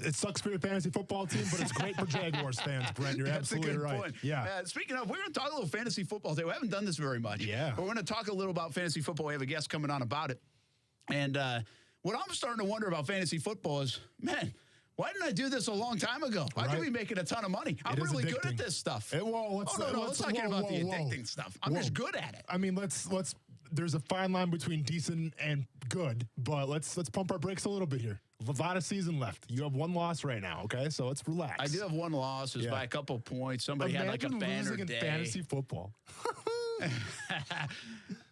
it sucks for your fantasy football team, but it's great for Jaguars fans, Brent. You're That's absolutely a good right. point. Yeah. Speaking of, we're going to talk a little fantasy football today. We haven't done this very much. Yeah. But we're going to talk a little about fantasy football. We have a guest coming on about it. And what I'm starting to wonder about fantasy football is, man, why didn't I do this a long time ago? Why could we be making a ton of money? I'm really good at this stuff. Let's not get about the addicting stuff. I'm just good at it. I mean, let's. There's a fine line between decent and good, but let's pump our brakes a little bit here. A lot of season left. You have one loss right now, okay? So let's relax. I do have one loss. It was by a couple points. Somebody had like a banner losing day. In fantasy football.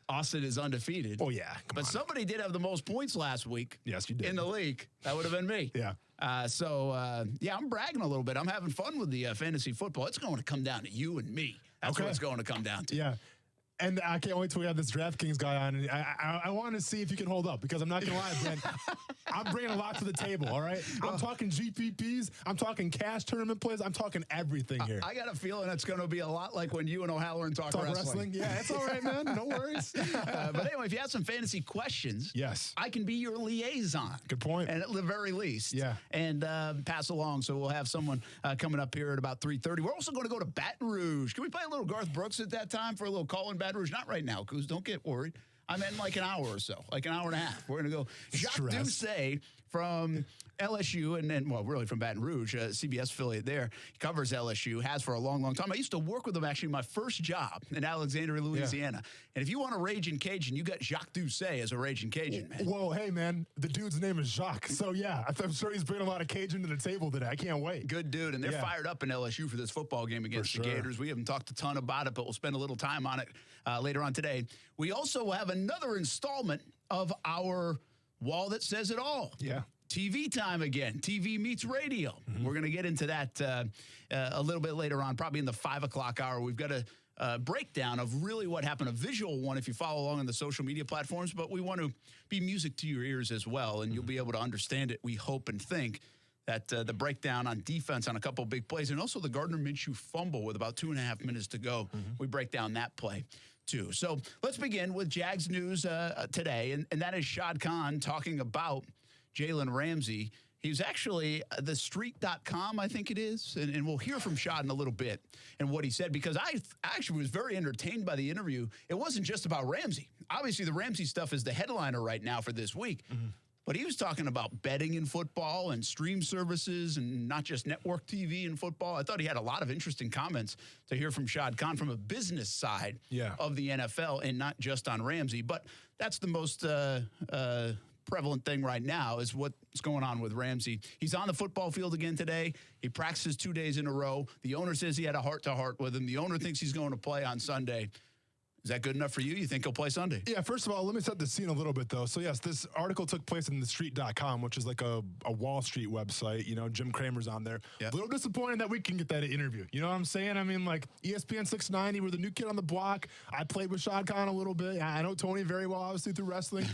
Austin is undefeated. Oh, yeah. But somebody did have the most points last week. Yes, you did. In the league. That would have been me. Yeah. I'm bragging a little bit. I'm having fun with the fantasy football. It's going to come down to you and me. That's what it's going to come down to. Yeah. And I can't wait till we have this DraftKings guy on. And I want to see if you can hold up because I'm not going to lie, Brent. I'm bringing a lot to the table, all right? I'm talking GPPs. I'm talking cash tournament plays. I'm talking everything here. I got a feeling it's going to be a lot like when you and O'Halloran talk wrestling. Yeah, it's all right, man. No worries. But anyway, if you have some fantasy questions, yes, I can be your liaison. Good point. And at the very least. Yeah. And pass along. So we'll have someone coming up here at about 3:30. We're also going to go to Baton Rouge. Can we play a little Garth Brooks at that time for a little call in Baton Rouge? Not right now, Coos. Don't get worried. I'm in like an hour or so, like an hour and a half. We're going to go Jacques Doucet from LSU and really from Baton Rouge, CBS affiliate there. He covers LSU, has for a long, long time. I used to work with him actually my first job in Alexandria, Louisiana. Yeah. And if you want a Raging Cajun, you got Jacques Doucet as a Raging Cajun, man. Whoa, hey, man, the dude's name is Jacques. So, yeah, I'm sure he's bringing a lot of Cajun to the table today. I can't wait. Good dude. And they're fired up in LSU for this football game against the Gators. We haven't talked a ton about it, but we'll spend a little time on it later on today. We also have another installment of our Wall That Says It All. Yeah. TV time again. TV meets radio. Mm-hmm. We're going to get into that a little bit later on, probably in the 5 o'clock hour. We've got a breakdown of really what happened, a visual one if you follow along on the social media platforms, but we want to be music to your ears as well, and you'll be able to understand it, we hope and think, that the breakdown on defense on a couple of big plays, and also the Gardner Minshew fumble with about 2.5 minutes to go. Mm-hmm. We break down that play, too. So let's begin with Jags news today, and that is Shad Khan talking about Jalen Ramsey. He was actually thestreet.com, I think it is, and we'll hear from Shad in a little bit and what he said, because I actually was very entertained by the interview. It wasn't just about Ramsey. Obviously, the Ramsey stuff is the headliner right now for this week. Mm-hmm. But he was talking about betting in football and stream services and not just network TV in football. I thought he had a lot of interesting comments to hear from Shad Khan from a business side of the NFL and not just on Ramsey. But that's the most prevalent thing right now is what's going on with Ramsey. He's on the football field again today. He practices 2 days in a row. The owner says he had a heart-to-heart with him. The owner thinks he's going to play on Sunday. Is that good enough for you? You think he'll play Sunday? Yeah, first of all, let me set the scene a little bit, though. So, yes, this article took place in thestreet.com, which is like a Wall Street website. You know, Jim Cramer's on there. Yep. A little disappointed that we can get that interview. You know what I'm saying? I mean, like, ESPN 690, we're the new kid on the block. I played with Shad Khan a little bit. I know Tony very well, obviously, through wrestling.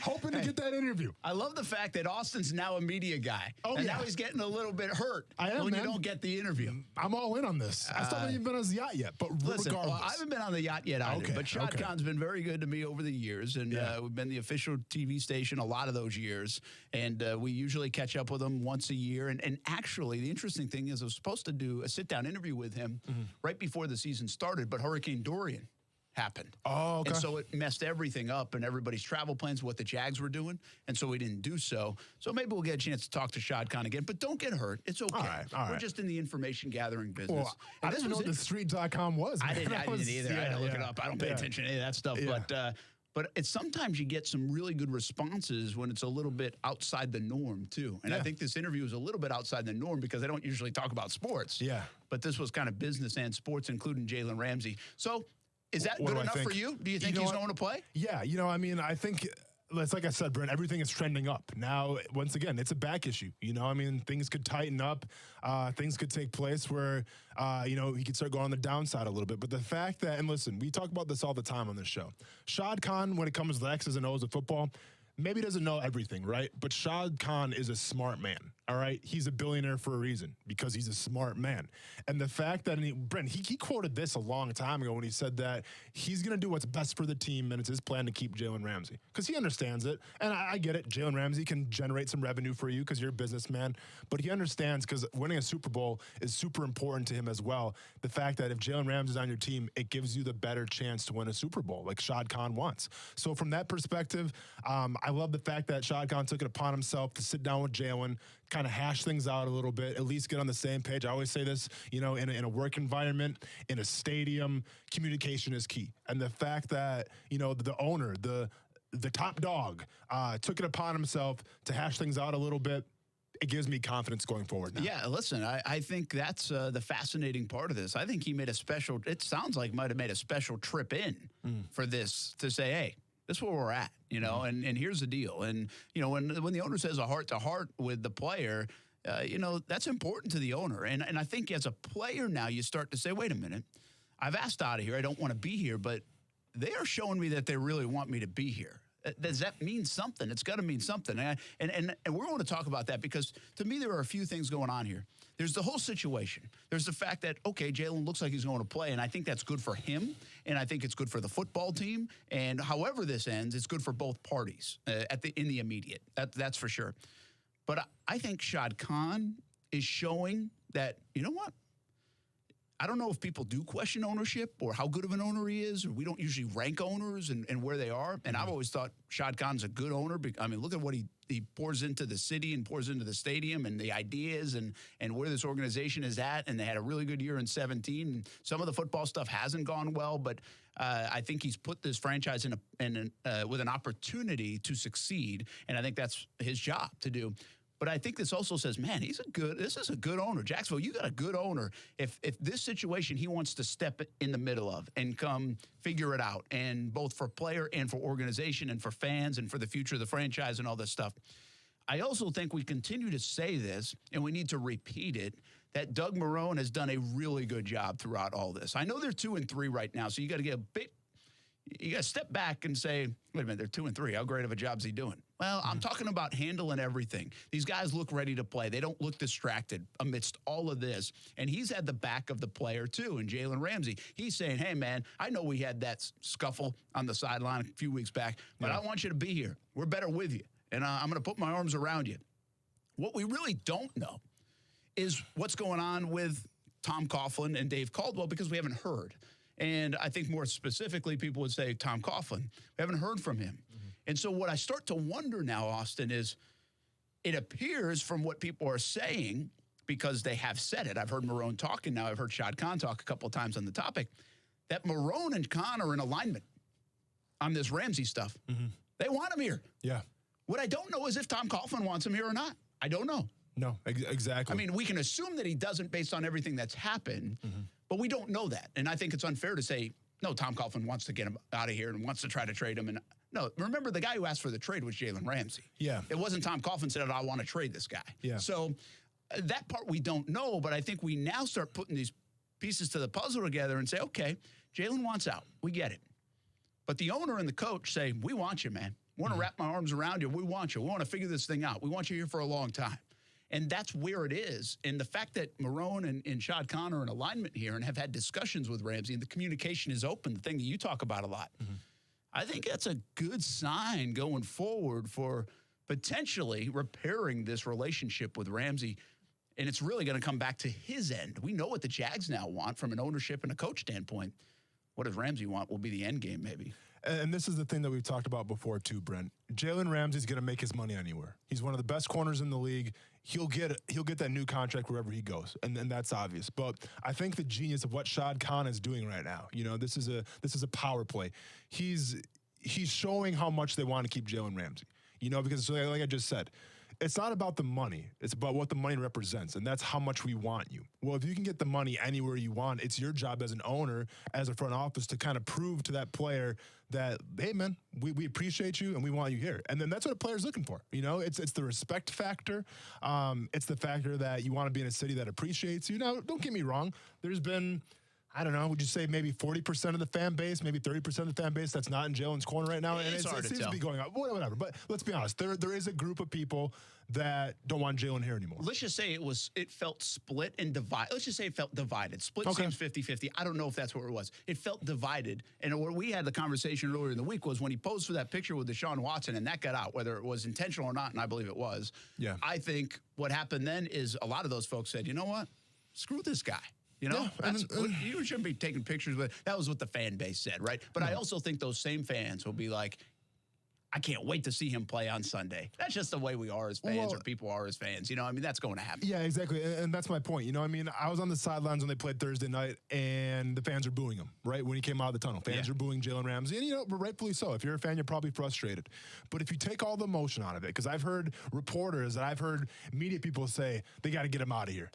Hoping to get that interview. I love the fact that Austin's now a media guy. And now he's getting a little bit hurt when you don't get the interview. I'm all in on this. I still haven't even been on the yacht yet, but listen, regardless. I haven't been on the yacht yet either, but Shad Khan's been very good to me over the years, and we've been the official TV station a lot of those years, and we usually catch up with him once a year. And actually, the interesting thing is I was supposed to do a sit-down interview with him right before the season started, but Hurricane Dorian happened. Oh, okay. And so it messed everything up and everybody's travel plans, what the Jags were doing, and so we didn't do so. So maybe we'll get a chance to talk to Shad Khan again, but don't get hurt. It's okay. All right. We're just in the information gathering business. Well, I didn't know what thestreet.com was. I didn't either. I had to look it up. I don't pay attention to any of that stuff, but it's sometimes you get some really good responses when it's a little bit outside the norm, too. And I think this interview is a little bit outside the norm because I don't usually talk about sports. Yeah. But this was kind of business and sports, including Jalen Ramsey. So is that good enough for you? Do you think he's going to play? Yeah. You know, I mean, I think it's like I said, Brent, everything is trending up. Now, once again, it's a back issue. You know, I mean, things could tighten up. Things could take place where, he could start going on the downside a little bit. But the fact that, and listen, we talk about this all the time on this show. Shad Khan, when it comes to the X's and O's of football, maybe doesn't know everything, right? But Shad Khan is a smart man. All right, he's a billionaire for a reason because he's a smart man. And the fact that Brent, he quoted this a long time ago when he said that he's going to do what's best for the team, and it's his plan to keep Jalen Ramsey because he understands it. And I get it. Jalen Ramsey can generate some revenue for you because you're a businessman, but he understands because winning a Super Bowl is super important to him as well. The fact that if Jalen Ramsey's on your team, it gives you the better chance to win a Super Bowl, like Shad Khan wants. So from that perspective, I love the fact that Shad Khan took it upon himself to sit down with Jalen, kind of hash things out a little bit, at least get on the same page. I always say this, in a work environment, in a stadium, communication is key. And the fact that, the owner, the top dog, took it upon himself to hash things out a little bit, it gives me confidence going forward now. Yeah, listen, I think that's the fascinating part of this. I think he made it sounds like might have made a special trip in for this to say, hey, this is where we're at, and here's the deal. And, when the owner says a heart-to-heart with the player, that's important to the owner. And I think as a player now, you start to say, wait a minute, I've asked out of here. I don't want to be here, but they are showing me that they really want me to be here. Does that mean something? It's got to mean something. And we're going to talk about that because, to me, there are a few things going on here. There's the whole situation. There's the fact that, okay, Jalen looks like he's going to play, and I think that's good for him, and I think it's good for the football team. And however this ends, it's good for both parties in the immediate. That's for sure. But I think Shad Khan is showing that, you know what? I don't know if people do question ownership or how good of an owner he is, or we don't usually rank owners and where they are. And I've always thought Shad Khan's a good owner. I mean, look at what he pours into the city and pours into the stadium and the ideas and where this organization is at. And they had a really good year in 2017. And some of the football stuff hasn't gone well, but I think he's put this franchise with an opportunity to succeed. And I think that's his job to do. But I think this also says, man, this is a good owner. Jacksonville, you got a good owner. If this situation he wants to step in the middle of and come figure it out, and both for player and for organization and for fans and for the future of the franchise and all this stuff. I also think we continue to say this, and we need to repeat it, that Doug Marrone has done a really good job throughout all this. I know they're 2-3 right now, so you got to get you got to step back and say, wait a minute, they're 2-3. How great of a job is he doing? Well, I'm talking about handling everything. These guys look ready to play. They don't look distracted amidst all of this. And he's had the back of the player, too, and Jalen Ramsey. He's saying, hey, man, I know we had that scuffle on the sideline a few weeks back, but I want you to be here. We're better with you, and I'm going to put my arms around you. What we really don't know is what's going on with Tom Coughlin and Dave Caldwell, because we haven't heard. And I think more specifically, people would say Tom Coughlin. We haven't heard from him. Mm-hmm. And so what I start to wonder now, Austin, is it appears from what people are saying, because they have said it. I've heard Marrone talking now. I've heard Shad Khan talk a couple of times on the topic, that Marrone and Khan are in alignment on this Ramsey stuff. Mm-hmm. They want him here. Yeah. What I don't know is if Tom Coughlin wants him here or not. I don't know. No, exactly. I mean, we can assume that he doesn't based on everything that's happened, but we don't know that. And I think it's unfair to say, no, Tom Coughlin wants to get him out of here and wants to try to trade him. And no, remember, the guy who asked for the trade was Jalen Ramsey. Yeah. It wasn't Tom Coughlin said, I want to trade this guy. Yeah. So that part we don't know, but I think we now start putting these pieces to the puzzle together and say, okay, Jalen wants out. We get it. But the owner and the coach say, we want you, man. We want to wrap my arms around you. We want you. We want to figure this thing out. We want you here for a long time. And that's where it is. And the fact that Marrone and Shad Khan are in alignment here and have had discussions with Ramsey, and the communication is open, the thing that you talk about a lot, I think that's a good sign going forward for potentially repairing this relationship with Ramsey. And it's really going to come back to his end. We know what the Jags now want from an ownership and a coach standpoint. What does Ramsey want will be the end game, maybe. And this is the thing that we've talked about before, too, Brent. Jalen Ramsey's going to make his money anywhere. He's one of the best corners in the league. He'll get that new contract wherever he goes, and that's obvious. But I think the genius of what Shad Khan is doing right now, this is a power play. He's showing how much they want to keep Jalen Ramsey. Because like I just said, it's not about the money. It's about what the money represents, and that's how much we want you. Well, if you can get the money anywhere you want, it's your job as an owner, as a front office, to kind of prove to that player that, hey, man, we appreciate you and we want you here. And then that's what a player's looking for. It's the respect factor. It's the factor that you want to be in a city that appreciates you. Now, don't get me wrong. There's been, I don't know, would you say maybe 40% of the fan base, maybe 30% of the fan base that's not in Jalen's corner right now? It's hard it to seems tell. to be going up. Whatever. But let's be honest, there is a group of people that don't want Jalen here anymore. Let's just say it felt split and divided. Let's just say it felt divided. Split seems 50-50. I don't know if that's what it was. It felt divided. And where we had the conversation earlier in the week was when he posed for that picture with Deshaun Watson and that got out, whether it was intentional or not, and I believe it was. Yeah. I think what happened then is a lot of those folks said, you know what? Screw this guy. You know, you shouldn't be taking pictures with. That was what the fan base said, right? But I also think those same fans will be like, I can't wait to see him play on Sunday. That's just the way we are as fans, or people are as fans. You know, I mean, that's going to happen. Yeah, exactly. And that's my point. You know, I mean, I was on the sidelines when they played Thursday night, and the fans are booing him, right? When he came out of the tunnel. Fans are booing Jalen Ramsey. And, you know, rightfully so. If you're a fan, you're probably frustrated. But if you take all the emotion out of it, because I've heard reporters, I've heard media people say, they got to get him out of here.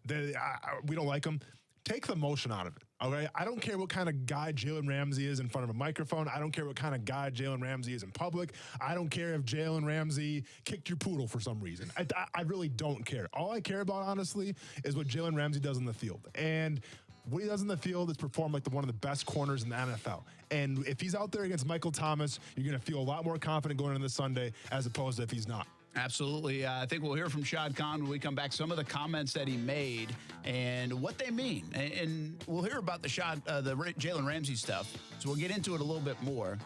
We don't like him. Take the emotion out of it, okay? I don't care what kind of guy Jalen Ramsey is in front of a microphone. I don't care what kind of guy Jalen Ramsey is in public. I don't care if Jalen Ramsey kicked your poodle for some reason. I really don't care. All I care about, honestly, is what Jalen Ramsey does in the field. And what he does in the field is perform like one of the best corners in the NFL. And if he's out there against Michael Thomas, you're going to feel a lot more confident going into this Sunday as opposed to if he's not. Absolutely. I think we'll hear from Shad Khan when we come back, some of the comments that he made and what they mean. And we'll hear about the Jalen Ramsey stuff. So we'll get into it a little bit more.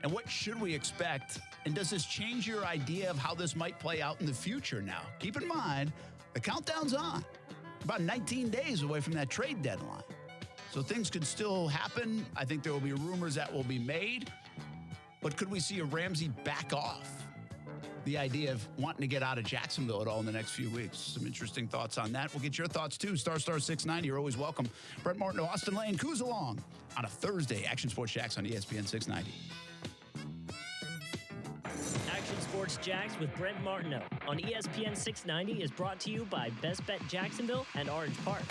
And what should we expect? And does this change your idea of how this might play out in the future now? Keep in mind, the countdown's on. About 19 days away from that trade deadline. So things could still happen. I think there will be rumors that will be made. But could we see a Ramsey back off the idea of wanting to get out of Jacksonville at all in the next few weeks? Some interesting thoughts on that. We'll get your thoughts too. Star 690. You're always welcome. Brett Martineau, Austin Lane, Coos along on a Thursday. Action Sports Jax on ESPN 690. Action Sports Jax with Brent Martineau on ESPN 690 is brought to you by Best Bet Jacksonville and Orange Park.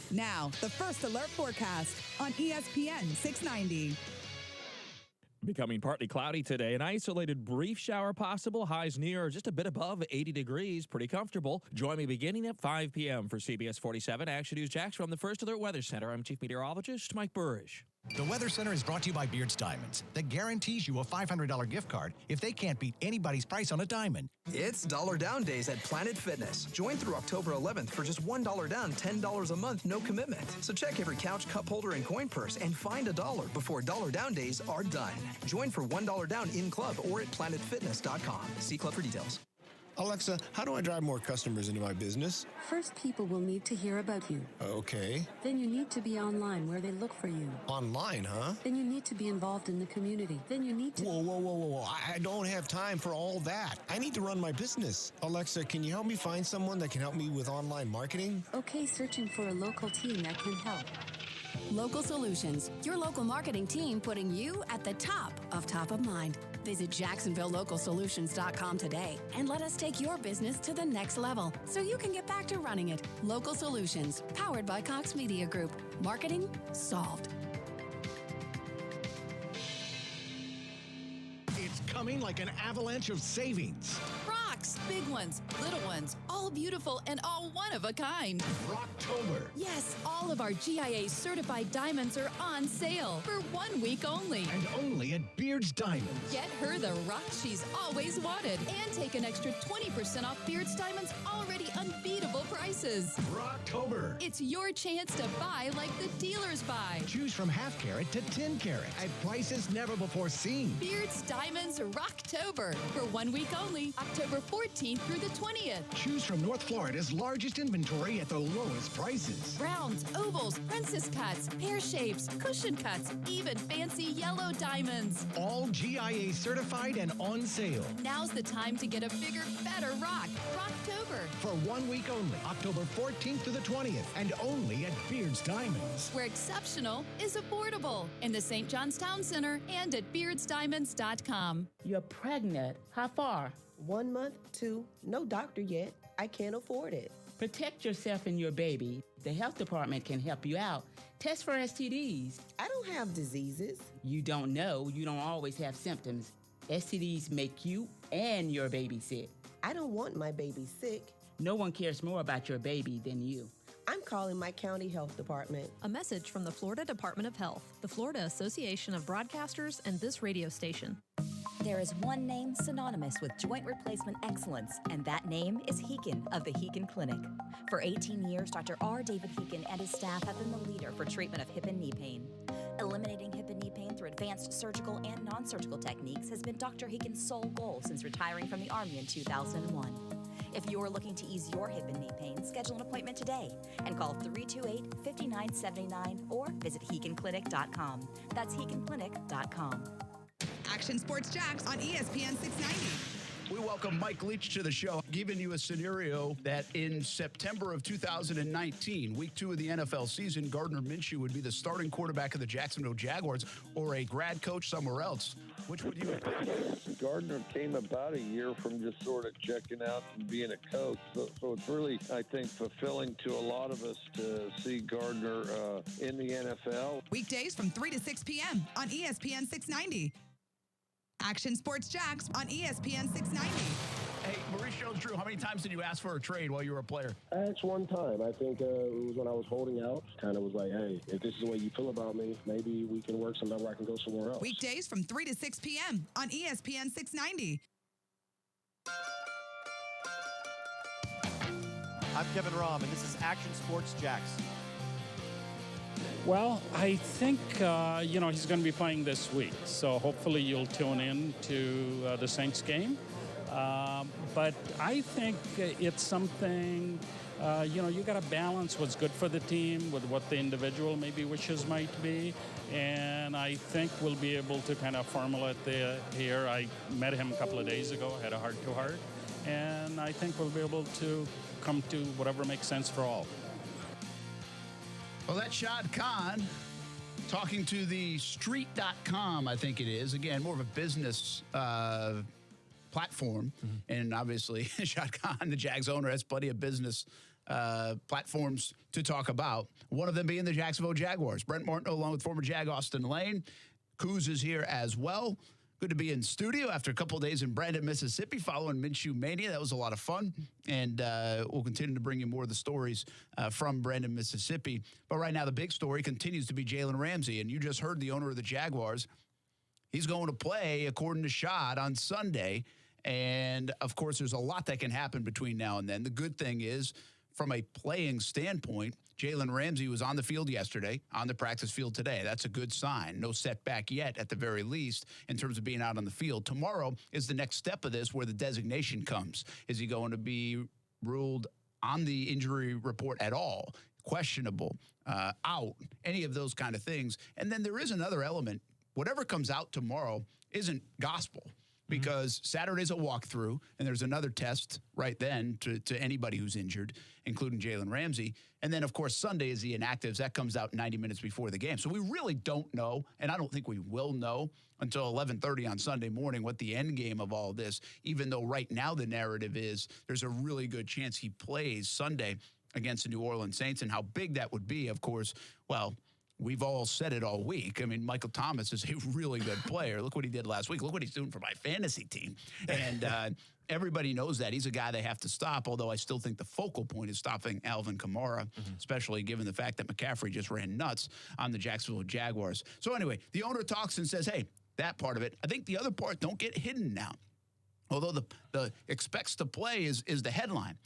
Now, the First Alert forecast on ESPN 690. Becoming partly cloudy today. An isolated brief shower possible. Highs near just a bit above 80 degrees. Pretty comfortable. Join me beginning at 5 p.m. for CBS 47 Action News Jax from the First Alert Weather Center. I'm Chief Meteorologist Mike Burrish. The Weather Center is brought to you by Beards Diamonds that guarantees you a $500 gift card if they can't beat anybody's price on a diamond. It's Dollar Down Days at Planet Fitness. Join through October 11th for just $1 down, $10 a month, no commitment. So check every couch, cup holder, and coin purse and find $1 before Dollar Down Days are done. Join for $1 down in club or at planetfitness.com. See club for details. Alexa, how do I drive more customers into my business? First, people will need to hear about you. Okay. Then you need to be online where they look for you. Online, huh? Then you need to be involved in the community. Then you need to... Whoa. I don't have time for all that. I need to run my business. Alexa, can you help me find someone that can help me with online marketing? Okay, searching for a local team that can help. Local Solutions, your local marketing team putting you at the top of mind. Visit JacksonvilleLocalSolutions.com today and let us take your business to the next level so you can get back to running it. Local Solutions, powered by Cox Media Group. Marketing solved. It's coming like an avalanche of savings. Rocks, big ones, little ones, all beautiful and all one of a kind. Rocktober. Yes, all of our GIA certified diamonds are on sale for 1 week only. And only at Beards Diamonds. Get her the rock she's always wanted and take an extra 20% off Beards Diamonds' already unbeatable prices. Rocktober. It's your chance to buy like the dealers buy. Choose from half carat to 10 carat at prices never before seen. Beards Diamonds Rocktober for 1 week only, October 14th through the 20th. Choose from North Florida's largest inventory at the lowest prices. Rounds, ovals, princess cuts, pear shapes, cushion cuts, even fancy yellow diamonds. All GIA certified and on sale. Now's the time to get a bigger, better rock. Rocktober. For 1 week only, October 14th to the 20th, and only at Beards Diamonds. Where exceptional is affordable. In the St. John's Town Center and at beardsdiamonds.com. You're pregnant. How far? 1 month, 2, no doctor yet. I can't afford it. Protect yourself and your baby. The health department can help you out. Test for STDs. I don't have diseases. You don't know. You don't always have symptoms. STDs make you and your baby sick. I don't want my baby sick. No one cares more about your baby than you. I'm calling my county health department. A message from the Florida Department of Health, the Florida Association of Broadcasters, and this radio station. There is one name synonymous with joint replacement excellence, and that name is Heekin of the Heekin Clinic. For 18 years, Dr. R. David Heekin and his staff have been the leader for treatment of hip and knee pain. Eliminating hip and knee pain through advanced surgical and non-surgical techniques has been Dr. Heekin's sole goal since retiring from the Army in 2001. If you're looking to ease your hip and knee pain, schedule an appointment today and call 328-5979 or visit HeekinClinic.com. That's HeekinClinic.com. Action Sports Jacks on ESPN 690. We welcome Mike Leach to the show, giving you a scenario that in September of 2019, week 2 of the NFL season, Gardner Minshew would be the starting quarterback of the Jacksonville Jaguars or a grad coach somewhere else. Which would you have picked? Gardner came about a year from just sort of checking out and being a coach. So it's really, I think, fulfilling to a lot of us to see Gardner in the NFL. Weekdays from 3 to 6 p.m. on ESPN 690. Action Sports Jacks on ESPN 690. Hey, Maurice Jones-Drew, how many times did you ask for a trade while you were a player? I asked one time. I think it was when I was holding out. Kind of was like, hey, if this is the way you feel about me, maybe we can work something where I can go somewhere else. Weekdays from 3 to 6 p.m. on ESPN 690. I'm Kevin Rahm, and this is Action Sports Jacks. Well, I think, he's going to be playing this week. So hopefully you'll tune in to the Saints game. But I think it's something, you got to balance what's good for the team with what the individual maybe wishes might be. And I think we'll be able to kind of formulate here. I met him a couple of days ago, had a heart-to-heart. And I think we'll be able to come to whatever makes sense for all. Well, that's Shad Khan talking to the street.com, I think it is. Again, more of a business platform. Mm-hmm. And obviously, Shad Khan, the Jags owner, has plenty of business platforms to talk about. One of them being the Jacksonville Jaguars. Brent Martineau, along with former Jag Austin Lane. Kuz is here as well. Good to be in studio after a couple of days in Brandon, Mississippi, following Minshew Mania. That was a lot of fun, and we'll continue to bring you more of the stories from Brandon, Mississippi. But right now, the big story continues to be Jalen Ramsey, and you just heard the owner of the Jaguars. He's going to play, according to Shad, on Sunday, and, of course, there's a lot that can happen between now and then. The good thing is, from a playing standpoint, Jalen Ramsey was on the field yesterday, on the practice field today. That's a good sign. No setback yet, at the very least, in terms of being out on the field. Tomorrow is the next step of this where the designation comes. Is he going to be ruled on the injury report at all? Questionable, out, any of those kind of things. And then there is another element. Whatever comes out tomorrow isn't gospel. Because Saturday's a walkthrough, and there's another test right then to anybody who's injured, including Jalen Ramsey. And then, of course, Sunday is the inactives. That comes out 90 minutes before the game. So we really don't know, and I don't think we will know until 11:30 on Sunday morning what the end game of all this, even though right now the narrative is there's a really good chance he plays Sunday against the New Orleans Saints. And how big that would be, of course, well, we've all said it all week. I mean, Michael Thomas is a really good player. Look what he did last week. Look what he's doing for my fantasy team. And everybody knows that. He's a guy they have to stop, although I still think the focal point is stopping Alvin Kamara, especially given the fact that McCaffrey just ran nuts on the Jacksonville Jaguars. So anyway, the owner talks and says, hey, that part of it. I think the other part don't get hidden now. Although the expects to play is the headline.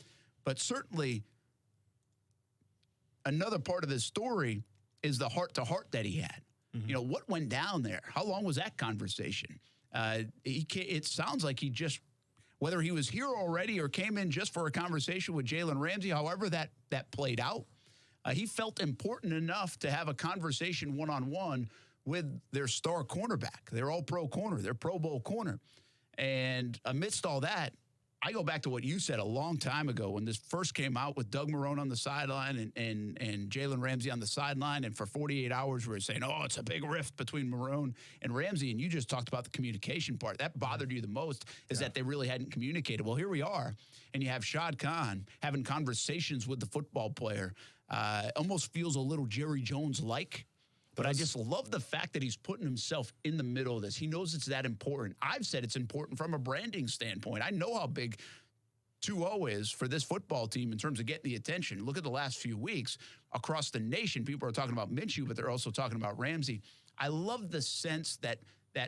But certainly another part of this story is the heart-to-heart that he had. Mm-hmm. You know, what went down there? How long was that conversation? It sounds like he just, whether he was here already or came in just for a conversation with Jalen Ramsey, however that played out, he felt important enough to have a conversation one-on-one with their star cornerback. They're all-pro corner. They're Pro Bowl corner. And amidst all that, I go back to what you said a long time ago when this first came out with Doug Marrone on the sideline and Jalen Ramsey on the sideline. And for 48 hours, we were saying, oh, it's a big rift between Marrone and Ramsey. And you just talked about the communication part. That bothered you the most is that they really hadn't communicated. Well, here we are. And you have Shad Khan having conversations with the football player. Almost feels a little Jerry Jones-like. But I just love the fact that he's putting himself in the middle of this. He knows it's that important. I've said it's important from a branding standpoint. I know how big 2-0 is for this football team in terms of getting the attention. Look at the last few weeks across the nation. People are talking about Minshew, but they're also talking about Ramsey. I love the sense that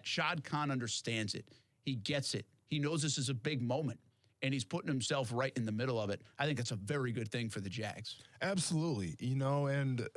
Shad Khan understands it. He gets it. He knows this is a big moment, and he's putting himself right in the middle of it. I think it's a very good thing for the Jags. Absolutely. And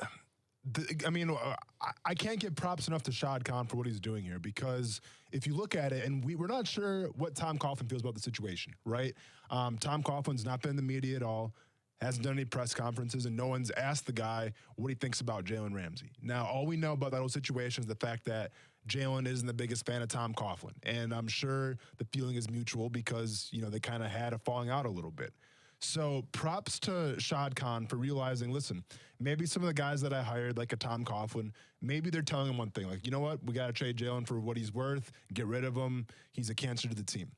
I can't give props enough to Shad Khan for what he's doing here, because if you look at it, and we're not sure what Tom Coughlin feels about the situation, right? Tom Coughlin's not been in the media at all, hasn't done any press conferences, and no one's asked the guy what he thinks about Jalen Ramsey. Now, all we know about that whole situation is the fact that Jalen isn't the biggest fan of Tom Coughlin, and I'm sure the feeling is mutual because, they kind of had a falling out a little bit. So props to Shad Khan for realizing, listen, maybe some of the guys that I hired, like a Tom Coughlin, maybe they're telling him one thing, like, you know what, we got to trade Jalen for what he's worth, get rid of him, he's a cancer to the team.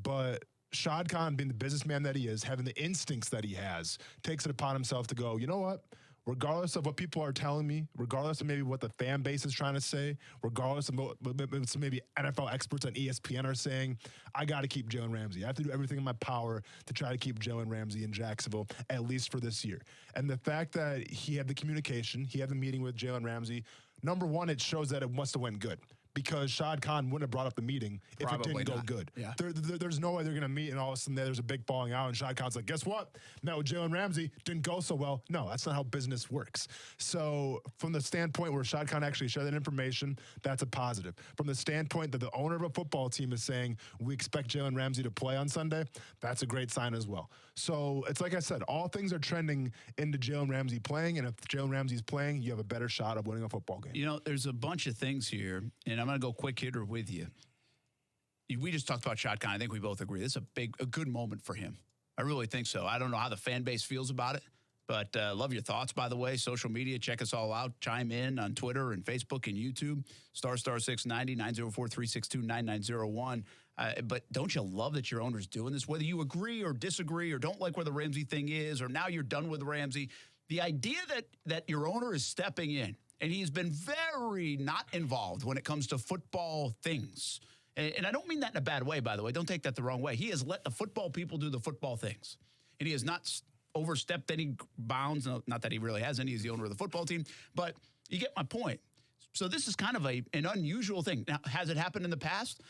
But Shad Khan, being the businessman that he is, having the instincts that he has, takes it upon himself to go, you know what? Regardless of what people are telling me, regardless of maybe what the fan base is trying to say, regardless of what maybe NFL experts on ESPN are saying, I got to keep Jalen Ramsey. I have to do everything in my power to try to keep Jalen Ramsey in Jacksonville, at least for this year. And the fact that he had the communication, he had the meeting with Jalen Ramsey, number one, it shows that it must have went good. Because Shad Khan wouldn't have brought up the meeting if Probably it didn't not. go good. Yeah. There's no way they're going to meet and all of a sudden there's a big falling out and Shad Khan's like, guess what? Met with Jalen Ramsey, didn't go so well. No, that's not how business works. So from the standpoint where Shad Khan actually shared that information, that's a positive. From the standpoint that the owner of a football team is saying, we expect Jalen Ramsey to play on Sunday, that's a great sign as well. So it's like I said, all things are trending into Jalen Ramsey playing, and if Jalen Ramsey's playing, you have a better shot of winning a football game. There's a bunch of things here, and I'm going to go quick hitter with you. We just talked about Shad Khan. I think we both agree. This is a good moment for him. I really think so. I don't know how the fan base feels about it, but love your thoughts, by the way. Social media, check us all out. Chime in on Twitter and Facebook and YouTube. *690 904 362 but don't you love that your owner's doing this? Whether you agree or disagree or don't like where the Ramsey thing is, or now you're done with Ramsey, the idea that your owner is stepping in, and he's been very not involved when it comes to football things. And I don't mean that in a bad way, by the way. Don't take that the wrong way. He has let the football people do the football things. And he has not overstepped any bounds. Not that he really has any. He's the owner of the football team. But you get my point. So this is kind of an unusual thing. Now, has it happened in the past?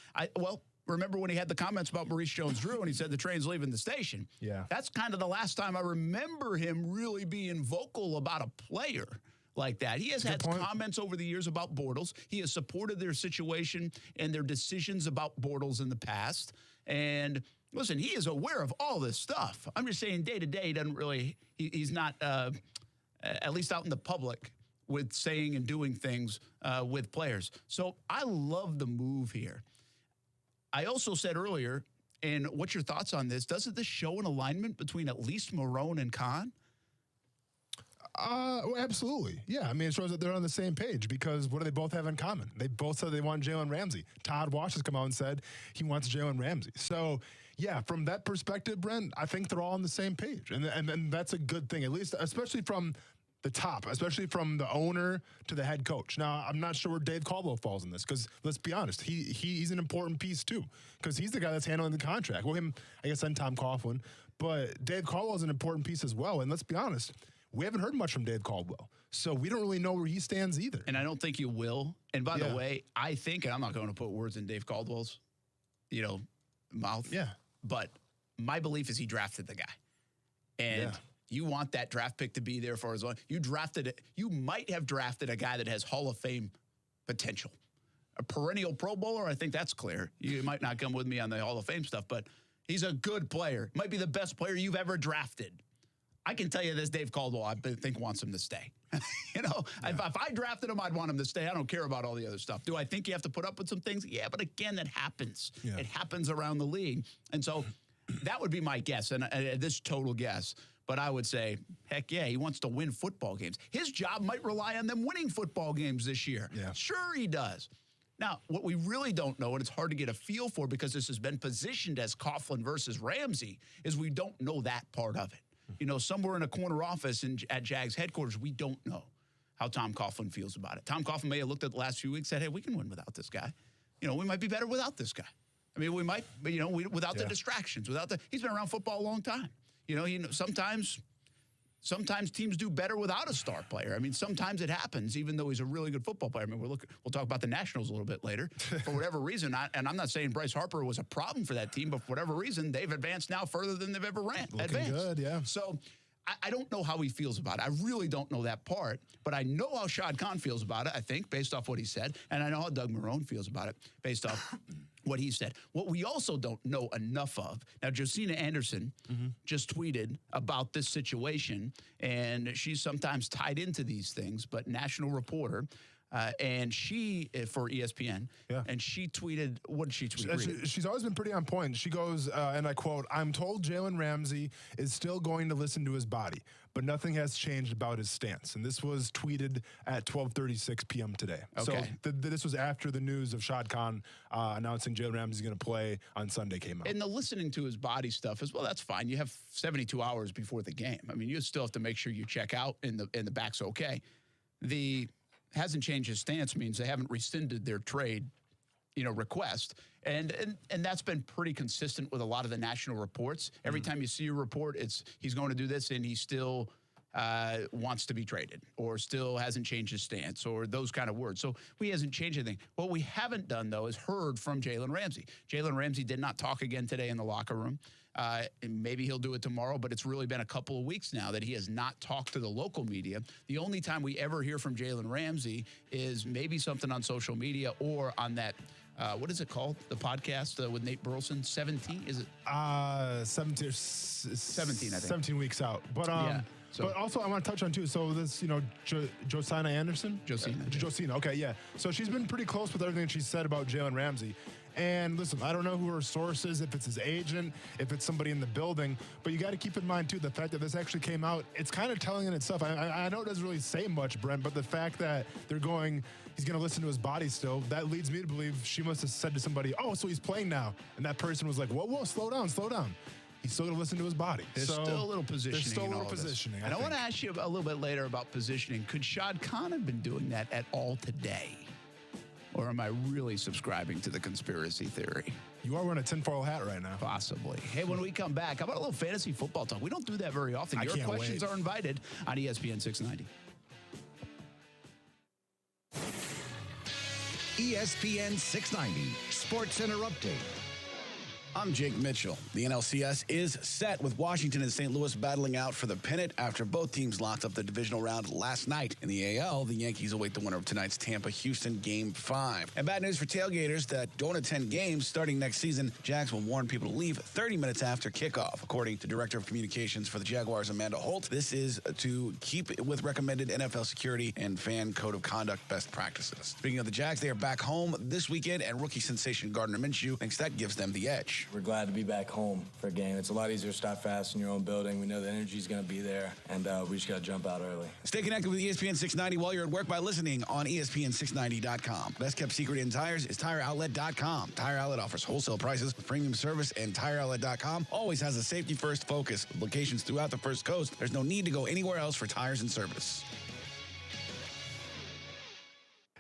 Remember when he had the comments about Maurice Jones-Drew and he said the train's leaving the station? Yeah. That's kind of the last time I remember him really being vocal about a player like that. He has had comments over the years about Bortles. He has supported their situation and their decisions about Bortles in the past. And listen, he is aware of all this stuff. I'm just saying day to day, he doesn't really, he's not, at least out in the public, with saying and doing things with players. So I love the move here. I also said earlier, and what's your thoughts on this? Doesn't this show an alignment between at least Marrone and Khan? Well, absolutely. Yeah. I mean, it shows that they're on the same page because what do they both have in common? They both said they want Jalen Ramsey. Todd Wash has come out and said he wants Jalen Ramsey. So, yeah, from that perspective, Brent, I think they're all on the same page. And that's a good thing, at least, especially from the top, especially from the owner to the head coach. Now, I'm not sure where Dave Caldwell falls in this because, let's be honest, he's an important piece too because he's the guy that's handling the contract. Well, him, I guess, and Tom Coughlin. But Dave Caldwell's an important piece as well. And let's be honest, we haven't heard much from Dave Caldwell. So we don't really know where he stands either. And I don't think you will. And by the way, I think, and I'm not going to put words in Dave Caldwell's, mouth. Yeah. But my belief is he drafted the guy. And you want that draft pick to be there for as long. You might have drafted a guy that has Hall of Fame potential. A perennial Pro Bowler, I think that's clear. You might not come with me on the Hall of Fame stuff, but he's a good player. Might be the best player you've ever drafted. I can tell you this, Dave Caldwell, I think wants him to stay. If I drafted him, I'd want him to stay. I don't care about all the other stuff. Do I think you have to put up with some things? Yeah, but again, that happens. Yeah. It happens around the league. And so that would be my guess, and this total guess. But I would say, heck yeah, he wants to win football games. His job might rely on them winning football games this year. Yeah. Sure he does. Now, what we really don't know, and it's hard to get a feel for because this has been positioned as Coughlin versus Ramsey, is we don't know that part of it. Somewhere in a corner office at Jags headquarters, we don't know how Tom Coughlin feels about it. Tom Coughlin may have looked at the last few weeks and said, hey, we can win without this guy. We might be better without this guy. I mean, we might, but, without the distractions, he's been around football a long time. Sometimes teams do better without a star player. I mean, sometimes it happens, even though he's a really good football player. I mean, we'll talk about the Nationals a little bit later. For whatever reason, and I'm not saying Bryce Harper was a problem for that team, but for whatever reason, they've advanced now further than they've ever advanced. Good, yeah. So I don't know how he feels about it. I really don't know that part, but I know how Shad Khan feels about it, I think, based off what he said, and I know how Doug Marrone feels about it, based off what he said. What we also don't know enough of, now Josina Anderson just tweeted about this situation, and she's sometimes tied into these things, but national reporter, and she, for ESPN, and she tweeted, what did she tweet? She's always been pretty on point. She goes, and I quote, "I'm told Jalen Ramsey is still going to listen to his body, but nothing has changed about his stance." And this was tweeted at 12:36 p.m. today. Okay. So this was after the news of Shad Khan announcing Jalen Ramsey is going to play on Sunday came out. And the listening to his body stuff as well, that's fine. You have 72 hours before the game. I mean, you still have to make sure you check out and the back's okay. The hasn't changed his stance means they haven't rescinded their trade, request. And that's been pretty consistent with a lot of the national reports. Every time you see a report, it's he's going to do this and he still wants to be traded or still hasn't changed his stance or those kind of words. So he hasn't changed anything. What we haven't done, though, is heard from Jalen Ramsey. Jalen Ramsey did not talk again today in the locker room. And maybe he'll do it tomorrow, but it's really been a couple of weeks now that he has not talked to the local media. The only time we ever hear from Jalen Ramsey is maybe something on social media or on that, what is it called? The podcast with Nate Burleson, 17, is it? 17, I think. 17 weeks out. But but also I want to touch on too. So this, Josina Anderson? Josina. Okay, yeah. So she's been pretty close with everything she said about Jalen Ramsey. And listen, I don't know who her source is, if it's his agent, if it's somebody in the building, but you got to keep in mind, too, the fact that this actually came out, it's kind of telling in itself. I know it doesn't really say much, Brent, but the fact that he's going to listen to his body still, that leads me to believe she must have said to somebody, "Oh, so he's playing now." And that person was like, whoa, slow down. He's still going to listen to his body. There's still a little positioning. There's still a little positioning. And I want to ask you a little bit later about positioning. Could Shad Khan have been doing that at all today? Or am I really subscribing to the conspiracy theory? You are wearing a tinfoil hat right now. Possibly. Hey, when we come back, how about a little fantasy football talk? We don't do that very often. Your questions are invited on ESPN 690. ESPN 690 Sports Center Update. I'm Jake Mitchell. The NLCS is set with Washington and St. Louis battling out for the pennant after both teams locked up the divisional round last night. In the AL, the Yankees await the winner of tonight's Tampa-Houston Game 5. And bad news for tailgaters that don't attend games starting next season. Jags will warn people to leave 30 minutes after kickoff. According to Director of Communications for the Jaguars, Amanda Holt, this is to keep with recommended NFL security and fan code of conduct best practices. Speaking of the Jags, they are back home this weekend, and rookie sensation Gardner Minshew thinks that gives them the edge. We're glad to be back home for a game. It's a lot easier to start fast in your own building. We know the energy is going to be there, and we just got to jump out early. Stay connected with ESPN 690 while you're at work by listening on ESPN690.com. Best kept secret in tires is TireOutlet.com. Tire Outlet offers wholesale prices with premium service, and TireOutlet.com always has a safety-first focus. With locations throughout the First Coast, there's no need to go anywhere else for tires and service.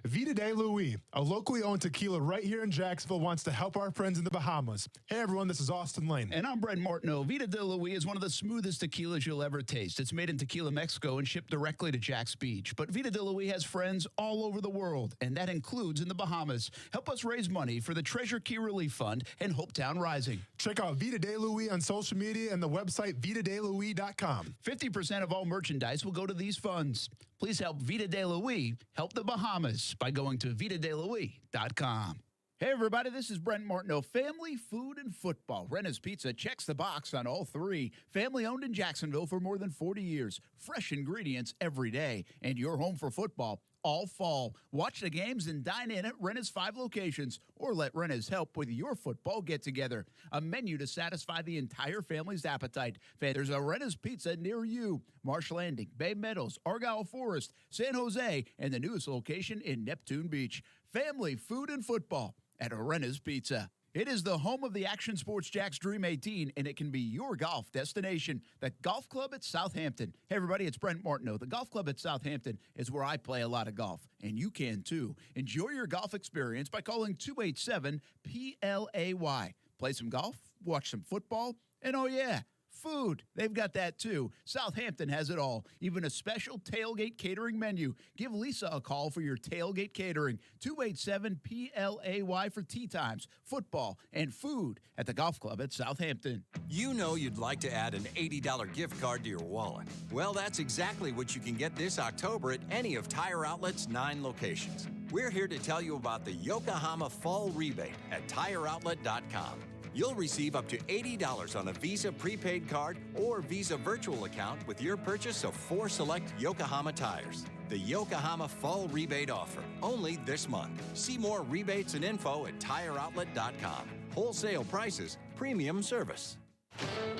Vida de Louis, a locally owned tequila right here in Jacksonville, wants to help our friends in the Bahamas. Hey, everyone, this is Austin Lane. And I'm Brent Martineau. Vida de Louis is one of the smoothest tequilas you'll ever taste. It's made in Tequila, Mexico, and shipped directly to Jax Beach. But Vida de Louis has friends all over the world, and that includes in the Bahamas. Help us raise money for the Treasure Key Relief Fund and Hopetown Rising. Check out Vida de Louis on social media and the website VidaDeLouis.com. 50% of all merchandise will go to these funds. Please help Vida de Louis help the Bahamas by going to VidaDeLouis.com. Hey, everybody, this is Brent Martineau. Family, food, and football. Renna's Pizza checks the box on all three. Family owned in Jacksonville for more than 40 years. Fresh ingredients every day. And your home for football all fall. Watch the games and dine in at Renna's 5 locations, or let Renna's help with your football get-together. A menu to satisfy the entire family's appetite. There's a Renna's Pizza near you. Marsh Landing, Bay Meadows, Argyle Forest, San Jose, and the newest location in Neptune Beach. Family, food, and football at Renna's Pizza. It is the home of the Action Sports Jacks Dream 18, and it can be your golf destination. The Golf Club at Southampton. Hey, everybody, it's Brent Martineau. The Golf Club at Southampton is where I play a lot of golf, and you can too. Enjoy your golf experience by calling 287-PLAY. Play some golf, watch some football, and oh yeah, food. They've got that too. Southampton has it all. Even a special tailgate catering menu. Give Lisa a call for your tailgate catering. 287-PLAY for tea times, football, and food at the Golf Club at Southampton. You know you'd like to add an $80 gift card to your wallet. Well, that's exactly what you can get this October at any of Tire Outlet's 9 locations. We're here to tell you about the Yokohama Fall Rebate at TireOutlet.com. You'll receive up to $80 on a Visa prepaid card or Visa virtual account with your purchase of 4 select Yokohama tires. The Yokohama Fall Rebate offer, only this month. See more rebates and info at TireOutlet.com. Wholesale prices, premium service.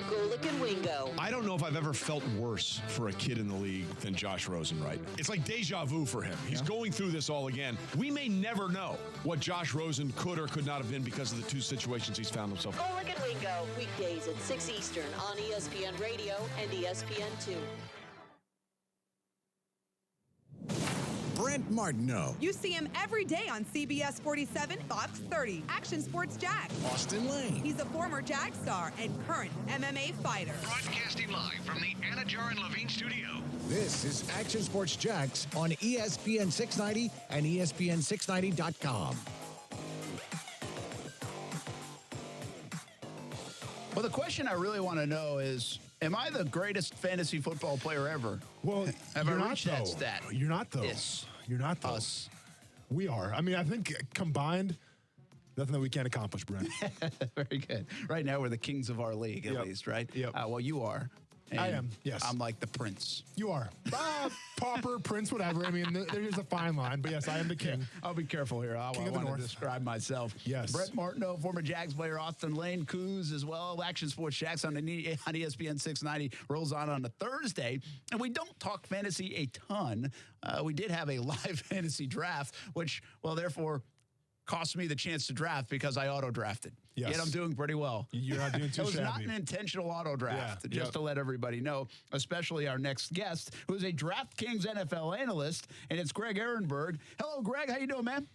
Golick and Wingo. I don't know if I've ever felt worse for a kid in the league than Josh Rosen, It's like deja vu for him. He's going through this all again. We may never know what Josh Rosen could or could not have been because of the 2 situations he's found himself. Golick and Wingo. Weekdays at 6 Eastern on ESPN Radio and ESPN2. Brent Martineau. You see him every day on CBS 47, Fox 30. Action Sports Jax. Austin Lane. He's a former Jag star and current MMA fighter. Broadcasting live from the Anna Jar and Levine studio. This is Action Sports Jax on ESPN 690 and ESPN690.com. Well, the question I really want to know is, am I the greatest fantasy football player ever? Well, have I you're reached not, that though. stat? You're not, though. Yes. You're not, though. Us. We are. I mean, I think combined, nothing that we can't accomplish, Brent. Very good. Right now, we're the kings of our league, at least, right? Yep. Well, you are. I am, yes. I'm like the prince. You are. Pauper, prince, whatever. I mean, there's a fine line. But yes, I am the king. I'll be careful here. I want to describe myself. Yes. Brett Martineau, former Jags player, Austin Lane, Coos as well. Action Sports Jax on ESPN 690 rolls on a Thursday. And we don't talk fantasy a ton. We did have a live fantasy draft, which, well, therefore, cost me the chance to draft because I auto-drafted. Yes. Yet I'm doing pretty well. You're not doing too It was shabby. not an intentional auto-draft, just to let everybody know, especially our next guest, who is a DraftKings NFL analyst, and it's Greg Ehrenberg. Hello, Greg. How you doing, man?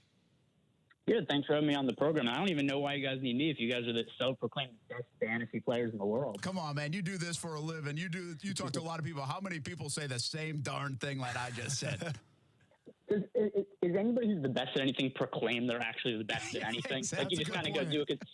Good. Thanks for having me on the program. I don't even know why you guys need me if you guys are the self-proclaimed best fantasy players in the world. Come on, man. You do this for a living. You talk to a lot of people. How many people say the same darn thing like I just said? Is anybody who's the best at anything proclaim they're actually the best at anything? Like you just kind of go do it because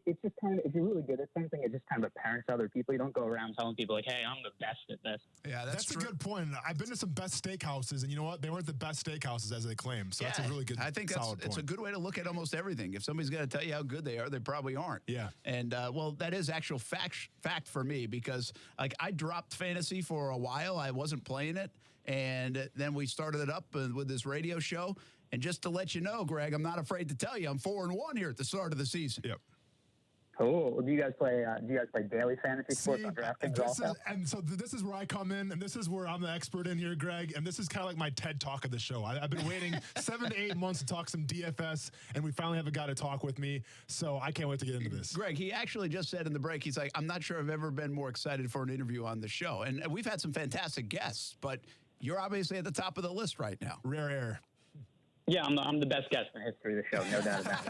it's just kind of, if you're really good at something, it's just kind of apparent to other people. You don't go around telling people like, "Hey, I'm the best at this." Yeah, that's a good point. I've been to some best steakhouses, and you know what? They weren't the best steakhouses as they claim. So that's a really good. I think solid it's a point. good way to look at almost everything. If somebody's going to tell you how good they are, they probably aren't. Yeah. And well, that is actual fact for me because like I dropped fantasy for a while. I wasn't playing it. And then we started it up with this radio show. And just to let you know, Greg, I'm not afraid to tell you, I'm 4-1 here at the start of the season. Yep. Cool. Do you guys play daily fantasy sports on DraftKings also? This is where I come in, and this is where I'm the expert in here, Greg. And this is kind of like my TED Talk of the show. I've been waiting 7 to 8 months to talk some DFS, and we finally have a guy to talk with me. So I can't wait to get into this. Greg, he actually just said in the break, he's like, I'm not sure I've ever been more excited for an interview on the show. And we've had some fantastic guests, but you're obviously at the top of the list right now. Rare air. Yeah, I'm the best guest in the history of the show, no doubt about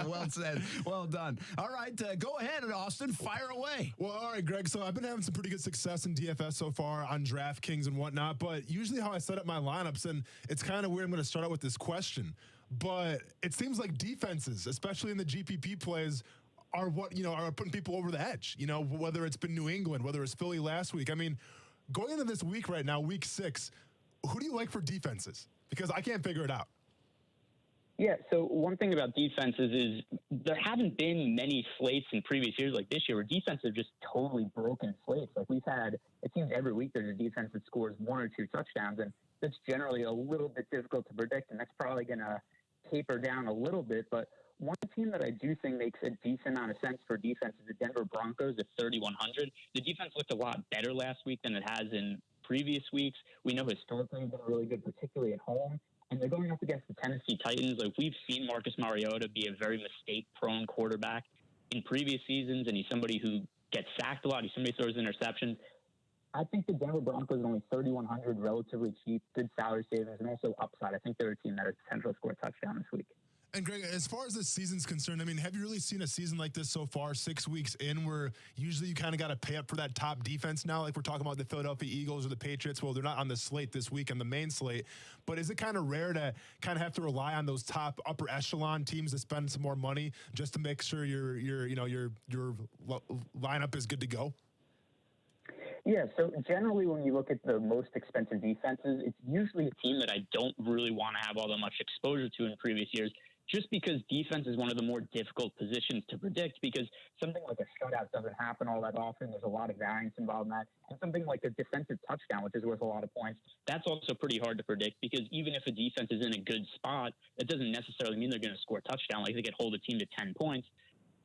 it. Well said. Well done. All right, go ahead, Austin. Fire away. Well, all right, Greg. So I've been having some pretty good success in DFS so far on DraftKings and whatnot, but usually how I set up my lineups, and it's kind of weird, I'm going to start out with this question, but it seems like defenses, especially in the GPP plays, are what, are putting people over the edge, whether it's been New England, whether it's Philly last week. I mean, going into this week right now, week 6, who do you like for defenses? Because I can't figure it out. Yeah, so one thing about defenses is there haven't been many slates in previous years like this year where defenses have just totally broken slates. Like we've had, it seems every week there's a defense that scores 1 or 2 touchdowns, and that's generally a little bit difficult to predict, and that's probably going to taper down a little bit. But one team that I do think makes a decent amount of sense for defense is the Denver Broncos at 3,100. The defense looked a lot better last week than it has in previous weeks. We know historically they've been really good, particularly at home. and they're going up against the Tennessee Titans. Like, we've seen Marcus Mariota be a very mistake-prone quarterback in previous seasons, and he's somebody who gets sacked a lot. He's somebody who throws interceptions. I think the Denver Broncos are only 3,100, relatively cheap, good salary savings, and also upside. I think they're a team that has potential to score a touchdown this week. And Greg, as far as this season's concerned, I mean, have you really seen a season like this so far, 6 weeks in, where usually you kind of got to pay up for that top defense now? Like we're talking about the Philadelphia Eagles or the Patriots. Well, they're not on the slate this week on the main slate, but is it kind of rare to kind of have to rely on those top upper echelon teams to spend some more money just to make sure your lineup is good to go? Yeah, so generally when you look at the most expensive defenses, it's usually a team that I don't really want to have all that much exposure to in previous years, just because defense is one of the more difficult positions to predict, because something like a shutout doesn't happen all that often. There's a lot of variance involved in that. And something like a defensive touchdown, which is worth a lot of points, that's also pretty hard to predict, because even if a defense is in a good spot, that doesn't necessarily mean they're going to score a touchdown. Like, they could hold a team to 10 points,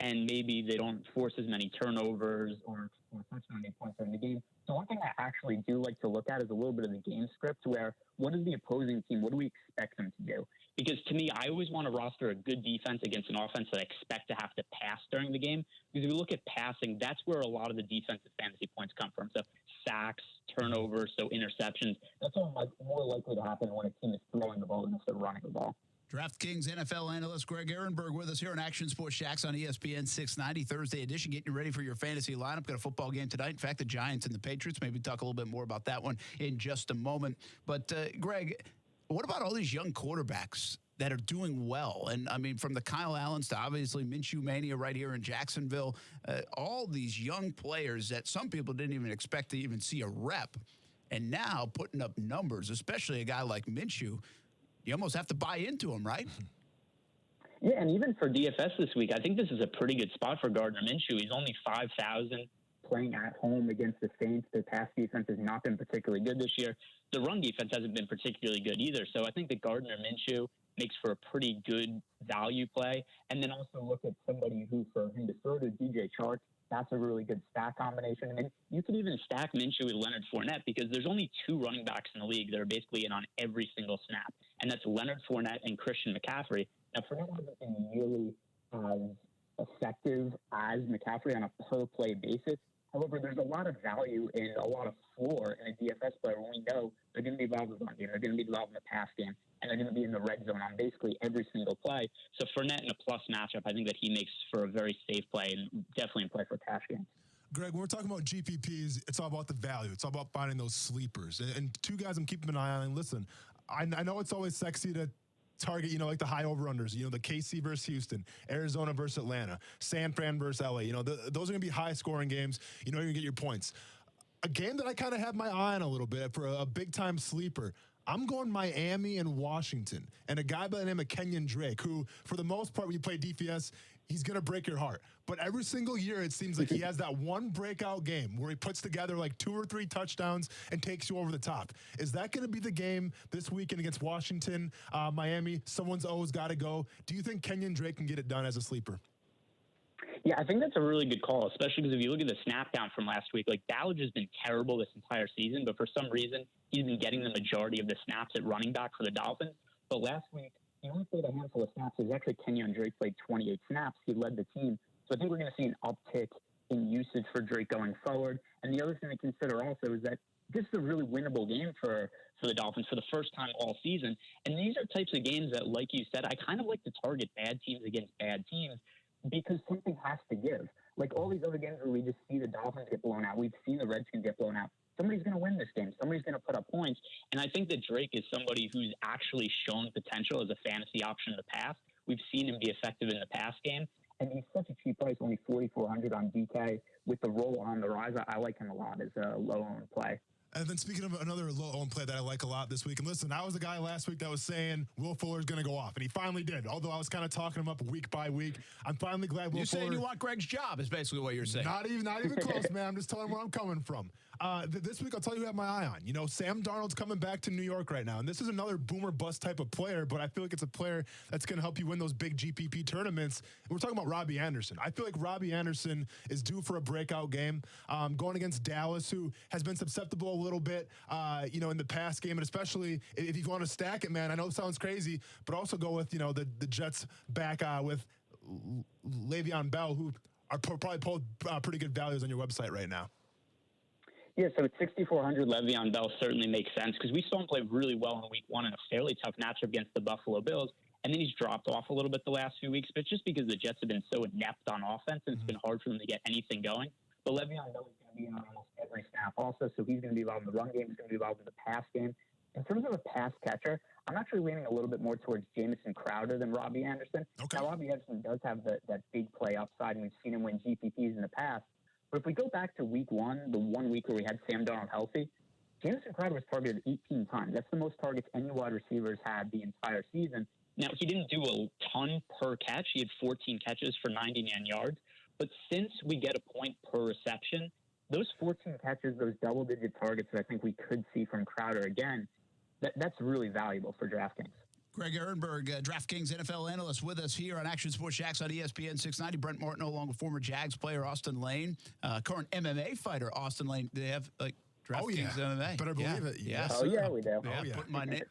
and maybe they don't force as many turnovers or touchdown points during the game. So one thing I actually do like to look at is a little bit of the game script, where what is the opposing team? What do we expect them to do? Because to me, I always want to roster a good defense against an offense that I expect to have to pass during the game. Because if you look at passing, that's where a lot of the defensive fantasy points come from. So sacks, turnovers, so interceptions, that's all more likely to happen when a team is throwing the ball than if they're running the ball. DraftKings NFL analyst Greg Ehrenberg with us here on Action Sports Jacks on ESPN 690, Thursday edition, getting you ready for your fantasy lineup. Got a football game tonight. In fact, the Giants and the Patriots. Maybe talk a little bit more about that one in just a moment. But, Greg, what about all these young quarterbacks that are doing well? And, I mean, from the Kyle Allens to obviously Minshew Mania right here in Jacksonville, all these young players that some people didn't even expect to even see a rep, and now putting up numbers, especially a guy like Minshew. You almost have to buy into him, right? Yeah, and even for DFS this week, I think this is a pretty good spot for Gardner Minshew. He's only 5,000 playing at home against the Saints. The pass defense has not been particularly good this year. The run defense hasn't been particularly good either. So I think that Gardner Minshew makes for a pretty good value play. And then also look at somebody who, for him to throw to DJ Chark, that's a really good stack combination. And you could even stack Minshew with Leonard Fournette, because there's only 2 running backs in the league that are basically in on every single snap. And that's Leonard Fournette and Christian McCaffrey. Now, Fournette hasn't been nearly as effective as McCaffrey on a per-play basis. However, there's a lot of value and a lot of floor in a DFS player when we know they're going to be involved in the run game, they're going to be involved in the pass game, and they're going to be in the red zone on basically every single play. So Fournette in a plus matchup, I think that he makes for a very safe play and definitely in play for cash games. Greg, when we're talking about GPPs, it's all about the value. It's all about finding those sleepers. And 2 guys I'm keeping an eye on. And listen, I know it's always sexy to target, like the high over-unders, the KC versus Houston, Arizona versus Atlanta, San Fran versus LA. Those are going to be high-scoring games. You're going to get your points. A game that I kind of have my eye on a little bit for a big-time sleeper, I'm going Miami and Washington. And a guy by the name of Kenyon Drake, who, for the most part, when you play DFS, he's going to break your heart. But every single year, it seems like he has that one breakout game where he puts together like 2 or 3 touchdowns and takes you over the top. Is that going to be the game this weekend against Washington, Miami? Someone's always got to go. Do you think Kenyon Drake can get it done as a sleeper? Yeah, I think that's a really good call, especially because if you look at the snap count from last week, like Ballage has been terrible this entire season, but for some reason, he's been getting the majority of the snaps at running back for the Dolphins. But last week, he only played a handful of snaps. It was actually Kenyon Drake played 28 snaps. He led the team. So I think we're going to see an uptick in usage for Drake going forward. And the other thing to consider also is that this is a really winnable game for the Dolphins for the first time all season. And these are types of games that, like you said, I kind of like to target bad teams against bad teams because something has to give. Like all these other games where we just see the Dolphins get blown out. We've seen the Redskins get blown out. Somebody's going to win this game. Somebody's going to put up points. And I think that Drake is somebody who's actually shown potential as a fantasy option in the past. We've seen him be effective in the pass game. And he's such a cheap price, only $4,400 on DK. With the roll on the rise, I like him a lot as a low-owned play. And then speaking of another low-owned play that I like a lot this week, and listen, I was the guy last week that was saying Will Fuller's going to go off, and he finally did. Although I was kind of talking him up week by week, I'm finally glad Will Fuller. You're saying you want Greg's job is basically what you're saying. Not even close, man. I'm just telling where I'm coming from. This week, I'll tell you who I have my eye on. You know, Sam Darnold's coming back to New York right now, and this is another boomer bust type of player, but I feel like it's a player that's going to help you win those big GPP tournaments. And we're talking about Robbie Anderson. I feel like Robbie Anderson is due for a breakout game, going against Dallas, who has been susceptible a little bit, in the past game, and especially if you want to stack it, man. I know it sounds crazy, but also go with, the Jets back with Le'Veon Bell, who are probably pulled pretty good values on your website right now. Yeah, so at 6,400, Le'Veon Bell certainly makes sense because we saw him play really well in week one in a fairly tough matchup against the Buffalo Bills, and then he's dropped off a little bit the last few weeks, but just because the Jets have been so inept on offense, and it's been hard for them to get anything going. But Le'Veon Bell is going to be in on almost every snap also, so he's going to be involved in the run game, he's going to be involved in the pass game. In terms of a pass catcher, I'm actually leaning a little bit more towards Jamison Crowder than Robbie Anderson. Okay. Now, Robbie Anderson does have that big play upside, and we've seen him win GPPs in the past. But if we go back to week one, the 1 week where we had Sam Darnold healthy, Jamison Crowder was targeted 18 times. That's the most targets any wide receivers had the entire season. Now, he didn't do a ton per catch. He had 14 catches for 99 yards. But since we get a point per reception, those 14 catches, those double-digit targets that I think we could see from Crowder again, that's really valuable for DraftKings. Greg Ehrenberg, DraftKings NFL analyst, with us here on Action Sports Jax on ESPN 690. Brent Martin, along with former Jags player Austin Lane, current MMA fighter Austin Lane. They have DraftKings MMA. Better believe it. Yeah. Oh, yeah, we do. Yeah,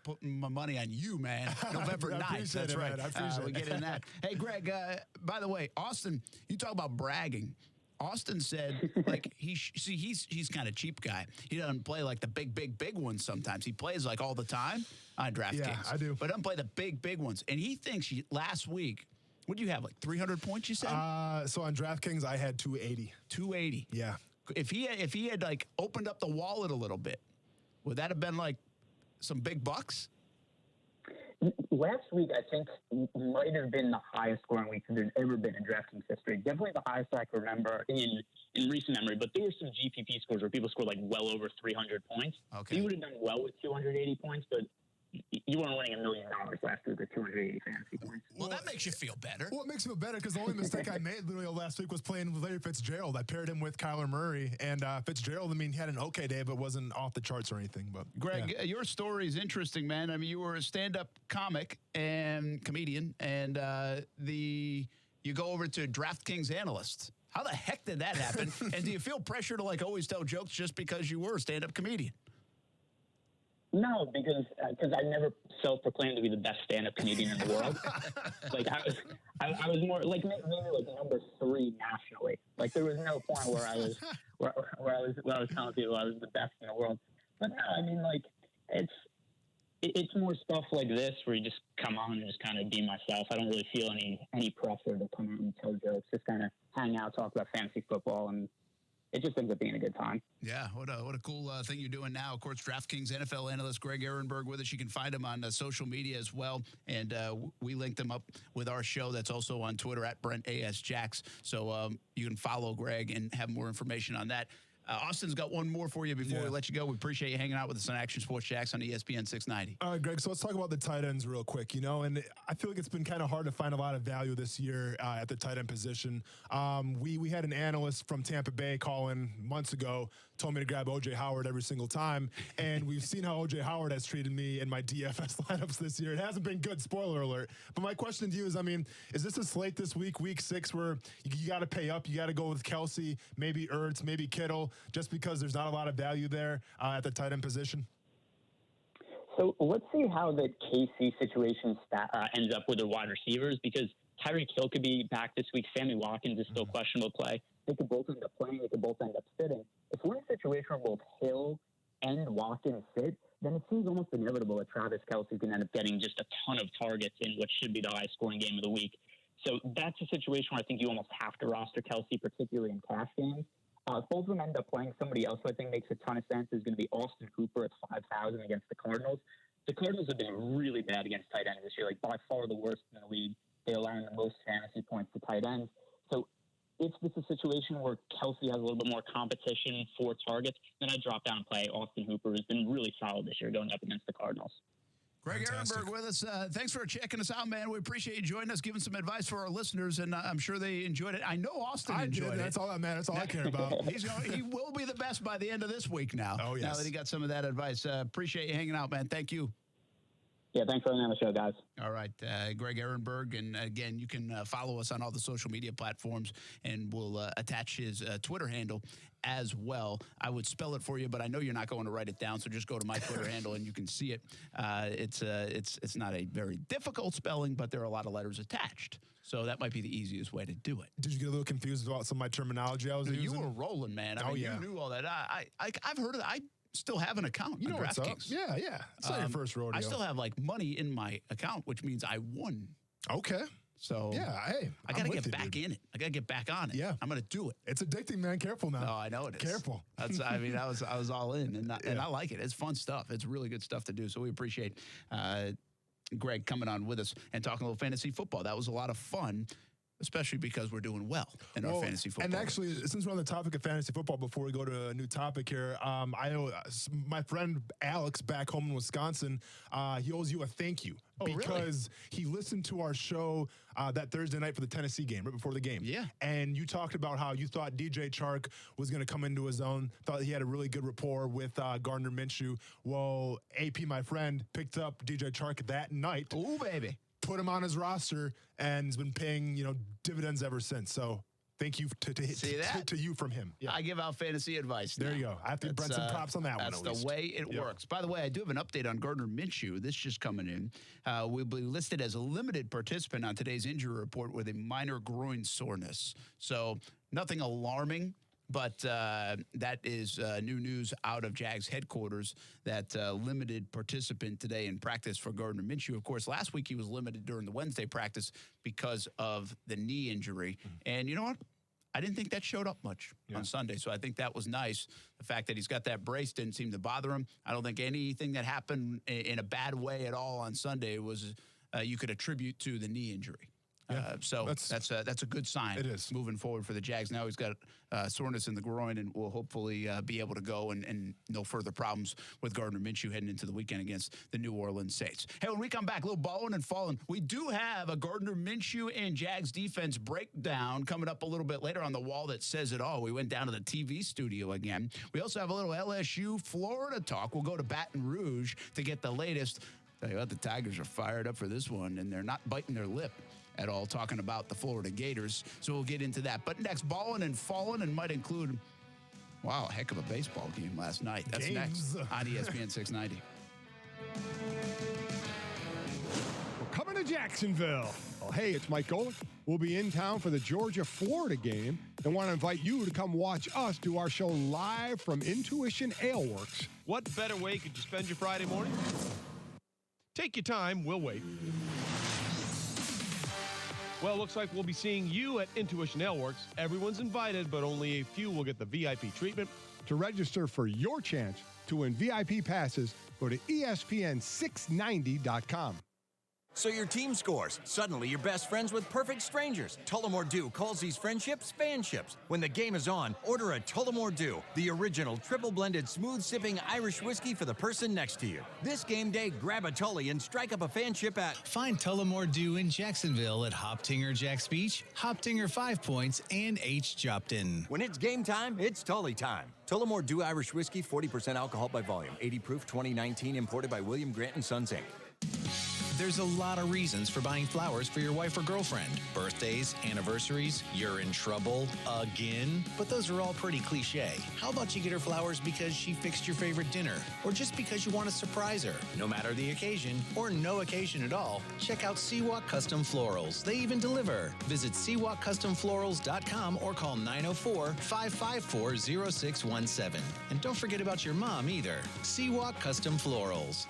putting my money on you, man. November 9th. That's right. Man. I appreciate we get in that. Hey, Greg, by the way, Austin, you talk about bragging. Austin said, he's kind of cheap guy. He doesn't play like the big ones sometimes. He plays like all the time on DraftKings. Yeah, I do. But doesn't play the big ones. And he thinks last week, what do you have, like 300 points, you said? So on DraftKings, I had 280. 280. Yeah. If he had like opened up the wallet a little bit, would that have been like some big bucks? Last week, I think, might have been the highest scoring week there's ever been in DraftKings history. Definitely the highest I can remember in recent memory. But there were some GPP scores where people scored like well over 300 points. Okay. So you would have done well with 280 points, but you weren't winning $1 million last week with 280 fantasy points. Well, that makes you feel better. Well, it makes me feel better because the only mistake I made literally last week was playing with Larry Fitzgerald. I paired him with Kyler Murray, and Fitzgerald, he had an okay day, but wasn't off the charts or anything. But Greg, your story is interesting, man. I mean, you were a stand-up comic and comedian, and you go over to DraftKings analyst. How the heck did that happen? And do you feel pressure to always tell jokes just because you were a stand-up comedian? No, because I never self-proclaimed to be the best stand-up comedian in the world. I was more maybe number 3 nationally. Like there was no point where I was telling people I was the best in the world. But no, I mean it's more stuff like this where you just come on and just kind of be myself. I don't really feel any pressure to come out and tell jokes. Just kind of hang out, talk about fantasy football, and it just ends up being a good time. Yeah, what a cool thing you're doing now. Of course, DraftKings NFL analyst Greg Ehrenberg with us. You can find him on social media as well, and we linked him up with our show that's also on Twitter at BrentASJax. So you can follow Greg and have more information on that. Austin's got one more for you before we let you go. We appreciate you hanging out with us on Action Sports Jax on ESPN 690. All right, Greg, so let's talk about the tight ends real quick, and I feel like it's been kind of hard to find a lot of value this year at the tight end position. We had an analyst from Tampa Bay call in months ago, told me to grab O.J. Howard every single time, and we've seen how O.J. Howard has treated me in my DFS lineups this year. It hasn't been good, spoiler alert. But my question to you is this a slate this week 6, where you got to pay up, you got to go with Kelsey, maybe Ertz, maybe Kittle, just because there's not a lot of value there at the tight end position? So let's see how the KC situation ends up with their wide receivers, because Tyreek Hill could be back this week. Sammy Watkins is still questionable to play. They could both end up playing. They could both end up sitting. If we're in a situation where both Hill and Watkins sit, then it seems almost inevitable that Travis Kelce can end up getting just a ton of targets in what should be the highest scoring game of the week. So that's a situation where I think you almost have to roster Kelce, particularly in cash games. If both of them end up playing somebody else who I think makes a ton of sense is going to be Austin Hooper at 5,000 against the Cardinals. The Cardinals have been really bad against tight ends this year, by far the worst in the league. They're allowing the most fantasy points to tight ends. So if this is a situation where Kelce has a little bit more competition for targets, then I drop down and play Austin Hooper, who's been really solid this year going up against the Cardinals. Greg Ehrenberg with us. Thanks for checking us out, man. We appreciate you joining us, giving some advice for our listeners, and I'm sure they enjoyed it. I know Austin enjoyed it. That's all that matters. That's all I care about. He will be the best by the end of this week now. Oh, yes. Now that he got some of that advice. Appreciate you hanging out, man. Thank you. Yeah, thanks for having me on the show, guys. All right, Greg Ehrenberg. And again, you can follow us on all the social media platforms, and we'll attach his Twitter handle as well. I would spell it for you, but I know you're not going to write it down, so just go to my Twitter handle and you can see it. It's not a very difficult spelling, but there are a lot of letters attached. So that might be the easiest way to do it. Did you get a little confused about some of my terminology I was using? You were rolling, man. I mean, you knew all that. I've heard of that. I still have an account on what's up. DraftKings. Yeah. It's not your first rodeo. I still have like money in my account, which means I won. Okay. So hey, I got to get back in it. I got to get back on it. Yeah. I'm going to do it. It's addicting, man. Careful now. Oh, I know it is. Careful. That's. I mean, I was all in, and I like it. It's fun stuff. It's really good stuff to do. So we appreciate Greg coming on with us and talking a little fantasy football. That was a lot of fun. Especially because we're doing well in our fantasy football. And actually, since we're on the topic of fantasy football, before we go to a new topic here, my friend Alex back home in Wisconsin, he owes you a thank you. Because he listened to our show that Thursday night for the Tennessee game, right before the game. Yeah. And you talked about how you thought DJ Chark was going to come into his own, thought he had a really good rapport with Gardner Minshew. Well, AP, my friend, picked up DJ Chark that night. Ooh, baby. Put him on his roster and has been paying, dividends ever since. So thank you to you from him. Yeah. I give out fantasy advice. There you go. I have to give Brent some props on that one. That's the way it works. By the way, I do have an update on Gardner Minshew. This just coming in. Will be listed as a limited participant on today's injury report with a minor groin soreness. So nothing alarming. But that is new news out of Jags headquarters, that limited participant today in practice for Gardner Minshew. Of course, last week he was limited during the Wednesday practice because of the knee injury. Mm-hmm. And you know what? I didn't think that showed up much on Sunday, so I think that was nice. The fact that he's got that brace didn't seem to bother him. I don't think anything that happened in a bad way at all on Sunday was you could attribute to the knee injury. So that's a good sign. It is. Moving forward for the Jags. Now he's got soreness in the groin and will hopefully be able to go and no further problems with Gardner Minshew heading into the weekend against the New Orleans Saints. Hey, when we come back, a little balling and falling, we do have a Gardner Minshew and Jags defense breakdown coming up a little bit later on the wall that says it all. We went down to the TV studio again. We also have a little LSU Florida talk. We'll go to Baton Rouge to get the latest. Tell you what, the Tigers are fired up for this one, and they're not biting their lip at all, talking about the Florida Gators. So we'll get into that. But next, balling and falling, and might include, wow, a heck of a baseball game last night. That's next on ESPN 690. We're coming to Jacksonville. Well, hey, it's Mike Golick. We'll be in town for the Georgia-Florida game and want to invite you to come watch us do our show live from Intuition Ale Works. What better way could you spend your Friday morning? Take your time. We'll wait. Well, it looks like we'll be seeing you at Intuition Ale Works. Everyone's invited, but only a few will get the VIP treatment. To register for your chance to win VIP passes, go to ESPN690.com. So your team scores. Suddenly you're best friends with perfect strangers. Tullamore Dew calls these friendships fanships. When the game is on, order a Tullamore Dew, the original triple-blended, smooth-sipping Irish whiskey for the person next to you. This game day, grab a Tully and strike up a fanship at... Find Tullamore Dew in Jacksonville at Hoptinger Jack's Beach, Hoptinger 5 Points, and H. Jopton. When it's game time, it's Tully time. Tullamore Dew Irish Whiskey, 40% alcohol by volume, 80 proof, 2019, imported by William Grant & Sons, Inc. There's a lot of reasons for buying flowers for your wife or girlfriend. Birthdays, anniversaries, you're in trouble again. But those are all pretty cliche. How about you get her flowers because she fixed your favorite dinner, or just because you want to surprise her? No matter the occasion, or no occasion at all, check out Seawalk Custom Florals. They even deliver. Visit SeawalkCustomFlorals.com or call 904-554-0617. And don't forget about your mom either. Seawalk Custom Florals.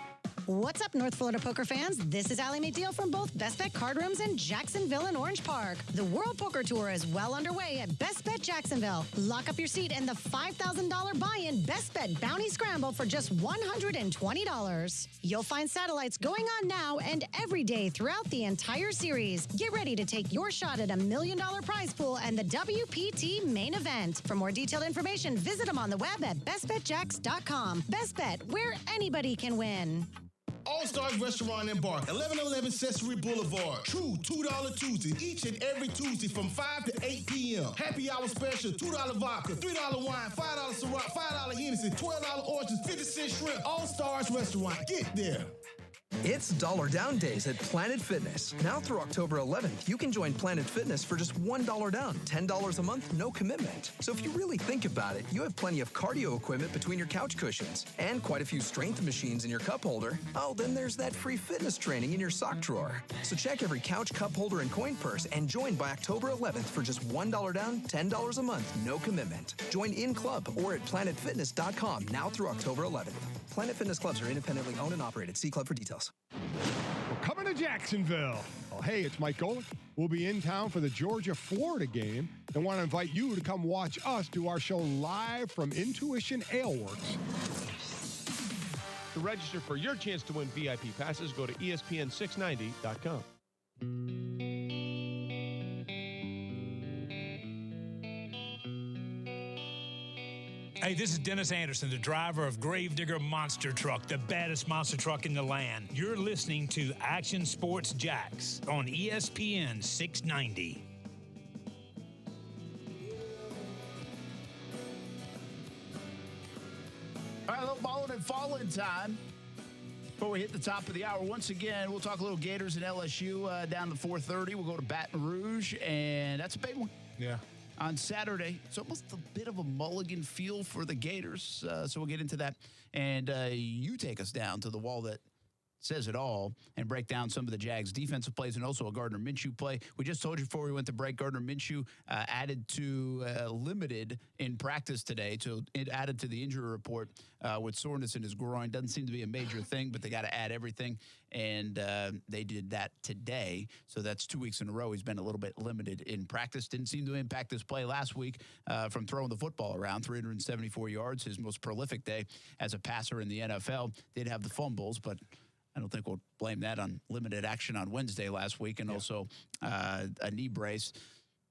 What's up, North Florida poker fans? This is Allie McDeal from both Best Bet Card Rooms in Jacksonville and Orange Park. The World Poker Tour is well underway at Best Bet Jacksonville. Lock up your seat in the $5,000 buy-in Best Bet Bounty Scramble for just $120. You'll find satellites going on now and every day throughout the entire series. Get ready to take your shot at $1 million prize pool and the WPT main event. For more detailed information, visit them on the web at bestbetjacks.com. Best Bet, where anybody can win. All-Stars Restaurant and Bar, 1111 Sesame Boulevard. True $2 Tuesdays, each and every Tuesday from 5 to 8 p.m. Happy hour special, $2 vodka, $3 wine, $5 Ciroc, $5 Hennessy, $12 oranges, 50-cent shrimp. All-Stars Restaurant. Get there. It's Dollar Down Days at Planet Fitness. Now through October 11th, you can join Planet Fitness for just $1 down, $10 a month, no commitment. So if you really think about it, you have plenty of cardio equipment between your couch cushions and quite a few strength machines in your cup holder. Oh, then there's that free fitness training in your sock drawer. So check every couch, cup holder, and coin purse and join by October 11th for just $1 down, $10 a month, no commitment. Join in club or at planetfitness.com now through October 11th. Planet Fitness clubs are independently owned and operated. See club for details. We're coming to Jacksonville. Oh, hey, it's Mike Golick. We'll be in town for the Georgia-Florida game and want to invite you to come watch us do our show live from Intuition Aleworks. To register for your chance to win VIP passes, go to ESPN690.com. Hey, this is Dennis Anderson, the driver of Gravedigger Monster Truck, the baddest monster truck in the land. You're listening to Action Sports Jax on ESPN 690. All right, a little balling and falling time. Before we hit the top of the hour, once again, we'll talk a little Gators and LSU down to 4:30. We'll go to Baton Rouge, and that's a big one. Yeah. On Saturday. It's almost a bit of a mulligan feel for the Gators, so we'll get into that. And you take us down to the wall that says it all and break down some of the Jags defensive plays and also a Gardner Minshew play. We just told you before we went to break, Gardner Minshew added to limited in practice today. So it added to the injury report with soreness in his groin. Doesn't seem to be a major thing, but they got to add everything. And they did that today. So that's 2 weeks in a row. He's been a little bit limited in practice. Didn't seem to impact his play last week from throwing the football around, 374 yards, his most prolific day as a passer in the NFL. Did have the fumbles, but I don't think we'll blame that on limited action on Wednesday last week and also a knee brace.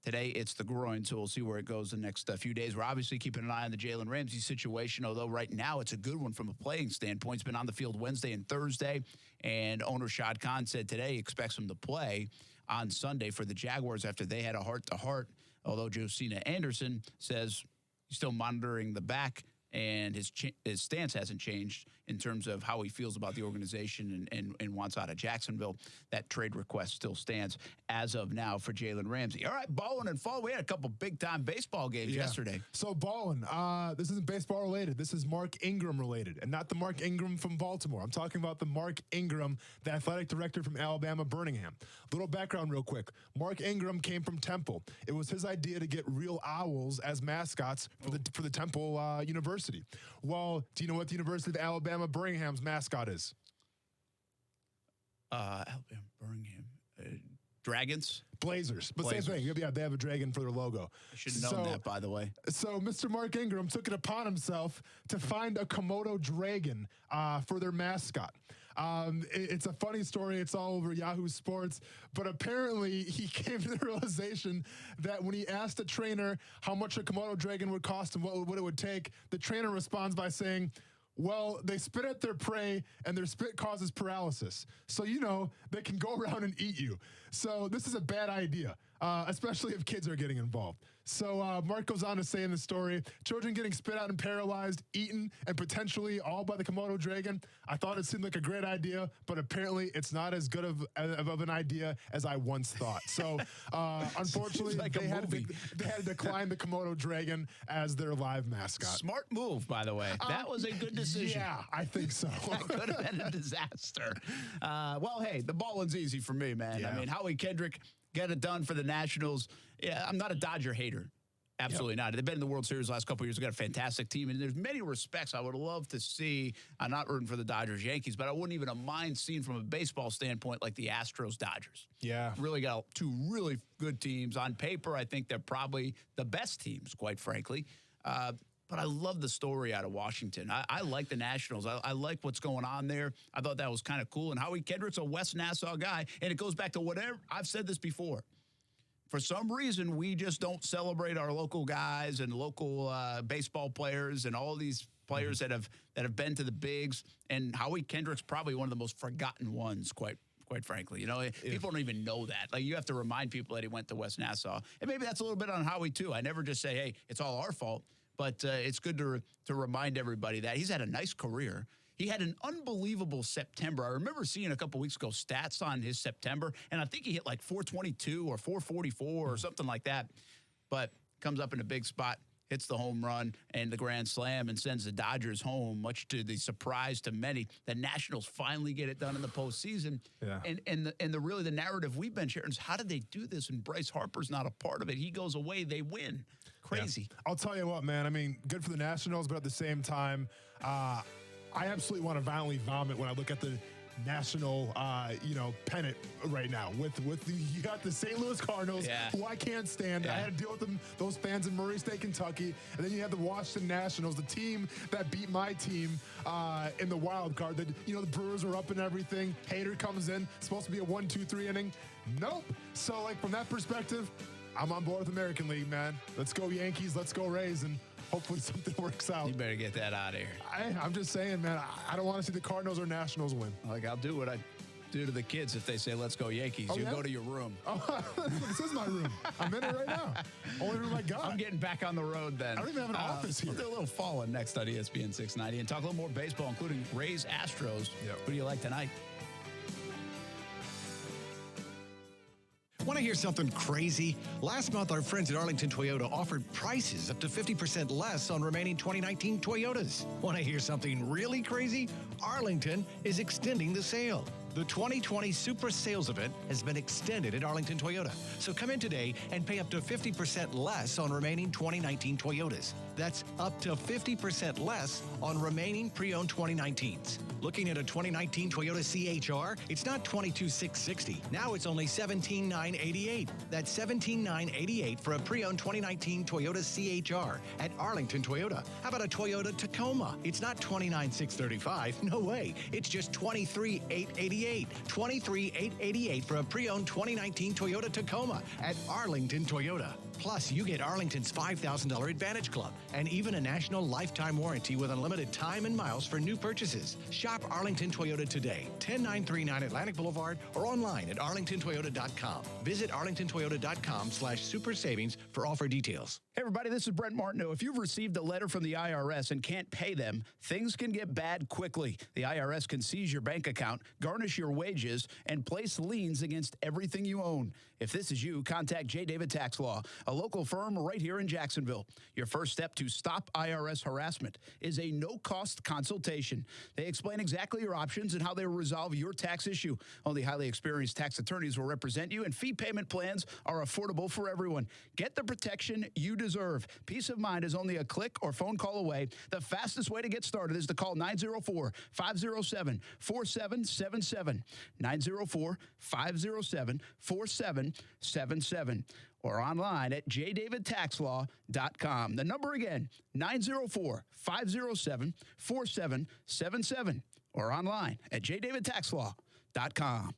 Today, it's the groin, so we'll see where it goes the next few days. We're obviously keeping an eye on the Jalen Ramsey situation, although right now it's a good one from a playing standpoint. He's been on the field Wednesday and Thursday, and owner Shad Khan said today he expects him to play on Sunday for the Jaguars after they had a heart-to-heart, although Josina Anderson says he's still monitoring the back, and his stance hasn't changed in terms of how he feels about the organization and wants out of Jacksonville. That trade request still stands as of now for Jalen Ramsey. All right, ballin' and fall. We had a couple big-time baseball games yesterday. So ballin', this isn't baseball related. This is Mark Ingram related, and not the Mark Ingram from Baltimore. I'm talking about the Mark Ingram, the athletic director from Alabama Birmingham. Little background real quick. Mark Ingram came from Temple. It was his idea to get real owls as mascots for the Temple University. Well, do you know what the University of Alabama Birmingham's mascot is? Alabama Birmingham. Dragons? Blazers. But same thing. Yeah, they have a dragon for their logo. I should have known that, by the way. So Mr. Mark Ingram took it upon himself to find a Komodo dragon for their mascot. It's a funny story. It's all over Yahoo Sports. But apparently he came to the realization that when he asked a trainer how much a Komodo dragon would cost and what it would take, the trainer responds by saying, well, they spit at their prey, and their spit causes paralysis. So, they can go around and eat you. So this is a bad idea, especially if kids are getting involved. So Mark goes on to say in the story, children getting spit out and paralyzed, eaten, and potentially all by the Komodo dragon. I thought it seemed like a great idea, but apparently it's not as good of an idea as I once thought. So unfortunately, like they had to decline the Komodo dragon as their live mascot. Smart move, by the way. That was a good decision. Yeah, I think so. That could have been a disaster. Well, hey, the balling's easy for me, man. Yeah. I mean, Howie Kendrick got it done for the Nationals. Yeah, I'm not a Dodger hater. Absolutely not. They've been in the World Series the last couple of years. They've got a fantastic team. And there's many respects I would love to see. I'm not rooting for the Dodgers, Yankees, but I wouldn't even mind seeing from a baseball standpoint like the Astros, Dodgers. Yeah. Really got two really good teams. On paper, I think they're probably the best teams, quite frankly. But I love the story out of Washington. I like the Nationals. I like what's going on there. I thought that was kind of cool. And Howie Kendrick's a West Nassau guy. And it goes back to whatever – I've said this before. For some reason, we just don't celebrate our local guys and local baseball players and all these players that have been to the bigs, and Howie Kendrick's probably one of the most forgotten ones, quite frankly. You know, people don't even know that. Like, you have to remind people that he went to West Nassau. And maybe that's a little bit on Howie, too. I never just say, hey, it's all our fault. But it's good to remind everybody that he's had a nice career. He had an unbelievable September. I remember seeing a couple weeks ago stats on his September, and I think he hit like 422 or 444 or something like that. But comes up in a big spot, hits the home run and the grand slam, and sends the Dodgers home, much to the surprise to many. The Nationals finally get it done in the postseason. Yeah. And the narrative we've been sharing is, how did they do this? And Bryce Harper's not a part of it. He goes away, they win. Crazy. Yeah. I'll tell you what, man. I mean, good for the Nationals, but at the same time, I absolutely want to violently vomit when I look at the national, pennant right now. You got the St. Louis Cardinals, who I can't stand. Yeah. I had to deal with them, those fans in Murray State, Kentucky, and then you have the Washington Nationals, the team that beat my team in the wild card. The Brewers are up and everything. Hader comes in, supposed to be a 1-2-3 inning. Nope. So, like, from that perspective, I'm on board with American League, man. Let's go Yankees. Let's go Rays, and hopefully something works out. You better get that out of here. I'm just saying, man, I don't want to see the Cardinals or Nationals win. Like, I'll do what I do to the kids if they say, let's go Yankees. You go to your room. Oh, this is my room. I'm in it right now. Only room I got. I'm getting back on the road then. I don't even have an office here. We'll do a little falling next on ESPN 690 and talk a little more baseball, including Rays, Astros. Yep. Who do you like tonight? Want to hear something crazy? Last month, our friends at Arlington Toyota offered prices up to 50% less on remaining 2019 Toyotas. Want to hear something really crazy? Arlington is extending the sale. The 2020 Supra Sales Event has been extended at Arlington Toyota. So come in today and pay up to 50% less on remaining 2019 Toyotas. That's up to 50% less on remaining pre-owned 2019s. Looking at a 2019 Toyota CHR, it's not $22,660. Now it's only $17,988. That's $17,988 for a pre-owned 2019 Toyota CHR at Arlington Toyota. How about a Toyota Tacoma? It's not $29,635. No way. It's just $23,888. $23,888 for a pre-owned 2019 Toyota Tacoma at Arlington Toyota. Plus, you get Arlington's $5,000 Advantage Club and even a national lifetime warranty with unlimited time and miles for new purchases. Shop Arlington Toyota today, 10939 Atlantic Boulevard, or online at arlingtontoyota.com. Visit arlingtontoyota.com/super savings for offer details. Hey, everybody, this is Brent Martineau. If you've received a letter from the IRS and can't pay them, things can get bad quickly. The IRS can seize your bank account, garnish your wages, and place liens against everything you own. If this is you, contact J. David Tax Law, a local firm right here in Jacksonville. Your first step to stop IRS harassment is a no-cost consultation. They explain exactly your options and how they will resolve your tax issue. Only highly experienced tax attorneys will represent you, and fee payment plans are affordable for everyone. Get the protection you deserve. Peace of mind is only a click or phone call away. The fastest way to get started is to call 904-507-4777. 904-507-4777. Or online at jdavidtaxlaw.com. The number again, 904-507-4777. Or online at jdavidtaxlaw.com.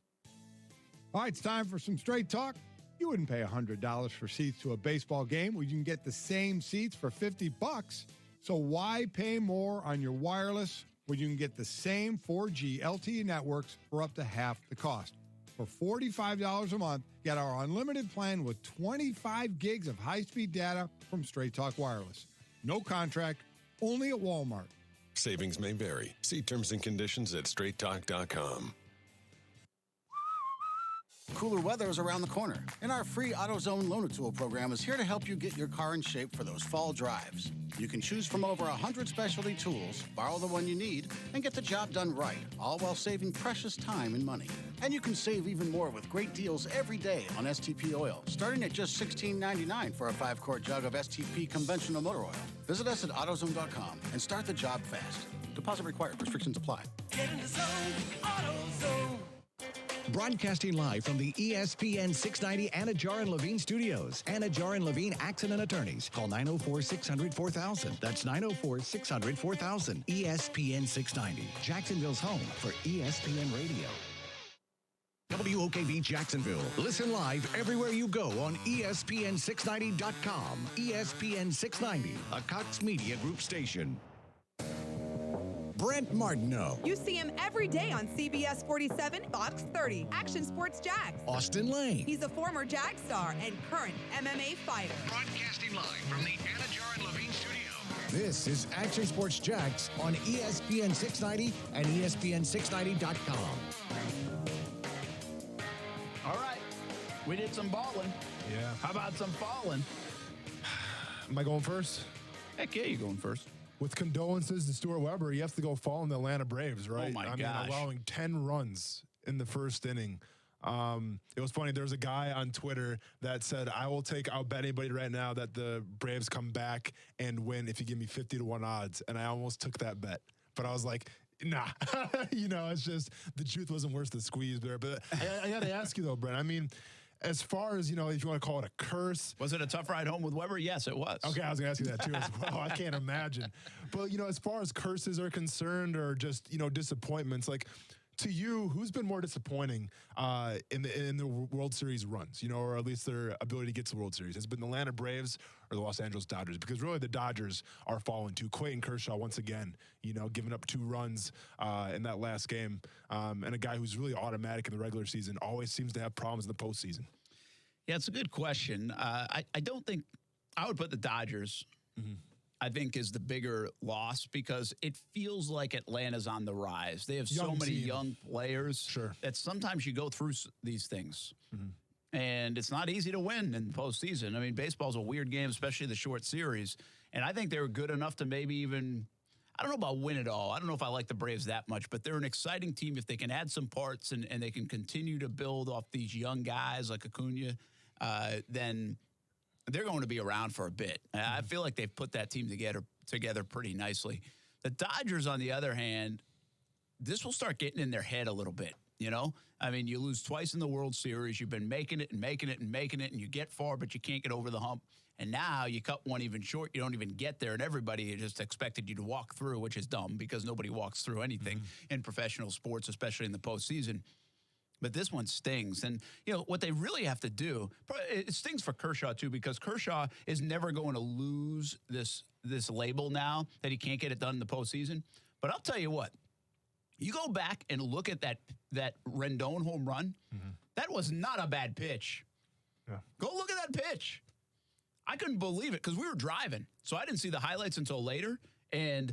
All right, it's time for some straight talk. You wouldn't pay $100 for seats to a baseball game where you can get the same seats for $50. So why pay more on your wireless when you can get the same 4G LTE networks for up to half the cost? For $45 a month, get our unlimited plan with 25 gigs of high-speed data from Straight Talk Wireless. No contract, only at Walmart. Savings may vary. See terms and conditions at straighttalk.com. Cooler weather is around the corner, and our free AutoZone Loan-A-Tool program is here to help you get your car in shape for those fall drives. You can choose from over 100 specialty tools, borrow the one you need, and get the job done right, all while saving precious time and money. And you can save even more with great deals every day on STP oil, starting at just $16.99 for a 5-quart jug of STP conventional motor oil. Visit us at AutoZone.com and start the job fast. Deposit required. Restrictions apply. Get in the zone, AutoZone. Broadcasting live from the ESPN 690 Anajar and Levine studios. Anajar and Levine Accident Attorneys. Call 904-600-4000. That's 904-600-4000. ESPN 690. Jacksonville's home for ESPN Radio. WOKV Jacksonville. Listen live everywhere you go on ESPN690.com. ESPN 690, a Cox Media Group station. Brent Martineau. You see him every day on CBS 47, Fox 30, Action Sports Jags. Austin Lane. He's a former Jag star and current MMA fighter. Broadcasting live from the Anajar and Levine studio. This is Action Sports Jax on ESPN 690 and ESPN690.com. All right. We did some balling. Yeah. How about some falling? Am I going first? Heck yeah, you're going first. With condolences to Stuart Weber, you have to go fall in the Atlanta Braves, right? Oh, my I gosh. mean, allowing 10 runs in the first inning. It was funny. There was a guy on Twitter that said, I'll bet anybody right now that the Braves come back and win if you give me 50-1 odds. And I almost took that bet. But I was like, nah. It's just the truth wasn't worth the squeeze there. But I got to ask you, though, Brent. I mean, as far as, if you want to call it a curse. Was it a tough ride home with Weber? Yes, it was. Okay, I was going to ask you that too as well. I can't imagine. But, as far as curses are concerned or just, disappointments, like, to you, who's been more disappointing in the World Series runs, or at least their ability to get to the World Series? Has it been the Atlanta Braves or the Los Angeles Dodgers? Because really the Dodgers are falling too. Clayton Kershaw, once again, giving up 2 runs in that last game. And a guy who's really automatic in the regular season always seems to have problems in the postseason. Yeah, it's a good question. I don't think I would put the Dodgers. Mm-hmm. I think is the bigger loss because it feels like Atlanta's on the rise. They have so many young players that sometimes you go through these things. Mm-hmm. And it's not easy to win in the postseason. I mean, baseball's a weird game, especially the short series. And I think they were good enough to maybe even, I don't know about win it all. I don't know if I like the Braves that much, but they're an exciting team. If they can add some parts and they can continue to build off these young guys like Acuna, then they're going to be around for a bit. I feel like they've put that team together pretty nicely. The Dodgers, on the other hand, this will start getting in their head a little bit, I mean, you lose twice in the World Series. You've been making it, and you get far, but you can't get over the hump. And now you cut one even short. You don't even get there, and everybody just expected you to walk through, which is dumb because nobody walks through anything in professional sports, especially in the postseason. But this one stings. And, what they really have to do, it stings for Kershaw, too, because Kershaw is never going to lose this label now that he can't get it done in the postseason. But I'll tell you what, you go back and look at that Rendon home run, that was not a bad pitch. Yeah. Go look at that pitch. I couldn't believe it because we were driving, so I didn't see the highlights until later, and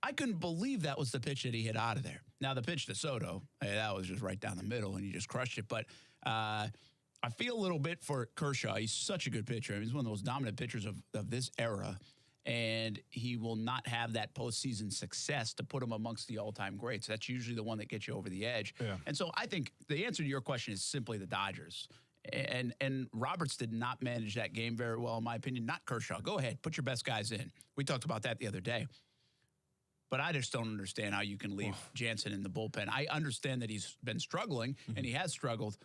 I couldn't believe that was the pitch that he hit out of there. Now, the pitch to Soto, that was just right down the middle, and he just crushed it. But I feel a little bit for Kershaw. He's such a good pitcher. I mean, he's one of the most dominant pitchers of this era, and he will not have that postseason success to put him amongst the all-time greats. That's usually the one that gets you over the edge. Yeah. And so I think the answer to your question is simply the Dodgers. And Roberts did not manage that game very well, in my opinion. Not Kershaw. Go ahead. Put your best guys in. We talked about that the other day. But I just don't understand how you can leave Jansen in the bullpen. I understand that he's been struggling, and he has struggled.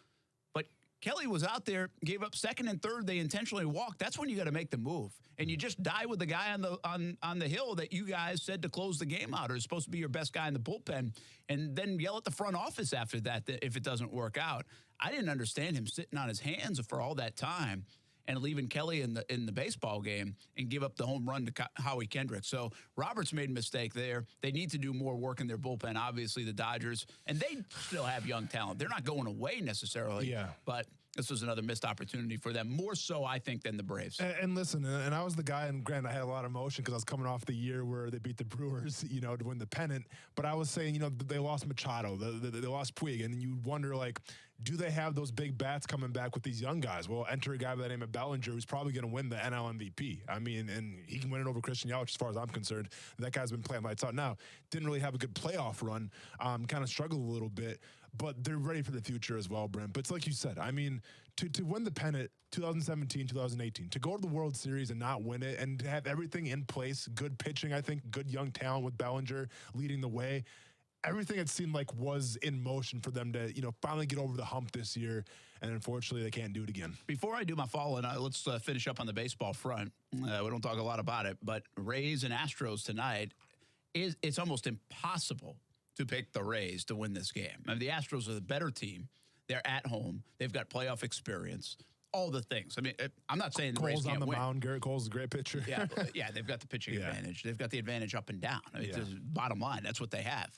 But Kelly was out there, gave up second and third. They intentionally walked. That's when you got to make the move. And you just die with the guy on the hill that you guys said to close the game out or is supposed to be your best guy in the bullpen, and then yell at the front office after that if it doesn't work out. I didn't understand him sitting on his hands for all that time and leaving Kelly in the baseball game and give up the home run to Howie Kendrick. So Roberts made a mistake there. They need to do more work in their bullpen, obviously, the Dodgers. And they still have young talent. They're not going away necessarily, but this was another missed opportunity for them, more so, I think, than the Braves. And listen, and I was the guy, and granted, I had a lot of emotion because I was coming off the year where they beat the Brewers, to win the pennant. But I was saying, they lost Machado, they lost Puig, and you wonder, like, do they have those big bats coming back with these young guys? Well, enter a guy by the name of Bellinger who's probably going to win the NL MVP. I mean, and he can win it over Christian Yelich as far as I'm concerned. That guy's been playing lights out. Now, didn't really have a good playoff run, kind of struggled a little bit, but they're ready for the future as well, Brent. But it's like you said, I mean, to win the pennant 2017, 2018, to go to the World Series and not win it and to have everything in place, good pitching, I think, good young talent with Bellinger leading the way, everything it seemed like was in motion for them to, finally get over the hump this year. And unfortunately, they can't do it again. Before I do my follow-in, let's finish up on the baseball front. We don't talk a lot about it, but Rays and Astros tonight, it's almost impossible to pick the Rays to win this game. I mean, the Astros are the better team. They're at home. They've got playoff experience. all the things. I mean, I'm not saying the Rays Cole's can't on the win. mound. Garrett Cole's a great pitcher. Yeah, they've got the pitching advantage. They've got the advantage up and down. I mean, bottom line, that's what they have.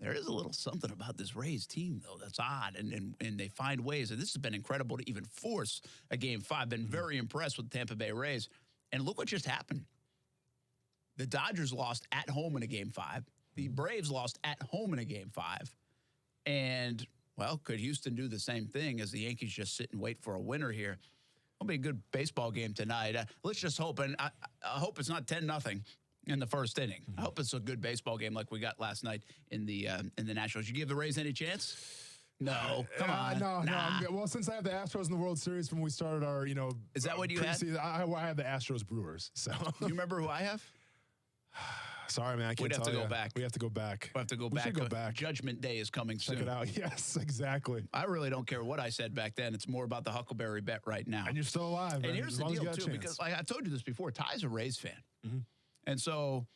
There is a little something about this Rays team, though, that's odd, and they find ways. And this has been incredible to even force a Game 5. Been very impressed with the Tampa Bay Rays. And look what just happened. The Dodgers lost at home in a Game 5. The Braves lost at home in a Game 5. And, well, could Houston do the same thing as the Yankees just sit and wait for a winner here? It'll be a good baseball game tonight. Let's just hope, and I hope it's not 10-0 in the first inning. I hope it's a good baseball game like we got last night in the Nationals. You give the Rays any chance? No, come on. No. Well, since I have the Astros in the World Series from when we started our, is that what you had? I have the Astros Brewers. So you remember who I have? Sorry, man. I can't We'd have tell to go you. back. We have to go back. We have to go back. Should go back. Judgment Day is coming soon. Check it out. Yes, exactly. I really don't care what I said back then. It's more about the Huckleberry bet right now. And you're still alive. And man, here's the deal, too, because like I told you this before, Ty's a Rays fan. Mm-hmm. And so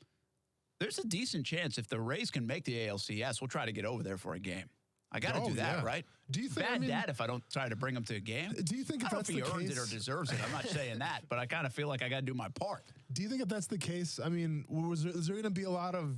there's a decent chance if the Rays can make the ALCS, we'll try to get over there for a game. I got to do that, right? Do you think, Bad dad if I don't try to bring him to a game. Do you think if that's the case? I don't know if he earns it or deserves it. I'm not saying that, but I kind of feel like I got to do my part. Do you think if that's the case, I mean, is there going to be a lot of,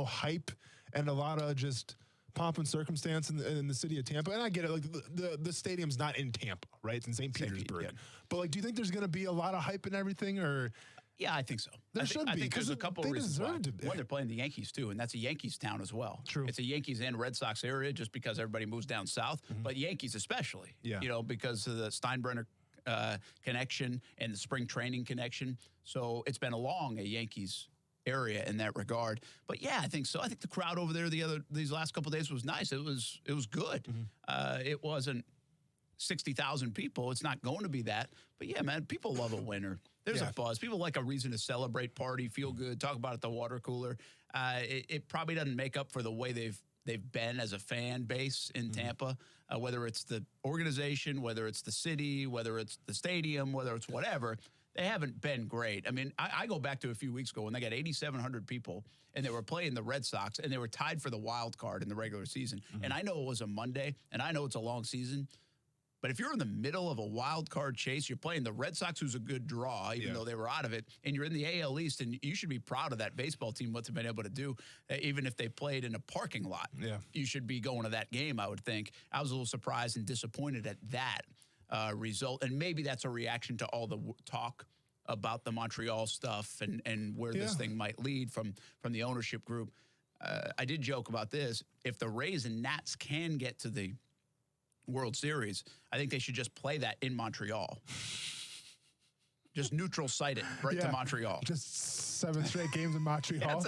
hype and a lot of just pomp and circumstance in the city of Tampa? And I get it, like the stadium's not in Tampa, right? It's in St. Petersburg. Yeah. But like, do you think there's going to be a lot of hype and everything, or? Yeah, I think so. There should be. I think there's a couple of reasons why. To One, they're playing the Yankees, too, and that's a Yankees town as well. True. It's a Yankees and Red Sox area just because everybody moves down south, but Yankees especially. Yeah. Because of the Steinbrenner connection and the spring training connection. So it's been along a Yankees area in that regard. But yeah, I think so. I think the crowd over there these last couple of days was nice. It was good. It wasn't 60,000 people. It's not going to be that. But yeah, man, people love a winner. There's a buzz. People like a reason to celebrate, party, feel good, talk about it at the water cooler. It probably doesn't make up for the way they've been as a fan base in Tampa, whether it's the organization, whether it's the city, whether it's the stadium, whether it's whatever. They haven't been great. I mean, I go back to a few weeks ago when they got 8,700 people and they were playing the Red Sox and they were tied for the wild card in the regular season. And I know it was a Monday and I know it's a long season. But if you're in the middle of a wild card chase, you're playing the Red Sox, who's a good draw, even though they were out of it, and you're in the AL East, and you should be proud of that baseball team, what they've been able to do, even if they played in a parking lot. Yeah. You should be going to that game, I would think. I was a little surprised and disappointed at that result, and maybe that's a reaction to all the talk about the Montreal stuff and where this thing might lead from the ownership group. I did joke about this. If the Rays and Nats can get to the World Series, I think they should just play that in Montreal. Just neutral site it to Montreal. Just 7 straight games in Montreal.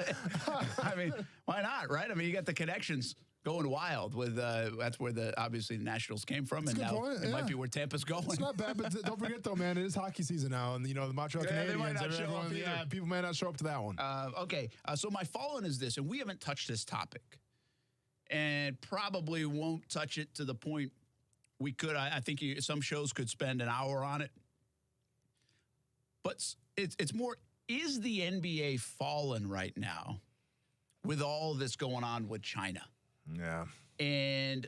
I mean, why not, right? I mean, you got the connections going wild with that's where obviously the Nationals came from, that's and now point. it might be where Tampa's going. It's not bad, but don't forget though, man, it is hockey season now, and the Montreal Canadiens. They might not show up either. People might not show up to that one. Okay, so my follow-on is this, and we haven't touched this topic, and probably won't touch it to the point we could. I think some shows could spend an hour on it. But it's more, is the NBA fallen right now with all this going on with China? Yeah. And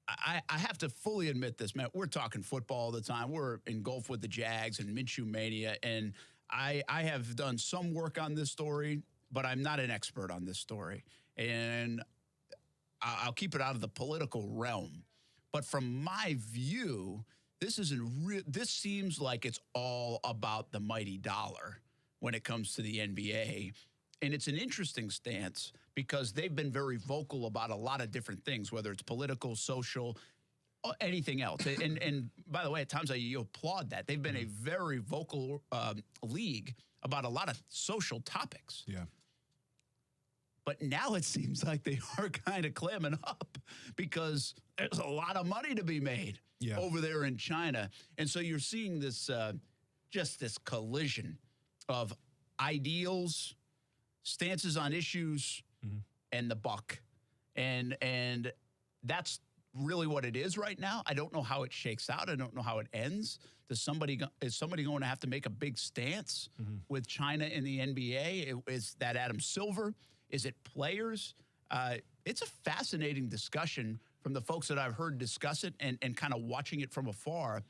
I have to fully admit this, man. We're talking football all the time. We're engulfed with the Jags and Minshew mania. And I have done some work on this story, but I'm not an expert on this story. And I'll keep it out of the political realm. But from my view, this seems like it's all about the mighty dollar when it comes to the NBA. And it's an interesting stance because they've been very vocal about a lot of different things, whether it's political, social, anything else. And by the way, at times you applaud that. They've been a very vocal league about a lot of social topics. Yeah. But now it seems like they are kind of clamming up because there's a lot of money to be made over there in China. And so you're seeing this, just this collision of ideals, stances on issues, and the buck. And that's really what it is right now. I don't know how it shakes out. I don't know how it ends. Is somebody going to have to make a big stance with China in the NBA? Is that Adam Silver? Is it players? It's a fascinating discussion from the folks that I've heard discuss it and kind of watching it from afar.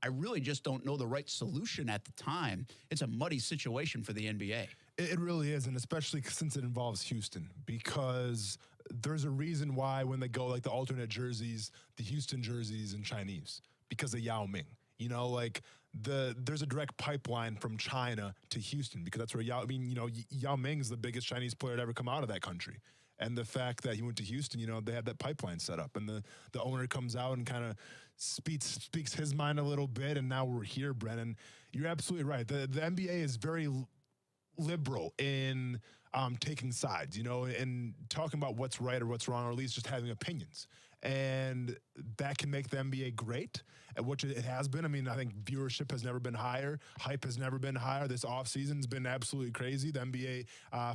I really just don't know the right solution at the time. It's a muddy situation for the NBA. It really is, and especially since it involves Houston, because there's a reason why when they go like the alternate jerseys, the Houston jerseys in Chinese, because of Yao Ming. Like there's a direct pipeline from China to Houston because that's where Yao Ming is the biggest Chinese player to ever come out of that country. And the fact that he went to Houston, they had that pipeline set up. And the owner comes out and kind of speaks his mind a little bit. And now we're here, Brennan. You're absolutely right. The NBA is very liberal in taking sides, and talking about what's right or what's wrong, or at least just having opinions. And that can make the NBA great, which it has been. I mean, I think viewership has never been higher. Hype has never been higher. This offseason's been absolutely crazy. The NBA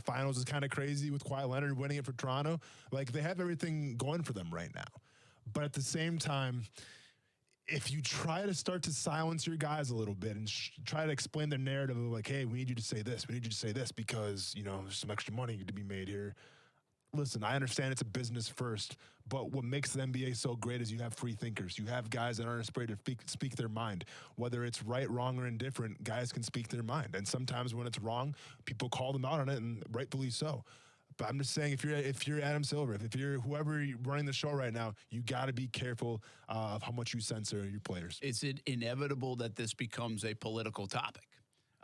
Finals is kind of crazy with Kawhi Leonard winning it for Toronto. Like, they have everything going for them right now. But at the same time, if you try to start to silence your guys a little bit and try to explain their narrative of like, hey, we need you to say this, we need you to say this because, there's some extra money to be made here. Listen, I understand it's a business first, but what makes the NBA so great is you have free thinkers. You have guys that aren't afraid to speak their mind. Whether it's right, wrong, or indifferent, guys can speak their mind. And sometimes when it's wrong, people call them out on it, and rightfully so. But I'm just saying, if you're Adam Silver, if you're whoever running the show right now, you got to be careful of how much you censor your players. Is it inevitable that this becomes a political topic?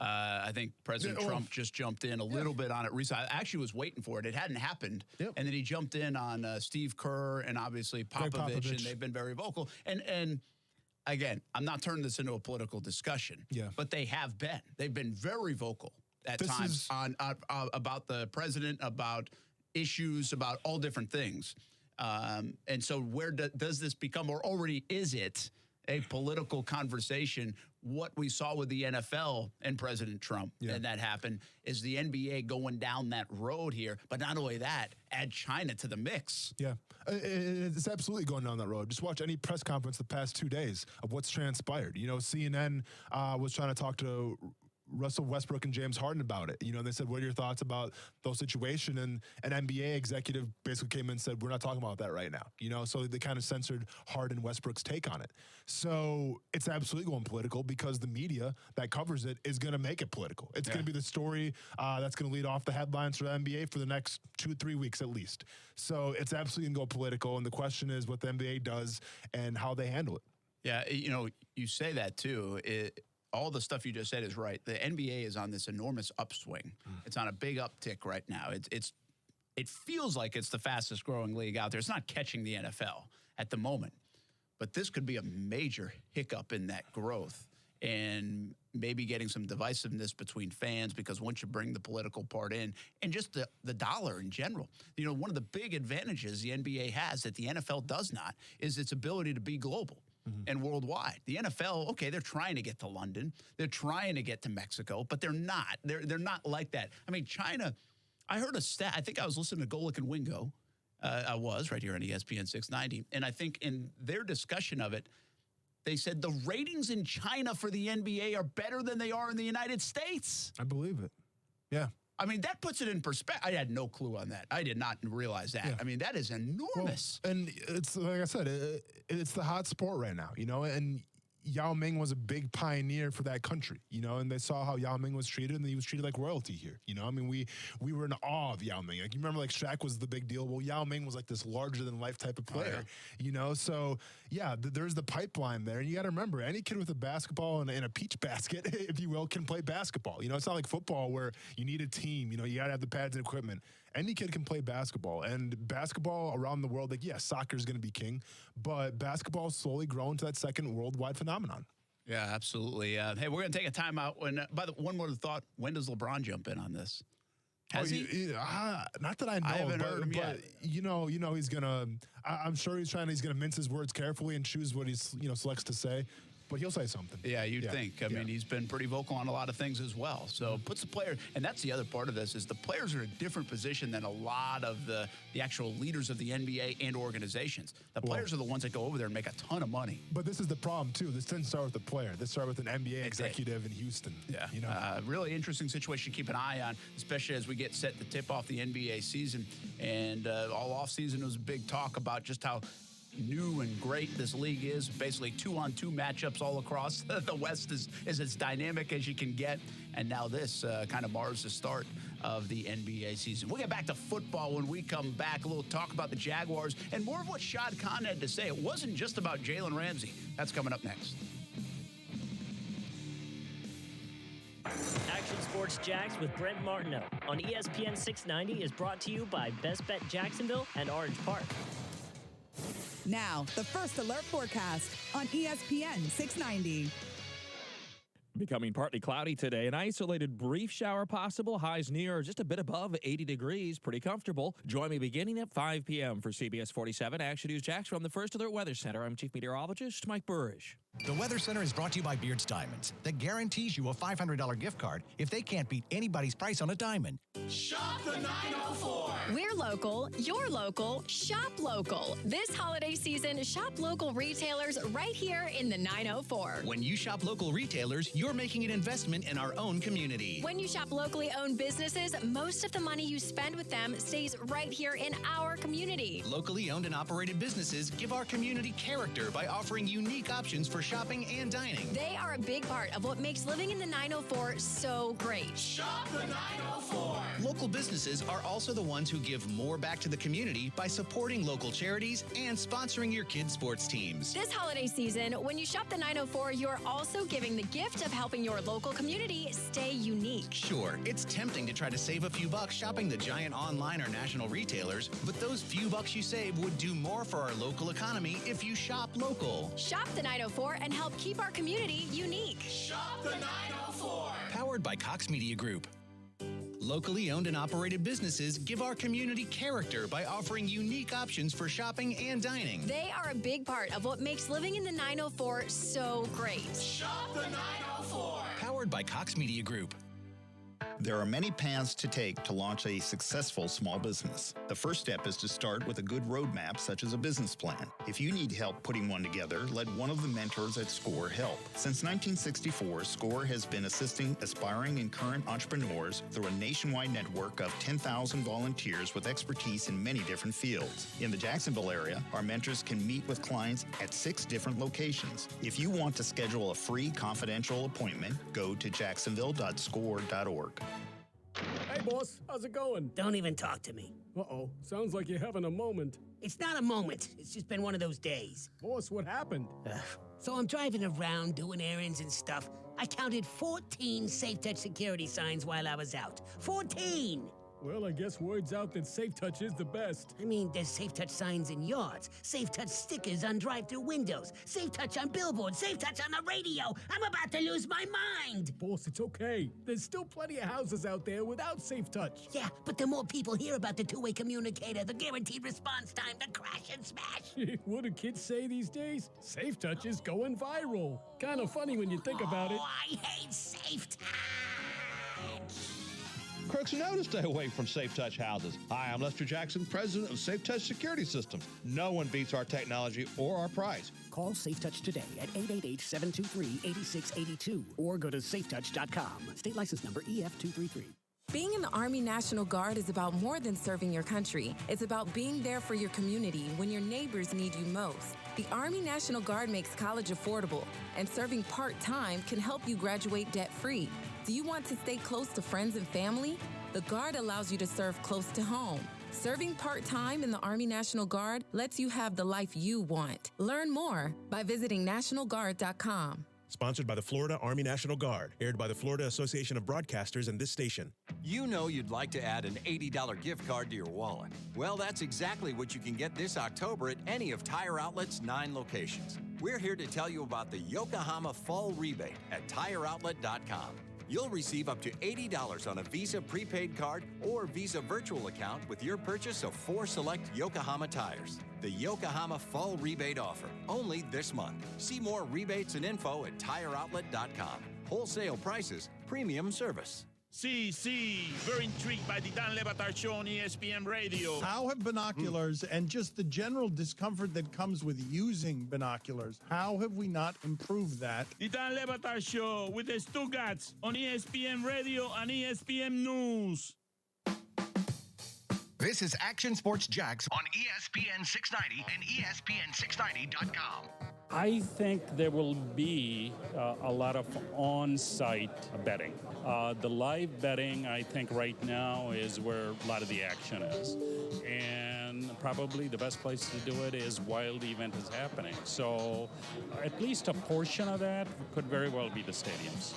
I think President Trump just jumped in a little bit on it recently. I actually was waiting for it. It hadn't happened. Yep. And then he jumped in on Steve Kerr and obviously Popovich, and they've been very vocal. And again, I'm not turning this into a political discussion, but they have been. They've been very vocal at times on about the president, about issues, about all different things. And so where does this become, or already is it, a political conversation? What we saw with the NFL and President Trump, and that happened, is the NBA going down that road here. But not only that, add China to the mix. Yeah, it's absolutely going down that road. Just watch any press conference the past 2 days of what's transpired. CNN was trying to talk to Russell Westbrook and James Harden about it. They said, what are your thoughts about those situation? And an NBA executive basically came in and said, we're not talking about that right now. So they kind of censored Harden Westbrook's take on it. So it's absolutely going political because the media that covers it is going to make it political. It's going to be the story that's going to lead off the headlines for the NBA for the next 2-3 weeks at least. So it's absolutely going to go political. And the question is what the NBA does and how they handle it. Yeah, you say that too. All the stuff you just said is right. The NBA is on this enormous upswing. It's on a big uptick right now. It feels like it's the fastest growing league out there. It's not catching the NFL at the moment, but this could be a major hiccup in that growth and maybe getting some divisiveness between fans because once you bring the political part in and just the dollar in general, one of the big advantages the NBA has that the NFL does not is its ability to be global. And worldwide. The NFL, okay, they're trying to get to London. They're trying to get to Mexico, but they're not. They're not like that. I mean, China, I heard a stat. I think I was listening to Golick and Wingo. I was right here on ESPN 690. And I think in their discussion of it, they said the ratings in China for the NBA are better than they are in the United States. I believe it. Yeah. I mean, that puts it in perspective. I had no clue on that. I did not realize that. Yeah. I mean, that is enormous. Well, and it's like I said, it's the hot sport right now, and Yao Ming was a big pioneer for that country, and they saw how Yao Ming was treated, and he was treated like royalty here. I mean, we were in awe of Yao Ming. Like, you remember, like, Shaq was the big deal. Well, Yao Ming was like this larger-than-life type of player, So, yeah, there's the pipeline there. And you got to remember, any kid with a basketball and a peach basket, if you will, can play basketball. It's not like football where you need a team. You got to have the pads and equipment. Any kid can play basketball. And basketball around the world, soccer is going to be king, but basketball is slowly growing to that second worldwide phenomenon. Yeah, absolutely. Hey, we're going to take a timeout. One more thought. When does LeBron jump in on this? Has he? Not that I know. I haven't heard him yet. He's gonna. I'm sure he's gonna mince his words carefully and choose what he's selects to say. But he'll say something. Yeah, you'd think. I mean, he's been pretty vocal on a lot of things as well. So puts the player, and that's the other part of this, is the players are in a different position than a lot of the actual leaders of the NBA and organizations. The players are the ones that go over there and make a ton of money. But this is the problem, too. This didn't start with the player. This started with an NBA executive in Houston. Yeah. Really interesting situation to keep an eye on, especially as we get set to tip off the NBA season. And all offseason was a big talk about just how new and great this league is. Basically 2-on-2 matchups all across. The West is as dynamic as you can get. And now this kind of mars the start of the NBA season. We'll get back to football when we come back. A little talk about the Jaguars and more of what Shad Khan had to say. It wasn't just about Jalen Ramsey. That's coming up next. Action Sports Jags with Brent Martineau on ESPN 690 is brought to you by Best Bet Jacksonville and Orange Park. Now, the first alert forecast on ESPN 690. Becoming partly cloudy today. An isolated brief shower possible. Highs near or just a bit above 80 degrees. Pretty comfortable. Join me beginning at 5 p.m. for CBS 47 Action News Jax from the First Alert Weather Center. I'm Chief Meteorologist Mike Burrish. The Weather Center is brought to you by Beards Diamonds that guarantees you a $500 gift card if they can't beat anybody's price on a diamond. Shop the 904. We're local, you're local, shop local. This holiday season, shop local retailers right here in the 904. When you shop local retailers, you're making an investment in our own community. When you shop locally owned businesses, most of the money you spend with them stays right here in our community. Locally owned and operated businesses give our community character by offering unique options for shopping and dining. They are a big part of what makes living in the 904 so great. Shop the 904. Local businesses are also the ones who give more back to the community by supporting local charities and sponsoring your kids' sports teams. This holiday season, when you shop the 904, you're also giving the gift of helping your local community stay unique. Sure, it's tempting to try to save a few bucks shopping the giant online or national retailers, but those few bucks you save would do more for our local economy if you shop local. Shop the 904 and help keep our community unique. Shop the 904. Powered by Cox Media Group. Locally owned and operated businesses give our community character by offering unique options for shopping and dining. They are a big part of what makes living in the 904 so great. Shop the 904. Powered by Cox Media Group. There are many paths to take to launch a successful small business. The first step is to start with a good roadmap, such as a business plan. If you need help putting one together, let one of the mentors at SCORE help. Since 1964, SCORE has been assisting aspiring and current entrepreneurs through a nationwide network of 10,000 volunteers with expertise in many different fields. In the Jacksonville area, our mentors can meet with clients at 6 different locations. If you want to schedule a free confidential appointment, go to jacksonville.score.org. Hey, boss, how's it going? Don't even talk to me. Uh-oh, sounds like you're having a moment. It's not a moment. It's just been one of those days. Boss, what happened? So I'm driving around doing errands and stuff. I counted 14 Safe Touch security signs while I was out. 14! Well, I guess word's out that Safe Touch is the best. I mean, there's Safe Touch signs in yards, Safe Touch stickers on drive-through windows, Safe Touch on billboards, Safe Touch on the radio. I'm about to lose my mind. Boss, it's okay. There's still plenty of houses out there without Safe Touch. Yeah, but the more people hear about the two-way communicator, the guaranteed response time, the crash and smash. What do kids say these days? Safe Touch is going viral. Kind of funny when you think about it. I hate Safe Touch. Crooks know to stay away from Safe Touch houses. Hi, I'm Lester Jackson, president of Safe Touch Security Systems. No one beats our technology or our price. Call Safe Touch today at 888-723-8682 or go to safetouch.com. State license number EF233. Being in the Army National Guard is about more than serving your country. It's about being there for your community when your neighbors need you most. The Army National Guard makes college affordable, and serving part-time can help you graduate debt-free. Do you want to stay close to friends and family? The Guard allows you to serve close to home. Serving part-time in the Army National Guard lets you have the life you want. Learn more by visiting nationalguard.com. Sponsored by the Florida Army National Guard. Aired by the Florida Association of Broadcasters and this station. You know you'd like to add an $80 gift card to your wallet. Well, that's exactly what you can get this October at any of Tire Outlet's 9 locations. We're here to tell you about the Yokohama Fall Rebate at TireOutlet.com. You'll receive up to $80 on a Visa prepaid card or Visa virtual account with your purchase of 4 select Yokohama tires. The Yokohama Fall Rebate offer, only this month. See more rebates and info at TireOutlet.com. Wholesale prices, premium service. See, very intrigued by the Dan Le Batard Show on ESPN Radio. How have binoculars and just the general discomfort that comes with using binoculars, how have we not improved that? The Dan Le Batard Show with the Stugatz on ESPN Radio and ESPN News. This is Action Sports Jax on ESPN 690 and ESPN690.com. I think there will be a lot of on-site betting. The live betting, I think right now is where a lot of the action is. And probably the best place to do it is while the event is happening. So at least a portion of that could very well be the stadiums.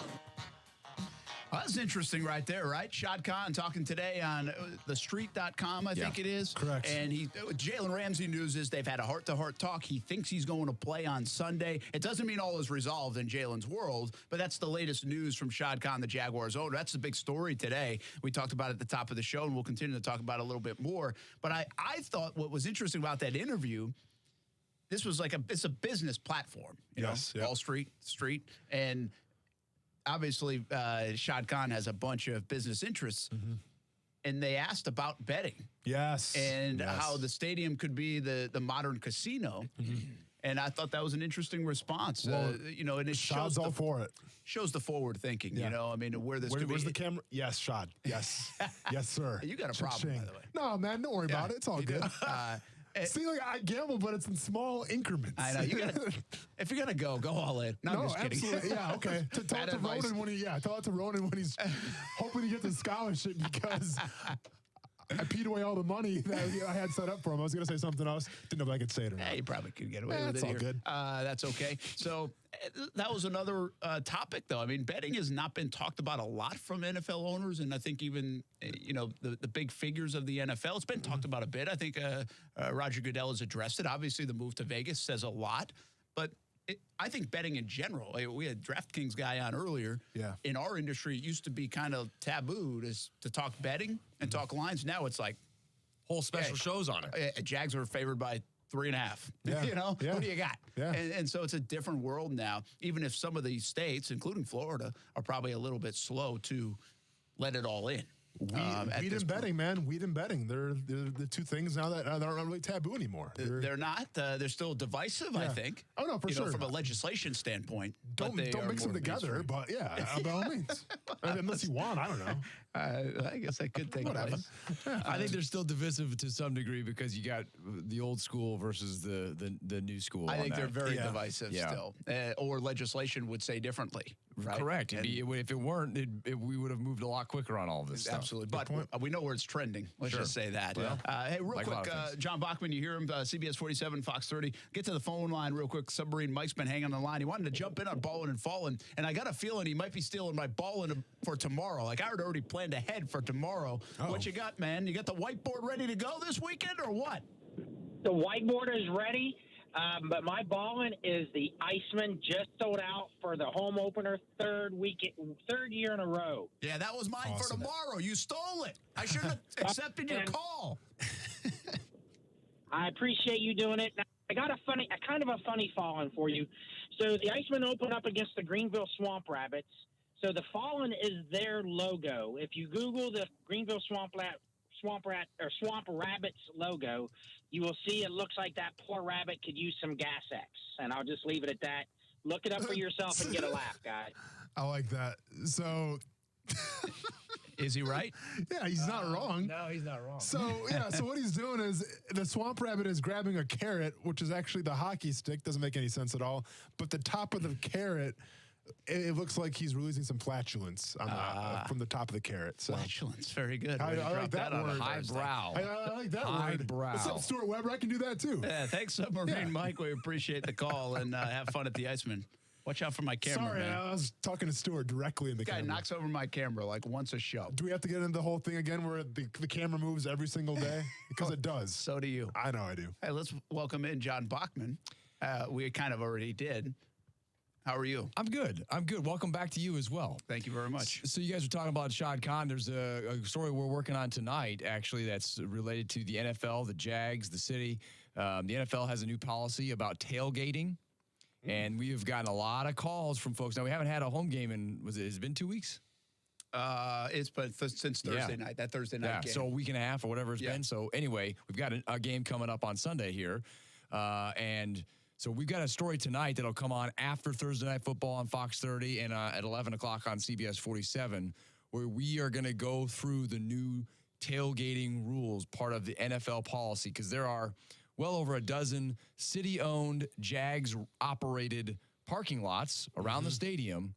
Well, that's interesting right there, right? Shad Khan talking today on thestreet.com, I think it is. Correct. And Jalen Ramsey news is they've had a heart-to-heart talk. He thinks he's going to play on Sunday. It doesn't mean all is resolved in Jalen's world, but that's the latest news from Shad Khan, the Jaguars owner. That's the big story today. We talked about it at the top of the show, and we'll continue to talk about it a little bit more. But I thought what was interesting about that interview, this was it's a business platform, you know, Wall Street, and obviously, Shad Khan has a bunch of business interests, and they asked about betting. Yes. And how the stadium could be the modern casino. And I thought that was an interesting response. Well, and it Shad's all for it. Shows the forward thinking, you know, I mean, where this could be. Where's the camera? Yes, Shad. Yes. Yes, sir. You got a problem, by the way. No, man, don't worry about it. It's all good. See, like I gamble, but it's in small increments. I know. If you're gonna go all in. No, I'm just kidding. Absolutely. Yeah, okay. Tell it to Ronan when he's hoping to get the scholarship because I peed away all the money that I had set up for him. I was gonna say something else. Didn't know if I could say it or not. Yeah, you probably could get away with it. That's all good. That's okay. So that was another topic, though. I mean, betting has not been talked about a lot from NFL owners, and I think even the big figures of the NFL. It's been talked about a bit. I think Roger Goodell has addressed it. Obviously, the move to Vegas says a lot, but I think betting in general. We had DraftKings guy on earlier. Yeah. In our industry, it used to be kind of taboo to talk betting and talk lines. Now it's like whole special shows on it. Jags are favored by 3.5. Yeah. Who do you got? Yeah. And so it's a different world now, even if some of these states, including Florida, are probably a little bit slow to let it all in. Weed and betting, man. Weed and betting. They're the two things now that aren't really taboo anymore. They're not. They're still divisive, I think. Oh, no, for sure. From a legislation standpoint. Don't mix them together, but by all means. Unless you want, I don't know. I guess I could take place. I think they're still divisive to some degree because you got the old school versus the new school. I think they're very divisive still. Or legislation would say differently. Right? Correct. If it weren't, we would have moved a lot quicker on all of this stuff. Absolutely. But we know where it's trending. Let's just say that. Well, hey, real quick, John Bachman, you hear him, CBS 47, Fox 30. Get to the phone line real quick. Submarine Mike's been hanging on the line. He wanted to jump in on Ballin' and Fallin', and I got a feeling he might be stealing my Ballin' for tomorrow. Like, I had already planned ahead for tomorrow. Oh. What you got, man? You got the whiteboard ready to go this weekend or what? The whiteboard is ready. But my ballin' is the Iceman, just sold out for the home opener, third year in a row. Yeah, that was mine for tomorrow. You stole it. I should have accepted your call. I appreciate you doing it. Now, I got a kind of a funny Fallin' for you. So the Iceman opened up against the Greenville Swamp Rabbits. So the Fallin' is their logo. If you Google the Greenville Swamp Rabbits logo, you will see it looks like that poor rabbit could use some gas X. And I'll just leave it at that. Look it up for yourself and get a laugh, guys. I like that. So is he right? Yeah, he's not wrong. No, he's not wrong. So what he's doing is the swamp rabbit is grabbing a carrot, which is actually the hockey stick. Doesn't make any sense at all. But the top of the carrot, it looks like he's releasing some flatulence from the top of the carrot. So. Flatulence, very good. I like that word. Highbrow. I like that Highbrow. word. What's up, Stuart Weber? I can do that too. Yeah, thanks, Submarine Mike. We appreciate the call and have fun at the Iceman. Watch out for my camera, Sorry, man. I was talking to Stuart directly in the camera. Guy knocks over my camera like once a show. Do we have to get into the whole thing again where the camera moves every single day? Because it does. So do you. I know I do. Hey, let's welcome in John Bachman. We kind of already did. How are you? I'm good. Welcome back to you as well. Thank you very much. So you guys were talking about Shad Khan. There's a story we're working on tonight, actually, that's related to the NFL, the Jags, the city. The NFL has a new policy about tailgating, and we have gotten a lot of calls from folks. Now, we haven't had a home game in, has it been 2 weeks? It's been since Thursday night, that Thursday night game. So a week and a half or whatever it's been. So anyway, we've got a game coming up on Sunday here, and so we've got a story tonight that'll come on after Thursday Night Football on Fox 30 and at 11 o'clock on CBS 47, where we are going to go through the new tailgating rules part of the NFL policy? Because there are well over a dozen city-owned, Jags-operated parking lots around the stadium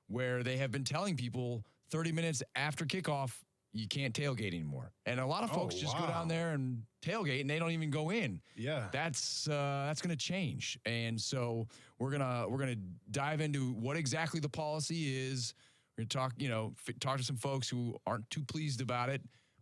where they have been telling people 30 minutes after kickoff, you can't tailgate anymore. And a lot of folks just go down there and tailgate, and they don't even go in. Yeah. That's going to change. And so we're gonna dive into what exactly the policy is. We're going to talk to some folks who aren't too pleased about it,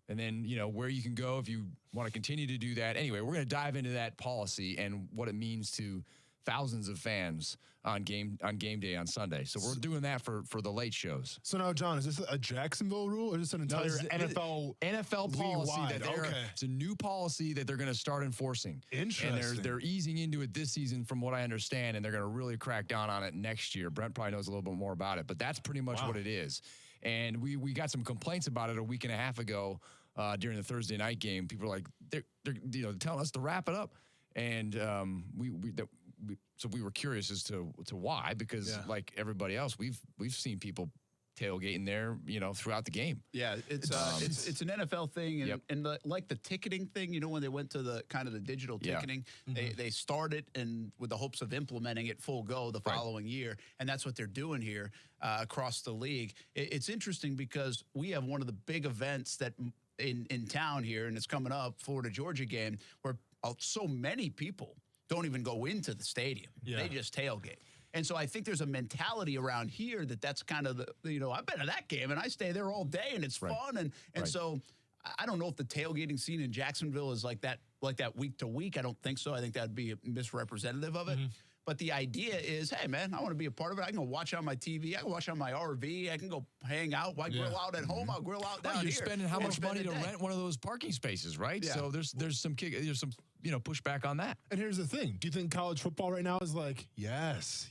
and then, where you can go if you want to continue to do that. Anyway, we're going to dive into that policy and what it means to thousands of fans on game day on Sunday. So we're doing that for the late shows. So now, John, is this a Jacksonville rule or is this an entire NFL policy that it's a new policy that they're going to start enforcing. Interesting. And they're easing into it this season from what I understand, and they're going to really crack down on it next year. Brent probably knows a little bit more about it, but that's pretty much what it is. And we got some complaints about it a week and a half ago during the Thursday night game. People are like, they're telling us to wrap it up. And so we were curious as to why, because like everybody else, we've seen people tailgating there, throughout the game. Yeah, it's an NFL thing, and like the ticketing thing. When they went to the kind of the digital ticketing, they started and with the hopes of implementing it full go the following year, and that's what they're doing here across the league. It's interesting because we have one of the big events that in town here, and it's coming up, Florida Georgia game, where so many people don't even go into the stadium. Yeah. They just tailgate. And so I think there's a mentality around here that's kind of I've been to that game and I stay there all day and it's fun. And so I don't know if the tailgating scene in Jacksonville is like that week to week. I don't think so. I think that'd be a misrepresentative of it. But the idea is, hey, man, I want to be a part of it. I can go watch on my TV. I can watch on my RV. I can go hang out. Why grill out at home? I'll grill out down you're here. Spending how much money to rent one of those parking spaces, right? Yeah. So there's some pushback on that. And here's the thing. Do you think college football right now is like, yes,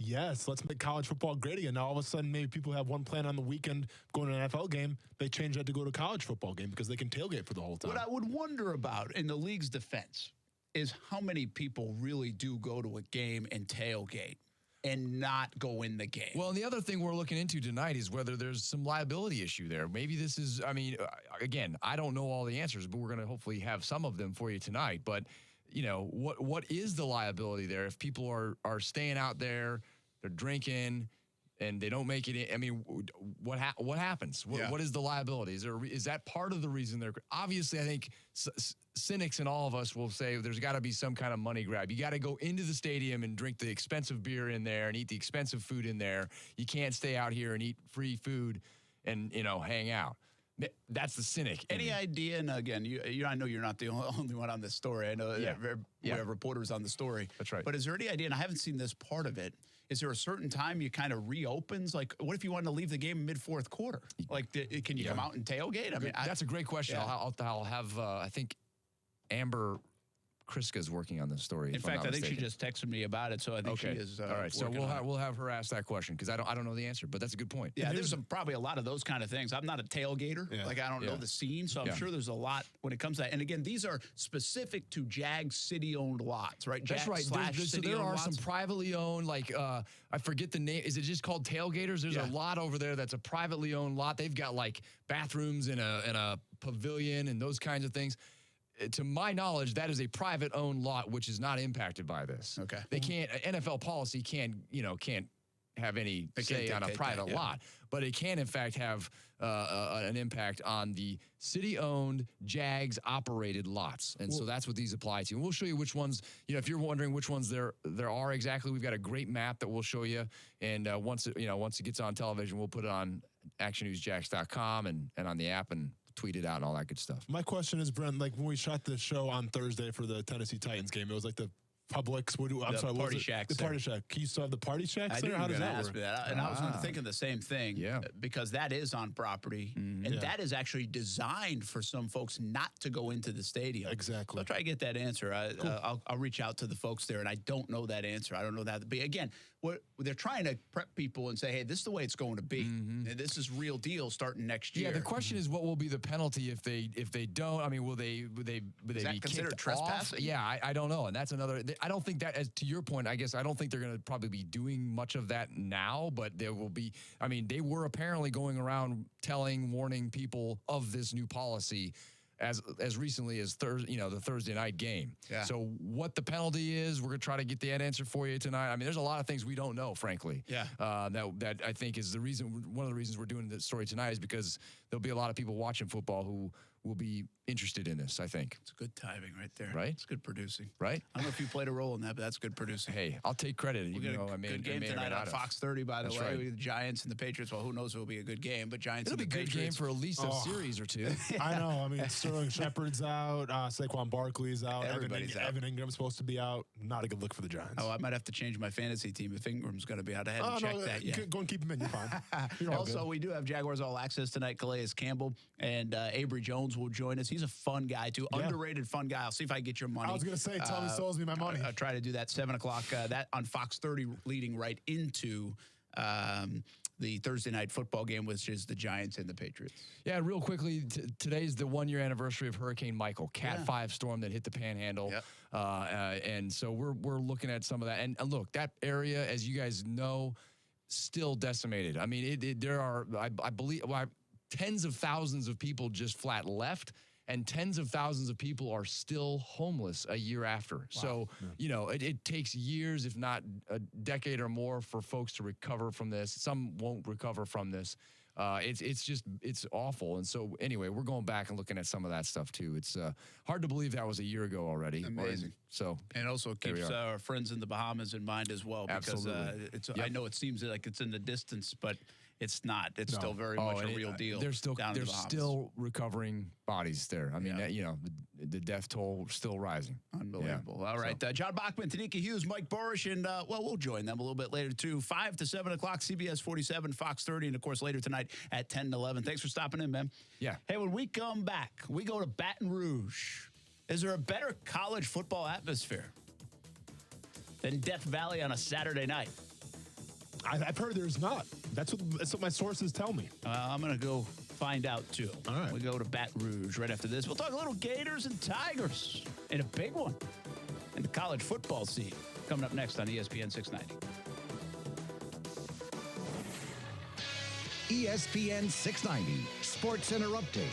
let's make college football great again? Now all of a sudden maybe people have one plan on the weekend going to an NFL game. They change that to go to a college football game because they can tailgate for the whole time. What I would wonder about in the league's defense is how many people really do go to a game and tailgate and not go in the game. Well, and the other thing we're looking into tonight is whether there's some liability issue there. Maybe this is, again, I don't know all the answers, but we're going to hopefully have some of them for you tonight. But, what is the liability there if people are staying out there, they're drinking, and they don't make it in? I mean, what happens? What is the liability? Is that part of the reason they're – obviously, I think cynics and all of us will say there's got to be some kind of money grab. You got to go into the stadium and drink the expensive beer in there and eat the expensive food in there. You can't stay out here and eat free food and, hang out. That's the cynic. Any idea? And again, I know you're not the only one on this story. I know we have reporters on the story. That's right. But is there any idea, and I haven't seen this part of it, is there a certain time you kind of reopens? Like, what if you wanted to leave the game mid-fourth quarter? Like, can you come out and tailgate? I mean, that's a great question. Yeah. I'll have, I think, Amber Kriska's working on this story. In fact, I think she just texted me about it, so I think she is. All right, so we'll have her ask that question because I don't know the answer, but that's a good point. Yeah, there's probably a lot of those kind of things. I'm not a tailgater, like I don't know the scene, so I'm sure there's a lot when it comes to that. And again, these are specific to Jags city-owned lots, right? That's right. So there are some privately owned, like I forget the name. Is it just called Tailgaters? There's a lot over there that's a privately owned lot. They've got like bathrooms and a pavilion and those kinds of things. To my knowledge, that is a private-owned lot, which is not impacted by this. Okay. They can't. NFL policy can't have any say on a private lot, but it can, in fact, have an impact on the city-owned Jags-operated lots, and so that's what these apply to. And we'll show you which ones. If you're wondering which ones there are exactly, we've got a great map that we'll show you. And once it gets on television, we'll put it on actionnewsjax.com and on the app and tweet it out and all that good stuff. My question is, Brent, like when we shot the show on Thursday for the Tennessee Titans game, it was like the Publix, Party Shack. The Party Shack. Can you still have the Party Shacks there? How does that work? And I was thinking the same thing. Because that is on property, and that is actually designed for some folks not to go into the stadium. Exactly. So I'll try to get that answer. I'll reach out to the folks there, and I don't know that answer. I don't know that. But again, they're trying to prep people and say, hey, this is the way it's going to be. And this is real deal starting next year. Yeah, the question is, what will be the penalty if they don't? I mean, will they be considered trespassing? Yeah, I don't know. And that's another. I don't think that, as to your point, I guess I don't think they're going to probably be doing much of that now, but there will be. I mean, they were apparently going around warning people of this new policy as recently as the Thursday night game. Yeah. So what the penalty is, we're gonna try to get that answer for you tonight. I mean, there's a lot of things we don't know, frankly. Yeah. That I think is one of the reasons we're doing this story tonight is because there'll be a lot of people watching football who will be interested in this, I think. It's good timing right there. Right? It's good producing. Right? I don't know if you played a role in that, but that's good producing. Hey, I'll take credit. We'll Even get though I may, good game I may or may tonight not on have. Fox 30, by the That's way. right. The Giants and the Patriots. Well, who knows if it'll be a good game, but Giants It'll and be the a good game Patriots. for at least a series or two. I know. I mean, Sterling Shepard's out. Saquon Barkley's out. Everybody's out. Evan Ingram's supposed to be out. Not a good look for the Giants. Oh, I might have to change my fantasy team if Ingram's going to be out. I hadn't checked that yet. Go and keep him in. You're fine. You're all Also, good. we do have Jaguars All Access tonight. Calais Campbell and Avery Jones will join us. He's a fun guy, too. Yeah. Underrated fun guy. I'll see if I can get your money. I was going to say, Tommy sells me my money. I'll try to do that 7 o'clock. That on Fox 30, leading right into the Thursday night football game, which is the Giants and the Patriots. Yeah, real quickly, today's the 1-year anniversary of Hurricane Michael, Cat 5 storm that hit the Panhandle. Yep. And so we're looking at some of that. And look, that area, as you guys know, still decimated. I mean, there are, I believe, tens of thousands of people just flat left. And tens of thousands of people are still homeless a year after. Wow. So, it takes years, if not a decade or more, for folks to recover from this. Some won't recover from this. It's awful. And so, anyway, we're going back and looking at some of that stuff, too. It's hard to believe that was a year ago already. Amazing. And also keeps our friends in the Bahamas in mind as well. Because I know it seems like it's in the distance, but it's not. It's still very much a real deal. There's still recovering bodies there. I mean, the death toll still rising. Unbelievable. Yeah. All right. John Bachman, Tanika Hughes, Mike Borish, and we'll join them a little bit later too. 5 to 7 o'clock, CBS 47, Fox 30, and of course later tonight at 10 and 11. Thanks for stopping in, man. Yeah. Hey, when we come back, we go to Baton Rouge. Is there a better college football atmosphere than Death Valley on a Saturday night? I've heard there's not. That's what my sources tell me. I'm going to go find out, too. All right. We go to Baton Rouge right after this. We'll talk a little Gators and Tigers and a big one in the college football scene. Coming up next on ESPN 690. ESPN 690 Sports Center Update.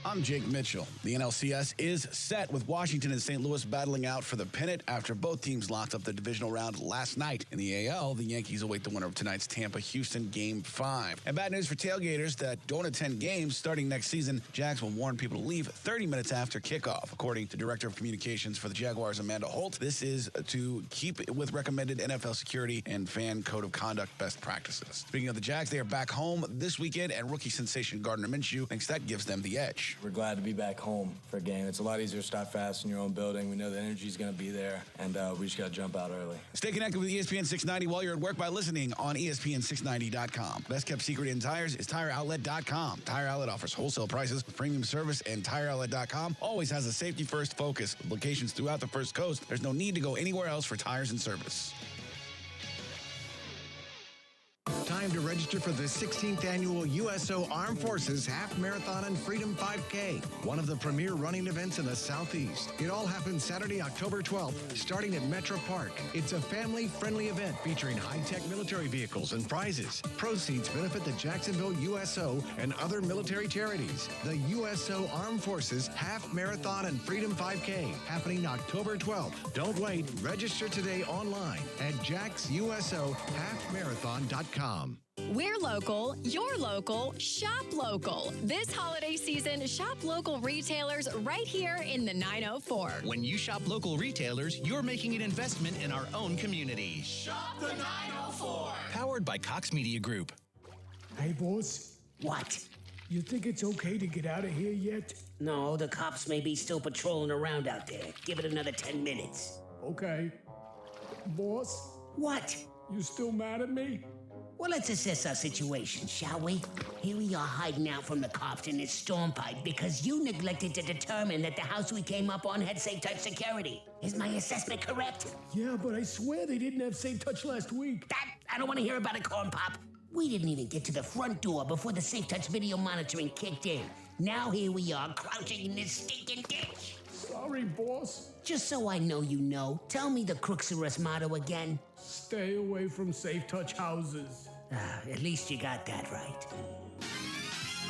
I'm Jake Mitchell. The NLCS is set with Washington and St. Louis battling out for the pennant after both teams locked up the divisional round last night. In the AL, the Yankees await the winner of tonight's Tampa-Houston Game 5. And bad news for tailgaters that don't attend games starting next season. Jags will warn people to leave 30 minutes after kickoff. According to Director of Communications for the Jaguars, Amanda Holt, this is to keep it with recommended NFL security and fan code of conduct best practices. Speaking of the Jags, they are back home this weekend, and rookie sensation Gardner Minshew thinks that gives them the edge. We're glad to be back home for a game. It's a lot easier to start fast in your own building. We know the energy is going to be there, and we just got to jump out early. Stay connected with ESPN 690 while you're at work by listening on ESPN690.com. Best kept secret in tires is TireOutlet.com. Tire Outlet offers wholesale prices with premium service, and TireOutlet.com always has a safety-first focus. With locations throughout the First Coast, there's no need to go anywhere else for tires and service. Time to register for the 16th annual USO Armed Forces Half Marathon and Freedom 5K, one of the premier running events in the Southeast. It all happens Saturday, October 12th, starting at Metro Park. It's a family-friendly event featuring high-tech military vehicles and prizes. Proceeds benefit the Jacksonville USO and other military charities. The USO Armed Forces Half Marathon and Freedom 5K, happening October 12th. Don't wait. Register today online at jacksusohalfmarathon.com. We're local, you're local, shop local. This holiday season, shop local retailers right here in the 904. When you shop local retailers, you're making an investment in our own community. Shop the 904. Powered by Cox Media Group. Hey, boss. What? You think it's okay to get out of here yet? No, the cops may be still patrolling around out there. Give it another 10 minutes. Okay. Boss? What? You still mad at me? Well, let's assess our situation, shall we? Here we are hiding out from the cops in this storm pipe because you neglected to determine that the house we came up on had safe touch security. Is my assessment correct? Yeah, but I swear they didn't have safe touch last week. I don't want to hear about it, Corn Pop. We didn't even get to the front door before the safe touch video monitoring kicked in. Now here we are crouching in this stinking ditch. Sorry, boss. Just so I know you know, tell me the Crooksarus motto again. Stay away from safe touch houses. At least you got that right.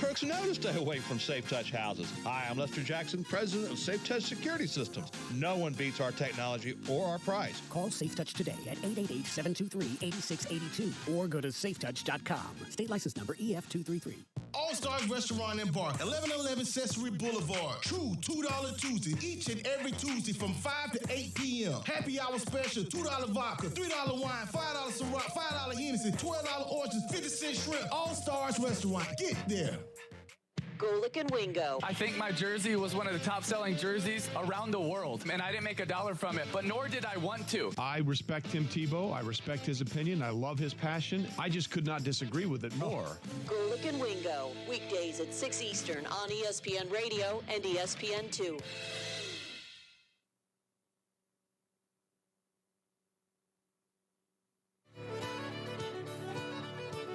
Crooks know to stay away from Safe Touch houses. Hi, I'm Lester Jackson, president of Safe Touch Security Systems. No one beats our technology or our price. Call Safe Touch today at 888-723-8682 or go to safetouch.com. State license number EF233. All Stars Restaurant and Bar, 1111 Sesame Boulevard. True $2 Tuesday, each and every Tuesday from 5 to 8 p.m. Happy hour special, $2 vodka, $3 wine, $5 Ciroc, $5 Hennessy, $12 oranges, 50-cent shrimp. All Stars Restaurant. Get there. Golick and Wingo. I think my jersey was one of the top-selling jerseys around the world, and I didn't make $1 from it, but nor did I want to. I respect Tim Tebow. I respect his opinion. I love his passion. I just could not disagree with it more. Golick and Wingo. Weekdays at 6 Eastern on ESPN Radio and ESPN2.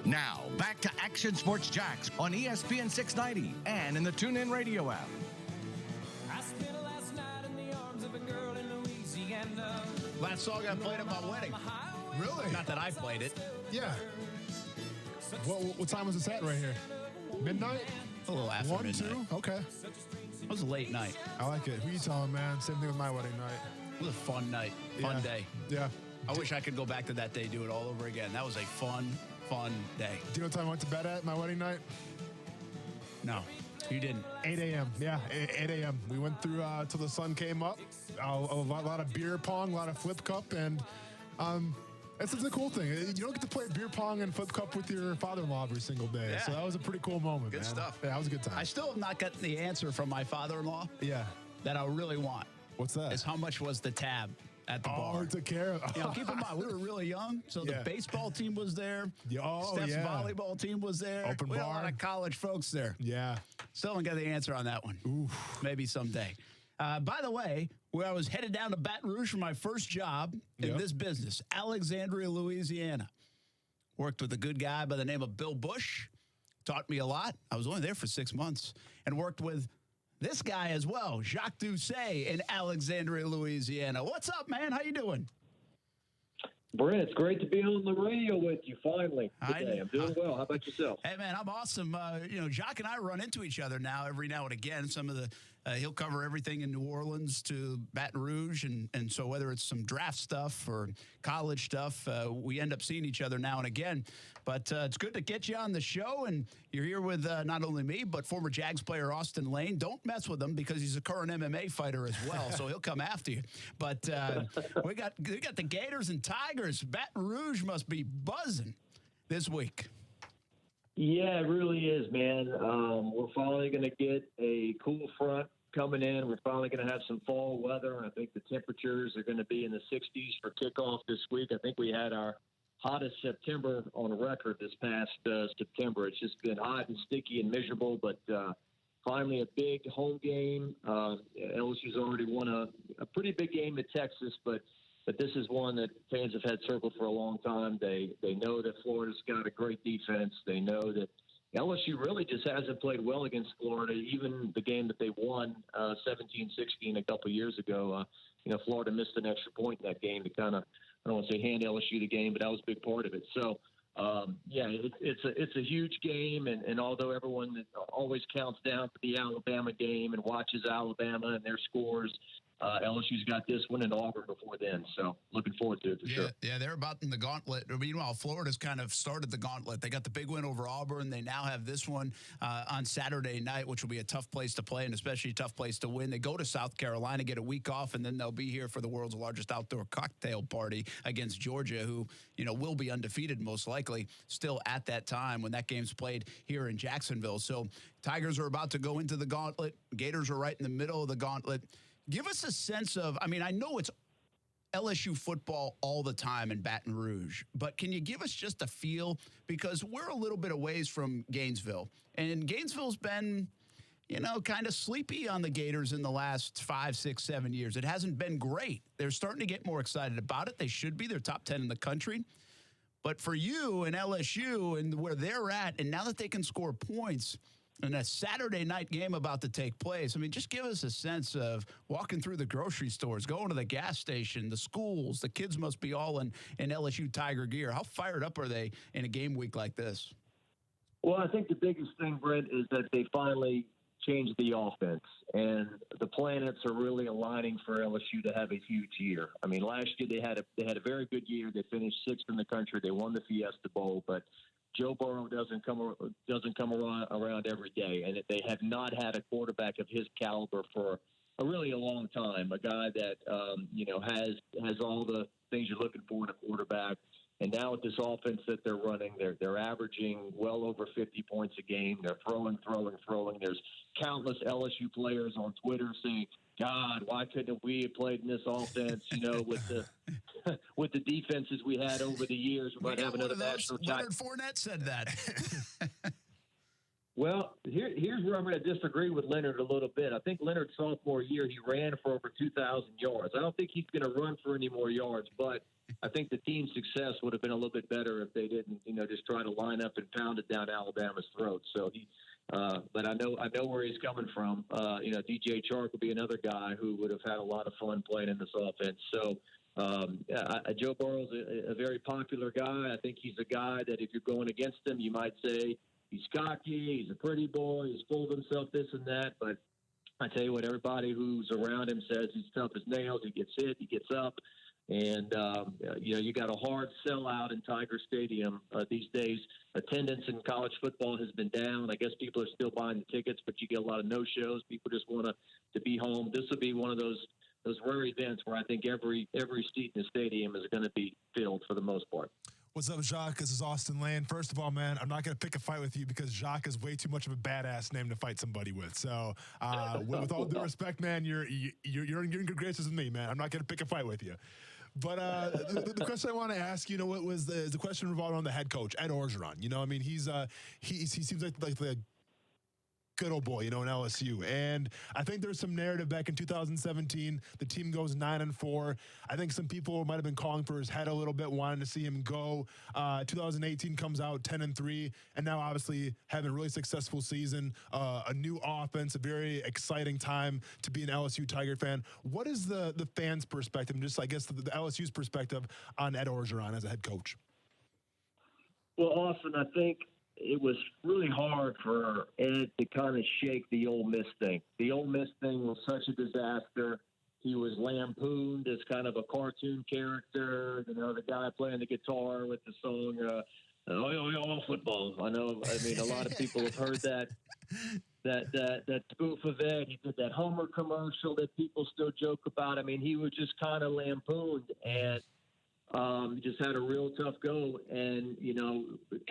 Now, back to Action Sports Jax on ESPN 690 and in the TuneIn Radio app. I spent last night in the arms of a girl in Louisiana. Last song I played at my wedding. Really? Not that I played it. Yeah. What time was this at right here? Midnight? A little after 1, midnight. 2? Okay. It was a late night. I like it. Who you telling, man? Same thing with my wedding night. It was a fun night. Fun day. Yeah. I wish I could go back to that day, do it all over again. That was a fun day. Do you know what time I went to bed at my wedding night? No, you didn't. 8 a.m. Yeah, 8 a.m. We went through till the sun came up. A lot of beer pong, a lot of flip cup, and it's a cool thing. You don't get to play beer pong and flip cup with your father-in-law every single day. Yeah. So that was a pretty cool moment, Good man. stuff. Yeah, that was a good time. I still have not gotten the answer from my father-in-law. Yeah. That I really want. What's that? Is how much was the tab at the bar? Oh, took care of. You know, keep in mind, we were really young, so the baseball team was there. Steph's volleyball team was there. Open we had bar. a lot of college folks there. Yeah. Still don't get the answer on that one. Oof. Maybe someday. By the way, where I was headed down to Baton Rouge for my first job in this business, Alexandria, Louisiana. Worked with a good guy by the name of Bill Bush. Taught me a lot. I was only there for 6 months. And worked with this guy as well, Jacques Doucet in Alexandria, Louisiana. What's up, man? How you doing? Brent, it's great to be on the radio with you finally today. I'm doing well. How about yourself? Hey, man, I'm awesome. Jacques and I run into each other every now and again. Some of the he'll cover everything in New Orleans to Baton Rouge, and so whether it's some draft stuff or college stuff, we end up seeing each other now and again. But it's good to get you on the show, and you're here with not only me, but former Jags player Austin Lane. Don't mess with him because he's a current MMA fighter as well, so he'll come after you. But we got the Gators and Tigers. Baton Rouge must be buzzing this week. Yeah, it really is, man. We're finally going to get a cool front coming in. We're finally going to have some fall weather. I think the temperatures are going to be in the 60s for kickoff this week. I think we had our hottest September on record this past September. It's just been hot and sticky and miserable, but finally a big home game. LSU's already won a pretty big game at Texas, but this is one that fans have had circled for a long time. They know that Florida's got a great defense. They know that LSU really just hasn't played well against Florida. Even the game that they won 17-16 a couple years ago, Florida missed an extra point in that game to kind of, I don't want to say hand LSU the game, but that was a big part of it. So, it's a huge game, and although everyone always counts down for the Alabama game and watches Alabama and their scores, LSU's got this one in Auburn before then, so looking forward to it for sure. Yeah, they're about in the gauntlet. Meanwhile, Florida's kind of started the gauntlet. They got the big win over Auburn. They now have this one on Saturday night, which will be a tough place to play and especially a tough place to win. They go to South Carolina, get a week off, and then they'll be here for the world's largest outdoor cocktail party against Georgia, who will be undefeated most likely still at that time when that game's played here in Jacksonville. So Tigers are about to go into the gauntlet. Gators are right in the middle of the gauntlet. Give us a sense of, I know it's LSU football all the time in Baton Rouge, but can you give us just a feel? Because we're a little bit a ways from Gainesville, and Gainesville's been, kind of sleepy on the Gators in the last 5, 6, 7 years. It hasn't been great. They're starting to get more excited about it. They should be. They're top 10 in the country. But for you and LSU and where they're at, and now that they can score points, and a Saturday night game about to take place. Just give us a sense of walking through the grocery stores, going to the gas station, the schools. The kids must be all in LSU Tiger gear. How fired up are they in a game week like this? Well, I think the biggest thing, Brent, is that they finally changed the offense, and the planets are really aligning for LSU to have a huge year. I mean, last year they had a very good year. They finished sixth in the country. They won the Fiesta Bowl, but Joe Burrow doesn't come around every day, and they have not had a quarterback of his caliber for a really a long time. A guy that has all the things you're looking for in a quarterback. And now with this offense that they're running, they're averaging well over 50 points a game. They're throwing. There's countless LSU players on Twitter saying, "God, why couldn't we have played in this offense? With the defenses we had over the years, we might have another national title." Leonard Fournette said that. Well, here's where I'm going to disagree with Leonard a little bit. I think Leonard's sophomore year, he ran for over 2,000 yards. I don't think he's going to run for any more yards, but I think the team's success would have been a little bit better if they didn't, just try to line up and pound it down Alabama's throat. So but I know where he's coming from. DJ Chark would be another guy who would have had a lot of fun playing in this offense. So Joe Burrow's a very popular guy. I think he's a guy that if you're going against him, you might say he's cocky, he's a pretty boy, he's full of himself, this and that. But I tell you what, everybody who's around him says he's tough as nails. He gets hit, he gets up. And, you got a hard sellout in Tiger Stadium these days. Attendance in college football has been down. I guess people are still buying the tickets, but you get a lot of no-shows. People just want to be home. This will be one of those rare events where I think every seat in the stadium is going to be filled for the most part. What's up, Jacques? This is Austin Lane. First of all, man, I'm not going to pick a fight with you because Jacques is way too much of a badass name to fight somebody with. So, with all due respect, man, you're in good graces with me, man. I'm not going to pick a fight with you. But the question I want to ask, what was the question revolving around the head coach, Ed Orgeron. He seems like the good old boy, in LSU. And I think there's some narrative back in 2017. The team goes 9-4. I think some people might have been calling for his head a little bit, wanting to see him go. 2018 comes out 10-3, and now obviously having a really successful season, a new offense, a very exciting time to be an LSU Tiger fan. What is the fans' perspective, and just I guess the LSU's perspective on Ed Orgeron as a head coach? Well, Austin, I think it was really hard for Ed to kind of shake the Ole Miss thing. The Ole Miss thing was such a disaster. He was lampooned as kind of a cartoon character, the guy playing the guitar with the song, oh, football. I mean, a lot of people have heard that spoof of Ed. He did that Homer commercial that people still joke about. I mean, he was just kind of lampooned, and just had a real tough go, and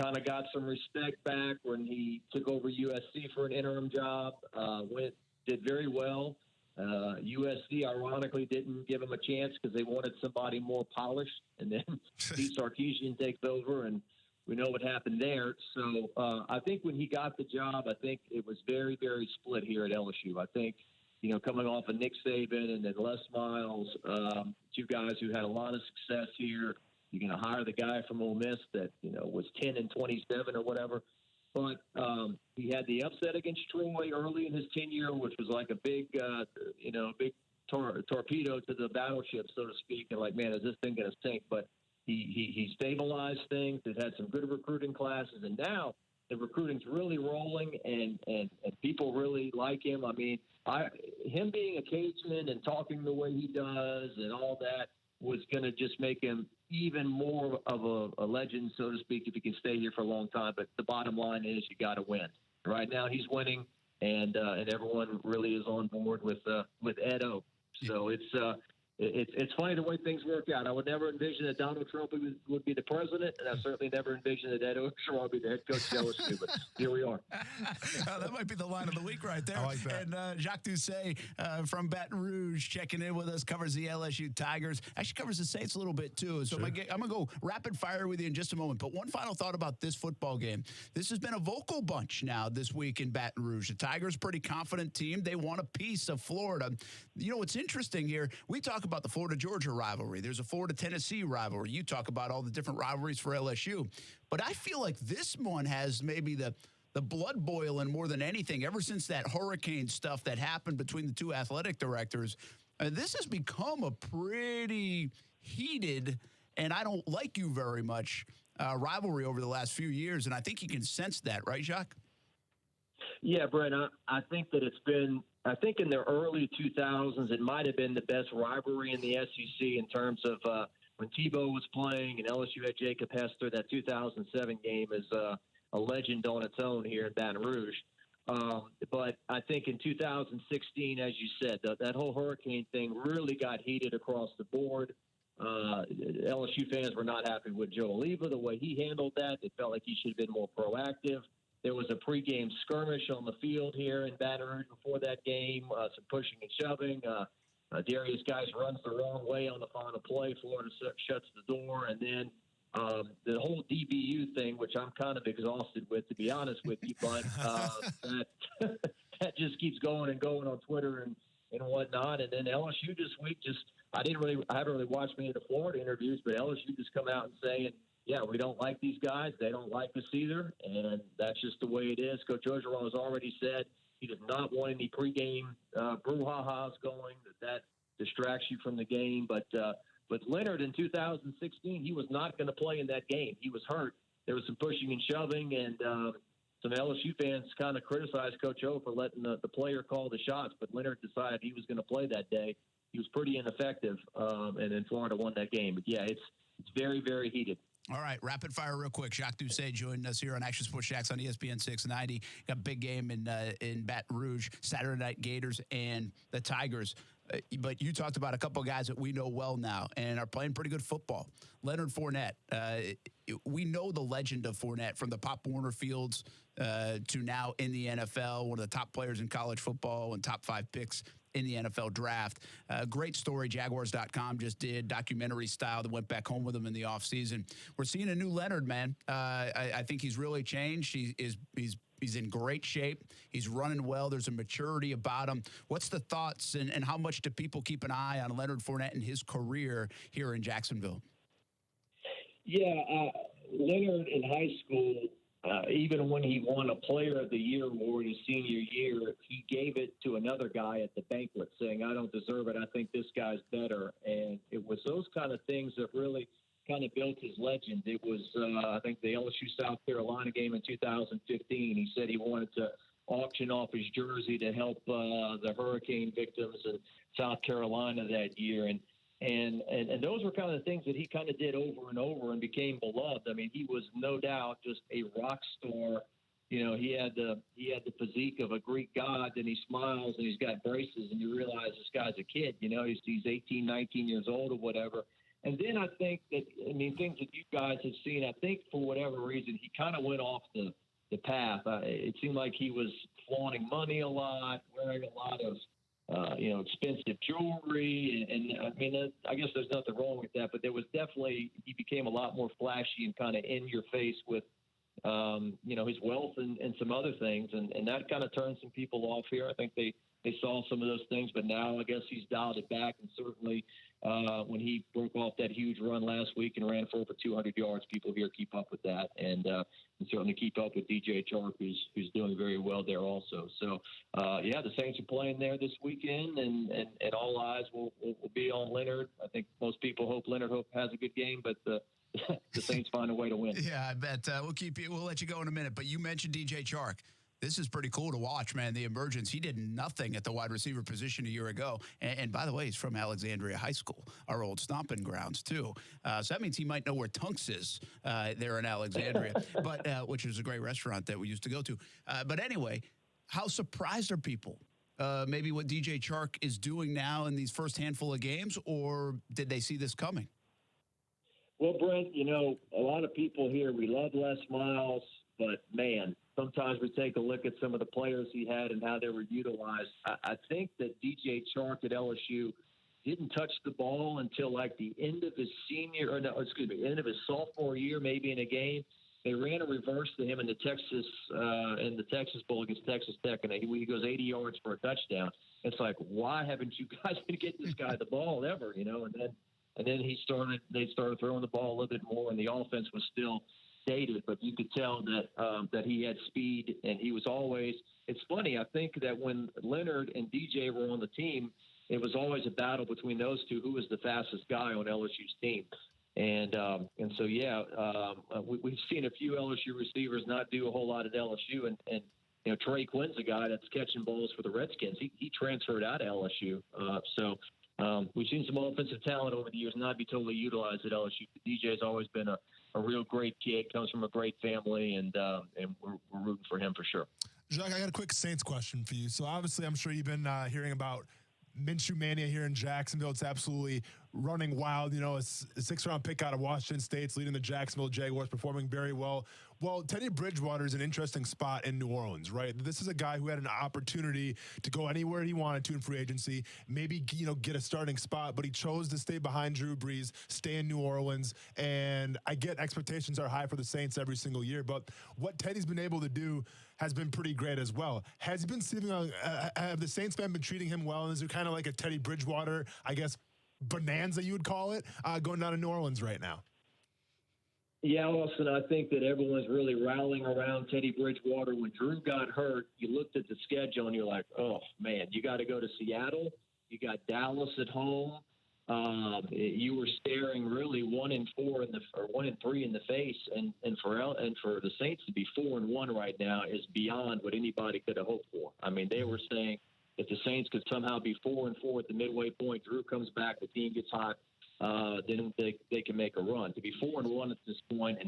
kind of got some respect back when he took over USC for an interim job. Did very well. USC ironically didn't give him a chance because they wanted somebody more polished, and then Steve Sarkisian takes over, and we know what happened there. So I think when he got the job, I think it was very, very split here at LSU. I think coming off of Nick Saban and then Les Miles, two guys who had a lot of success here. You're going to hire the guy from Ole Miss that, was 10-27 or whatever. But he had the upset against Troy early in his tenure, which was like a big, big torpedo to the battleship, so to speak. And like, man, is this thing going to sink? But he stabilized things. They've had some good recruiting classes. And now the recruiting's really rolling, and people really like him. I mean, him being a Cajun and talking the way he does and all that was going to just make him even more of a legend, so to speak, if he can stay here for a long time. But the bottom line is you got to win. Right now he's winning, and everyone really is on board with Ed O. So it's funny the way things work out. I would never envision that Donald Trump would be the president, and I certainly never envisioned that Ed Orgeron would be the head coach of LSU, but here we are. That might be the line of the week right there. I like that. And Jacques Doucet from Baton Rouge checking in with us, covers the LSU Tigers. Actually covers the Saints a little bit too. So I'm going to go rapid fire with you in just a moment. But one final thought about this football game. This has been a vocal bunch now this week in Baton Rouge. The Tigers, pretty confident team. They want a piece of Florida. What's interesting here, we talk about the Florida-Georgia rivalry. There's a Florida-Tennessee rivalry. You talk about all the different rivalries for LSU. But I feel like this one has maybe the blood boiling more than anything. Ever since that hurricane stuff that happened between the two athletic directors, this has become a pretty heated, and I don't like you very much, rivalry over the last few years, and I think you can sense that, right, Jacques? Yeah, Brent, I think that it's been – I think in the early 2000s it might have been the best rivalry in the SEC in terms of when Tebow was playing and LSU had Jacob Hester. That 2007 game is a legend on its own here in Baton Rouge. But I think in 2016, as you said, that whole hurricane thing really got heated across the board. LSU fans were not happy with Joe Oliva, the way he handled that. They felt like he should have been more proactive. There was a pregame skirmish on the field here in Baton Rouge before that game, some pushing and shoving. Darius Geis runs the wrong way on the final play. Florida shuts the door. And then the whole DBU thing, which I'm kind of exhausted with, to be honest with you, but that just keeps going and going on Twitter and whatnot. And then LSU this week I haven't really watched many of the Florida interviews, but LSU just come out and saying, yeah, we don't like these guys. They don't like us either, and that's just the way it is. Coach Orgeron has already said he does not want any pregame brouhahas going, that distracts you from the game. But Leonard in 2016, he was not going to play in that game. He was hurt. There was some pushing and shoving, and some LSU fans kind of criticized Coach O for letting the player call the shots, but Leonard decided he was going to play that day. He was pretty ineffective, and then Florida won that game. But, yeah, it's very, very heated. All right, rapid fire real quick. Jacques Doucet joined us here on Action Sports Jacks on ESPN 690. Got a big game in Baton Rouge, Saturday night Gators and the Tigers. But you talked about a couple of guys that we know well now and are playing pretty good football. Leonard Fournette. We know the legend of Fournette from the Pop Warner Fields to now in the NFL, one of the top players in college football and top 5 picks in the NFL draft. Great story. Jaguars.com just did documentary style that went back home with him in the offseason. We're seeing a new Leonard, man. I think he's really changed. He's in great shape. He's running well. There's a maturity about him. What's the thoughts and how much do people keep an eye on Leonard Fournette and his career here in Jacksonville? Yeah, Leonard in high school, even when he won a Player of the Year award his senior year, he gave it to another guy at the banquet saying, I don't deserve it. I think this guy's better. And it was those kind of things that really kind of built his legend. It was, I think, the LSU South Carolina game in 2015. He said he wanted to auction off his jersey to help the hurricane victims in South Carolina that year. And those were kind of the things that he kind of did over and over and became beloved. I mean, he was no doubt just a rock star. You know, he had the physique of a Greek god, and he smiles and he's got braces, and you realize this guy's a kid. You know, he's 18, 19 years old or whatever. And then I think that, I mean, things that you guys have seen, I think for whatever reason, he kind of went off the path. It seemed like he was flaunting money a lot, wearing a lot of expensive jewelry. And I mean, I guess there's nothing wrong with that, but there was definitely, he became a lot more flashy and kind of in your face with, his wealth and some other things. And that kind of turned some people off here. I think they saw some of those things, but now I guess he's dialed it back. And certainly when he broke off that huge run last week and ran for over 200 yards, people here keep up with that. And certainly keep up with DJ Chark, who's doing very well there also. So, the Saints are playing there this weekend, and all eyes will be on Leonard. I think most people hope Leonard has a good game, but the Saints find a way to win. Yeah, I bet. We'll let you go in a minute, but you mentioned DJ Chark. This is pretty cool to watch, man, the emergence. He did nothing at the wide receiver position a year ago. And by the way, he's from Alexandria High School, our old stomping grounds, too. So that means he might know where Tunks is there in Alexandria, but which is a great restaurant that we used to go to. But anyway, how surprised are people? Maybe what DJ Chark is doing now in these first handful of games, or did they see this coming? Well, Brent, a lot of people here, we love Les Miles, but, man, sometimes we take a look at some of the players he had and how they were utilized. I think that DJ Chark at LSU didn't touch the ball until like the end of his end of his sophomore year, maybe in a game. They ran a reverse to him in the Texas Bowl against Texas Tech, and he goes 80 yards for a touchdown. It's like, why haven't you guys been getting this guy the ball ever? And then they started throwing the ball a little bit more, and the offense was still dated, but you could tell that he had speed, and he was always. It's funny. I think that when Leonard and DJ were on the team, it was always a battle between those two. Who was the fastest guy on LSU's team? And so, we've seen a few LSU receivers not do a whole lot at LSU. And Trey Quinn's a guy that's catching balls for the Redskins. He transferred out of LSU. We've seen some offensive talent over the years not be totally utilized at LSU. DJ's always been a real great kid, comes from a great family, and we're rooting for him for sure. Jacques, I got a quick Saints question for you. So obviously, I'm sure you've been hearing about Minshew Mania here in Jacksonville. It's absolutely running wild. A sixth-round pick out of Washington State's leading the Jacksonville Jaguars, performing very well. Well, Teddy Bridgewater is an interesting spot in New Orleans, right? This is a guy who had an opportunity to go anywhere he wanted to in free agency, maybe, get a starting spot, but he chose to stay behind Drew Brees, stay in New Orleans, and I get expectations are high for the Saints every single year, but what Teddy's been able to do has been pretty great as well. Has he been have the Saints been treating him well? And is there kind of like a Teddy Bridgewater, I guess, bonanza you would call it, going down to New Orleans right now? Yeah, Austin, I think that everyone's really rallying around Teddy Bridgewater. When Drew got hurt, you looked at the schedule and you're like, oh, man, you got to go to Seattle. You got Dallas at home. You were staring really 1-4 or 1-3 in the face, and for the Saints to be 4-1 right now is beyond what anybody could have hoped for. I mean, they were saying if the Saints could somehow be 4-4 at the midway point, Drew comes back, the team gets hot, then they can make a run. To be 4-1 at this point,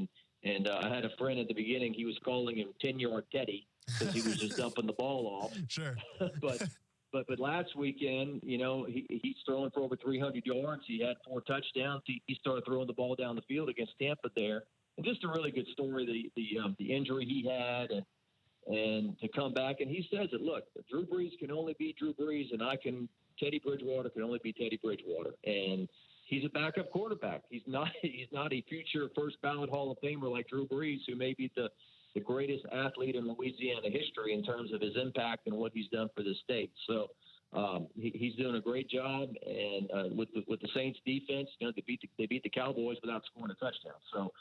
and I had a friend at the beginning. He was calling him 10-yard Teddy because he was just dumping the ball off. Sure, But last weekend, he's throwing for over 300 yards. He had 4 touchdowns. He started throwing the ball down the field against Tampa there, and just a really good story. The injury he had, and to come back, and he says it. Look, Drew Brees can only be Drew Brees, and Teddy Bridgewater can only be Teddy Bridgewater, and he's a backup quarterback. He's not a future first ballot Hall of Famer like Drew Brees, who may be the greatest athlete in Louisiana history in terms of his impact and what he's done for the state. So he's doing a great job, and with the Saints defense, they beat the Cowboys without scoring a touchdown. So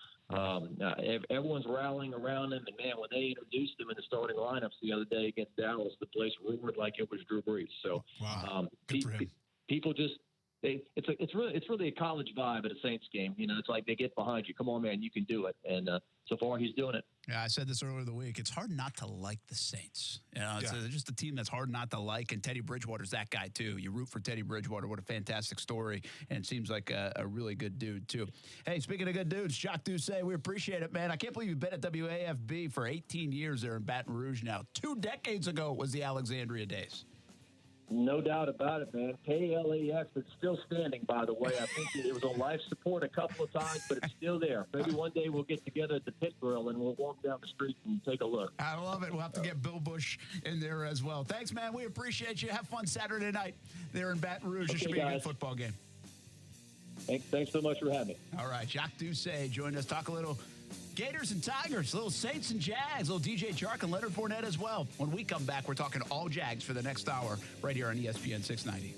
everyone's rallying around him, and man, when they introduced him in the starting lineups the other day against Dallas, the place roared like it was Drew Brees. So people just. It's really a college vibe at a Saints game. It's like they get behind you. Come on, man, you can do it. And so far, he's doing it. Yeah, I said this earlier in the week. It's hard not to like the Saints. It's just a team that's hard not to like, and Teddy Bridgewater's that guy, too. You root for Teddy Bridgewater. What a fantastic story, and seems like a really good dude, too. Hey, speaking of good dudes, Jacques Doucet, we appreciate it, man. I can't believe you've been at WAFB for 18 years there in Baton Rouge now. 2 decades ago was the Alexandria days. No doubt about it, man. KLAX, it's still standing, by the way. I think it was on life support a couple of times, but it's still there. Maybe one day we'll get together at the Pit Grill and we'll walk down the street and take a look. I love it. We'll have to get Bill Bush in there as well. Thanks, man. We appreciate you. Have fun Saturday night there in Baton Rouge. It should be a good football game. Thanks so much for having me. All right. Jacques Doucet joined us. Talk a little Gators and Tigers, little Saints and Jags, little DJ Chark and Leonard Fournette as well. When we come back, we're talking all Jags for the next hour right here on ESPN 690.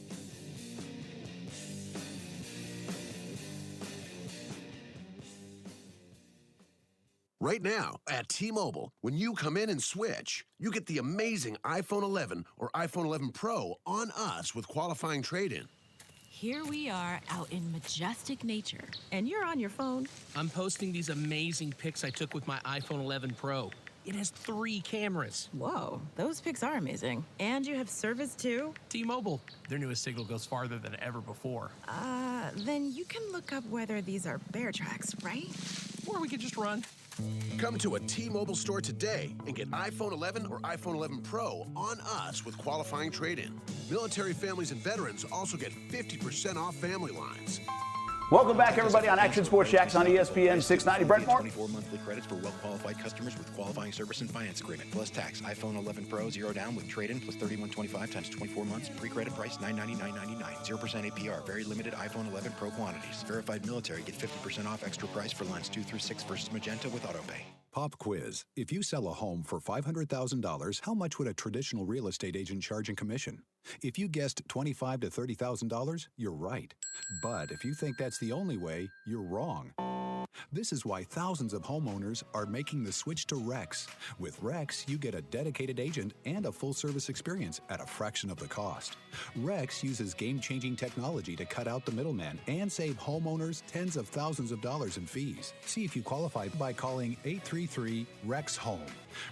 Right now, at T-Mobile, when you come in and switch, you get the amazing iPhone 11 or iPhone 11 Pro on us with qualifying trade-in. Here we are out in majestic nature, and you're on your phone. I'm posting these amazing pics I took with my iPhone 11 Pro. It has 3 cameras. Whoa, those pics are amazing. And you have service too? T-Mobile. Their newest signal goes farther than ever before. Then you can look up whether these are bear tracks, right? Or we could just run. Come to a T-Mobile store today and get iPhone 11 or iPhone 11 Pro on us with qualifying trade-in. Military families and veterans also get 50% off family lines. Welcome back, everybody, on Action Sports Jacks on ESPN 690. Brent Moore. 24 monthly credits for well-qualified customers with qualifying service and finance agreement. Plus tax. iPhone 11 Pro, 0 down with trade-in plus $31.25 times 24 months. Pre-credit price $999.99. 0% APR. Very limited iPhone 11 Pro quantities. Verified military get 50% off extra price for lines 2 through 6 versus Magenta with AutoPay. Pop quiz. If you sell a home for $500,000, how much would a traditional real estate agent charge in commission? If you guessed $25,000 to $30,000, you're right. But if you think that's the only way, you're wrong. This is why thousands of homeowners are making the switch to Rex. With Rex, you get a dedicated agent and a full-service experience at a fraction of the cost. Rex uses game-changing technology to cut out the middleman and save homeowners tens of thousands of dollars in fees. See if you qualify by calling 833-REX-HOME.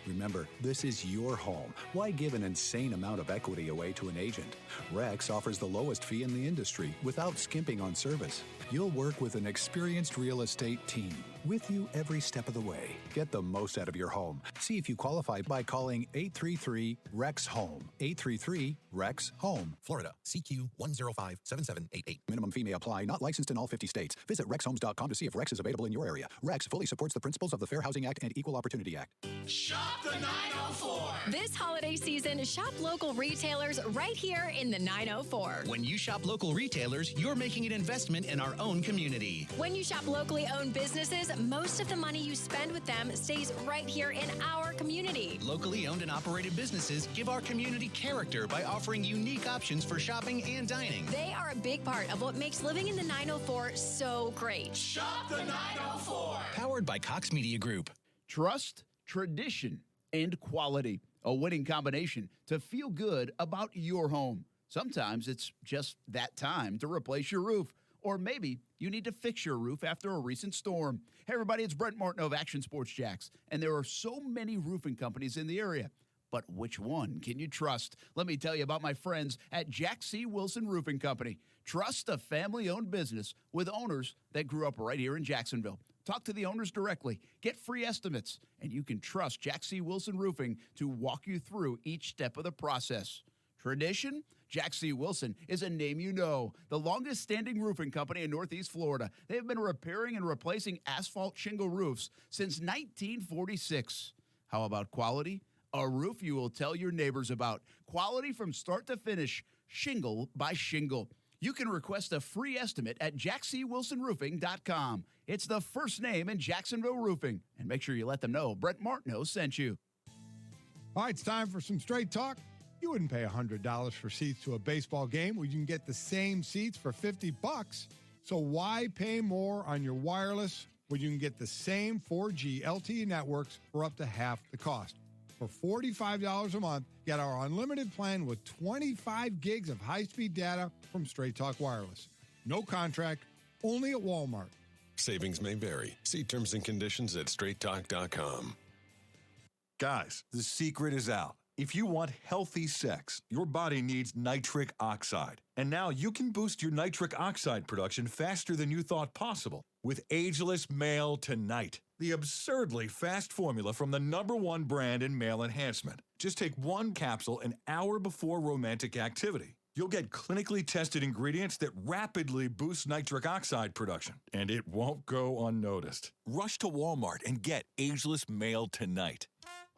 Remember, this is your home. Why give an insane amount of equity away to an agent? Rex offers the lowest fee in the industry without skimping on service. You'll work with an experienced real estate team with you every step of the way. Get the most out of your home. See if you qualify by calling 833-REX-HOME. 833-REX-HOME. Florida, CQ 1057788. Minimum fee may apply. Not licensed in all 50 states. Visit rexhomes.com to see if Rex is available in your area. Rex fully supports the principles of the Fair Housing Act and Equal Opportunity Act. Shop the 904. This holiday season, shop local retailers right here in the 904. When you shop local retailers, you're making an investment in our own community. When you shop locally owned businesses, most of the money you spend with them stays right here in our community. Locally owned and operated businesses give our community character by offering unique options for shopping and dining. They are a big part of what makes living in the 904 so great. Shop the 904. Powered by Cox Media Group. Trust, tradition, and quality. A winning combination to feel good about your home. Sometimes it's just that time to replace your roof. Or maybe you need to fix your roof after a recent storm. Hey, everybody, it's Brent Martin of Action Sports Jacks. And there are so many roofing companies in the area. But which one can you trust? Let me tell you about my friends at Jack C. Wilson Roofing Company. Trust a family-owned business with owners that grew up right here in Jacksonville. Talk to the owners directly. Get free estimates. And you can trust Jack C. Wilson Roofing to walk you through each step of the process. Tradition? Jack C. Wilson is a name you know. The longest-standing roofing company in Northeast Florida. They have been repairing and replacing asphalt shingle roofs since 1946. How about quality? A roof you will tell your neighbors about. Quality from start to finish, shingle by shingle. You can request a free estimate at jackcwilsonroofing.com. It's the first name in Jacksonville roofing. And make sure you let them know Brent Martineau sent you. All right, it's time for some straight talk. You wouldn't pay $100 for seats to a baseball game where you can get the same seats for $50. So why pay more on your wireless when you can get the same 4G LTE networks for up to half the cost? For $45 a month, get our unlimited plan with 25 gigs of high-speed data from Straight Talk Wireless. No contract, only at Walmart. Savings may vary. See terms and conditions at straighttalk.com. Guys, the secret is out. If you want healthy sex, your body needs nitric oxide. And now you can boost your nitric oxide production faster than you thought possible with Ageless Male Tonight, the absurdly fast formula from the #1 brand in male enhancement. Just take one capsule an hour before romantic activity. You'll get clinically tested ingredients that rapidly boost nitric oxide production, and it won't go unnoticed. Rush to Walmart and get Ageless Male Tonight.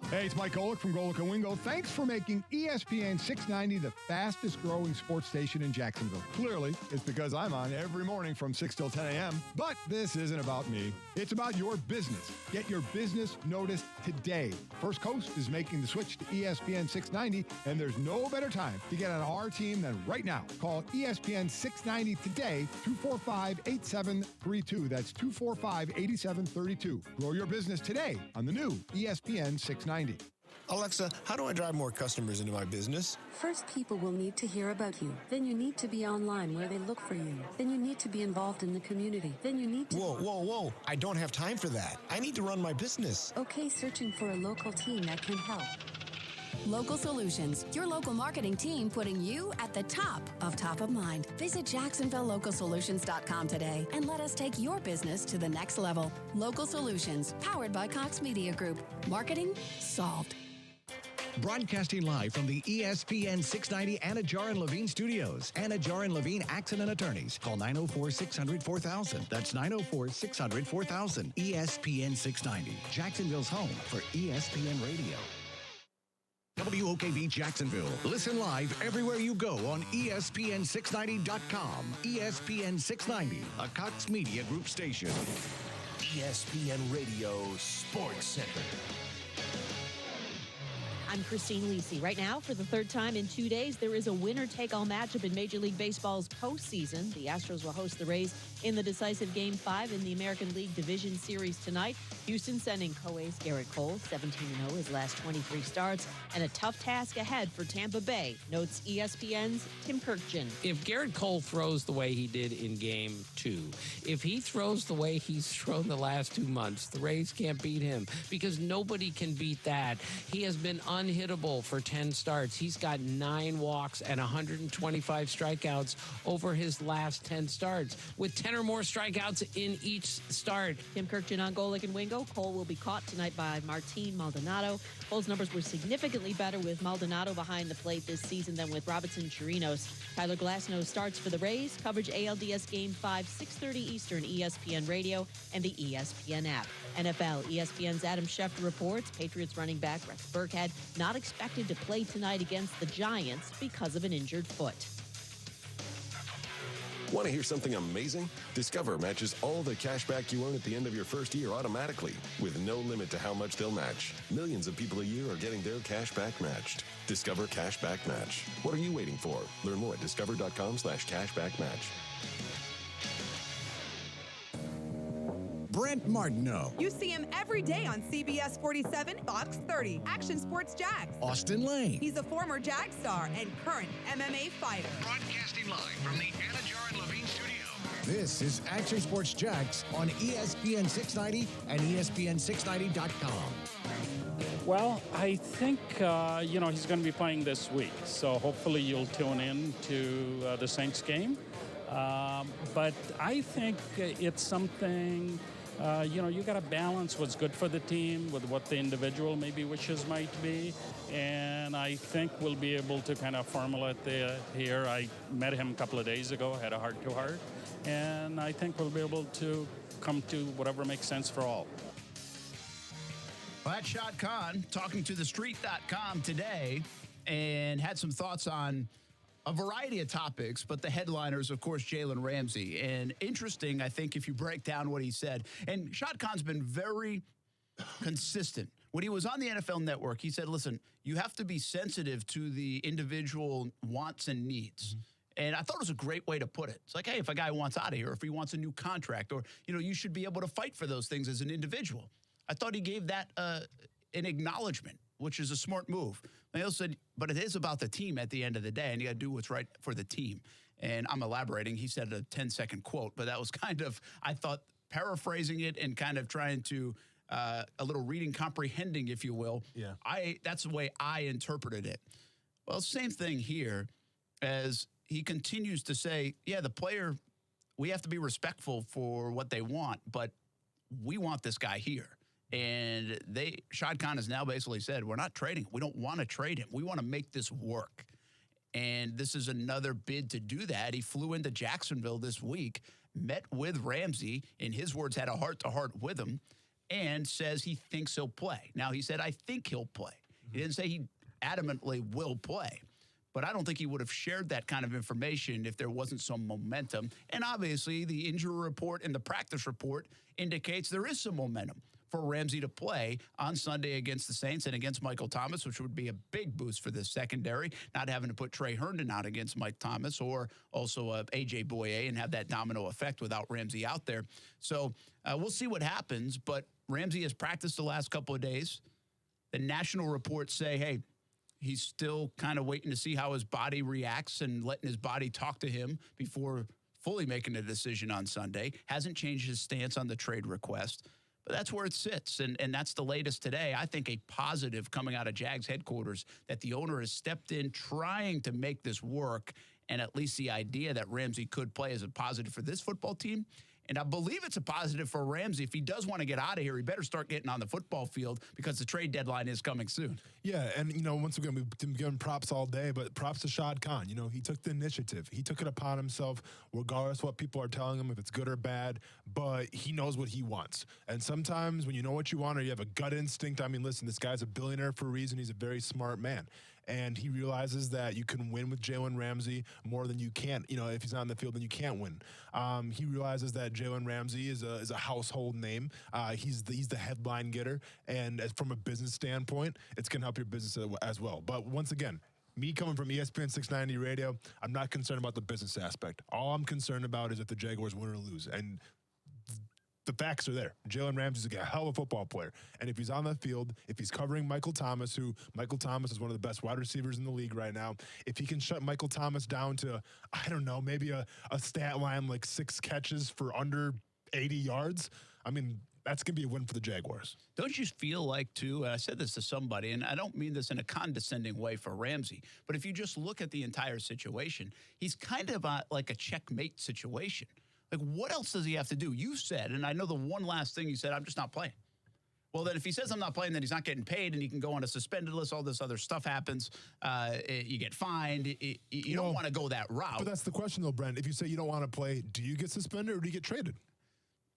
Hey, it's Mike Golick from Golick & Wingo. Thanks for making ESPN 690 the fastest growing sports station in Jacksonville. Clearly, it's because I'm on every morning from 6 till 10 a.m. But this isn't about me. It's about your business. Get your business noticed today. First Coast is making the switch to ESPN 690, and there's no better time to get on our team than right now. Call ESPN 690 today, 245-8732. That's 245-8732. Grow your business today on the new ESPN 690. Alexa, how do I drive more customers into my business? First, people will need to hear about you. Then you need to be online where they look for you. Then you need to be involved in the community. Then you need to... Whoa. I don't have time for that. I need to run my business. Okay, searching for a local team that can help. Local Solutions, your local marketing team putting you at the top of mind. Visit JacksonvilleLocalSolutions.com today and let us take your business to the next level. Local Solutions, powered by Cox Media Group. Marketing solved. Broadcasting live from the ESPN 690 Anna Jar and Levine studios. Anna Jar and Levine Accident Attorneys. Call 904-600-4000. That's 904-600-4000. ESPN 690, Jacksonville's home for ESPN Radio. WOKV Jacksonville. Listen live everywhere you go on ESPN690.com. ESPN 690, a Cox Media Group station. ESPN Radio Sports Center. I'm Christine Lisi. Right now, for the third time in 2 days, there is a winner-take-all matchup in Major League Baseball's postseason. The Astros will host the Rays In the decisive Game 5 in the American League Division Series tonight, Houston sending co-ace Garrett Cole, 17-0 his last 23 starts, and a tough task ahead for Tampa Bay, notes ESPN's Tim Kirkjian. If Garrett Cole throws the way he did in Game 2, if he throws the way he's thrown the last 2 months, the Rays can't beat him because nobody can beat that. He has been unhittable for 10 starts. He's got 9 walks and 125 strikeouts over his last 10 starts, with 10 or more strikeouts in each start. Tim Kirkjian on Golick and Wingo. Cole will be caught tonight by Martin Maldonado. Cole's numbers were significantly better with Maldonado behind the plate this season than with Robinson Chirinos. Tyler Glasnow starts for the Rays. Coverage ALDS Game 5, 6:30 Eastern, ESPN Radio and the ESPN app. NFL, ESPN's Adam Schefter reports Patriots running back Rex Burkhead not expected to play tonight against the Giants because of an injured foot. Want to hear something amazing? Discover matches all the cash back you earn at the end of your first year automatically, with no limit to how much they'll match. Millions of people a year are getting their cash back matched. Discover Cash Back Match. What are you waiting for? Learn more at discover.com/cashbackmatch. Brent Martineau. You see him every day on CBS 47, Fox 30, Action Sports Jags. Austin Lane. He's a former Jag star and current MMA fighter. Broadcasting live from the Anna Jar and Levine studio. This is Action Sports Jags on ESPN 690 and ESPN690.com. Well, I think, he's going to be playing this week. So hopefully you'll tune in to the Saints game. But I think it's something... you got to balance what's good for the team with what the individual maybe wishes might be. And I think we'll be able to kind of formulate here. I met him a couple of days ago, had a heart-to-heart. And I think we'll be able to come to whatever makes sense for all. Well, that's Shad Khan talking to TheStreet.com today and had some thoughts on a variety of topics, but the headliners, of course, Jalen Ramsey. And interesting, I think, if you break down what he said. And Shad Khan's been very consistent. When he was on the NFL Network, he said, listen, you have to be sensitive to the individual wants and needs. Mm-hmm. And I thought it was a great way to put it. It's like, hey, if a guy wants out of here, if he wants a new contract, or, you should be able to fight for those things as an individual. I thought he gave that an acknowledgement, which is a smart move. They also said, but it is about the team at the end of the day, and you got to do what's right for the team. And I'm elaborating. He said a 10-second quote, but that was kind of, I thought, paraphrasing it and kind of trying to, a little reading, comprehending, if you will. Yeah. That's the way I interpreted it. Well, same thing here, as he continues to say, yeah, the player, we have to be respectful for what they want, but we want this guy here. And Shad Khan has now basically said, we're not trading. We don't want to trade him. We want to make this work. And this is another bid to do that. He flew into Jacksonville this week, met with Ramsey, in his words, had a heart-to-heart with him, and says he thinks he'll play. Now, he said, I think he'll play. Mm-hmm. He didn't say he adamantly will play. But I don't think he would have shared that kind of information if there wasn't some momentum. And obviously, the injury report and the practice report indicates there is some momentum for Ramsey to play on Sunday against the Saints and against Michael Thomas, which would be a big boost for this secondary, not having to put Trey Herndon out against Mike Thomas or also A.J. Boye and have that domino effect without Ramsey out there. So we'll see what happens, but Ramsey has practiced the last couple of days. The national reports say, hey, he's still kind of waiting to see how his body reacts and letting his body talk to him before fully making a decision on Sunday. Hasn't changed his stance on the trade request. But that's where it sits, and that's the latest today. I think a positive coming out of Jags headquarters that the owner has stepped in trying to make this work, and at least the idea that Ramsey could play is a positive for this football team. And I believe it's a positive for Ramsey. If he does want to get out of here, he better start getting on the football field because the trade deadline is coming soon. Yeah, and, once again, we've been giving props all day, but props to Shad Khan. He took the initiative. He took it upon himself, regardless of what people are telling him, if it's good or bad, but he knows what he wants. And sometimes when you know what you want or you have a gut instinct, listen, this guy's a billionaire for a reason. He's a very smart man. And he realizes that you can win with Jalen Ramsey more than you can't. If he's not on the field, then you can't win. He realizes that Jalen Ramsey is a household name. He's the headline getter. And from a business standpoint, it's going to help your business as well. But once again, me coming from ESPN 690 radio, I'm not concerned about the business aspect. All I'm concerned about is if the Jaguars win or lose. And the facts are there. Jalen Ramsey is a hell of a football player. And if he's on the field, if he's covering Michael Thomas, who Michael Thomas is one of the best wide receivers in the league right now, if he can shut Michael Thomas down to, I don't know, maybe a stat line like 6 catches for under 80 yards, I mean, that's going to be a win for the Jaguars. Don't you feel like, too, I said this to somebody, and I don't mean this in a condescending way for Ramsey, but if you just look at the entire situation, he's kind of like a checkmate situation. Like, what else does he have to do? You said, and I know the one last thing you said, I'm just not playing. Well, then if he says I'm not playing, then he's not getting paid, and he can go on a suspended list. All this other stuff happens. You get fined. You don't want to go that route. But that's the question, though, Brent. If you say you don't want to play, do you get suspended or do you get traded?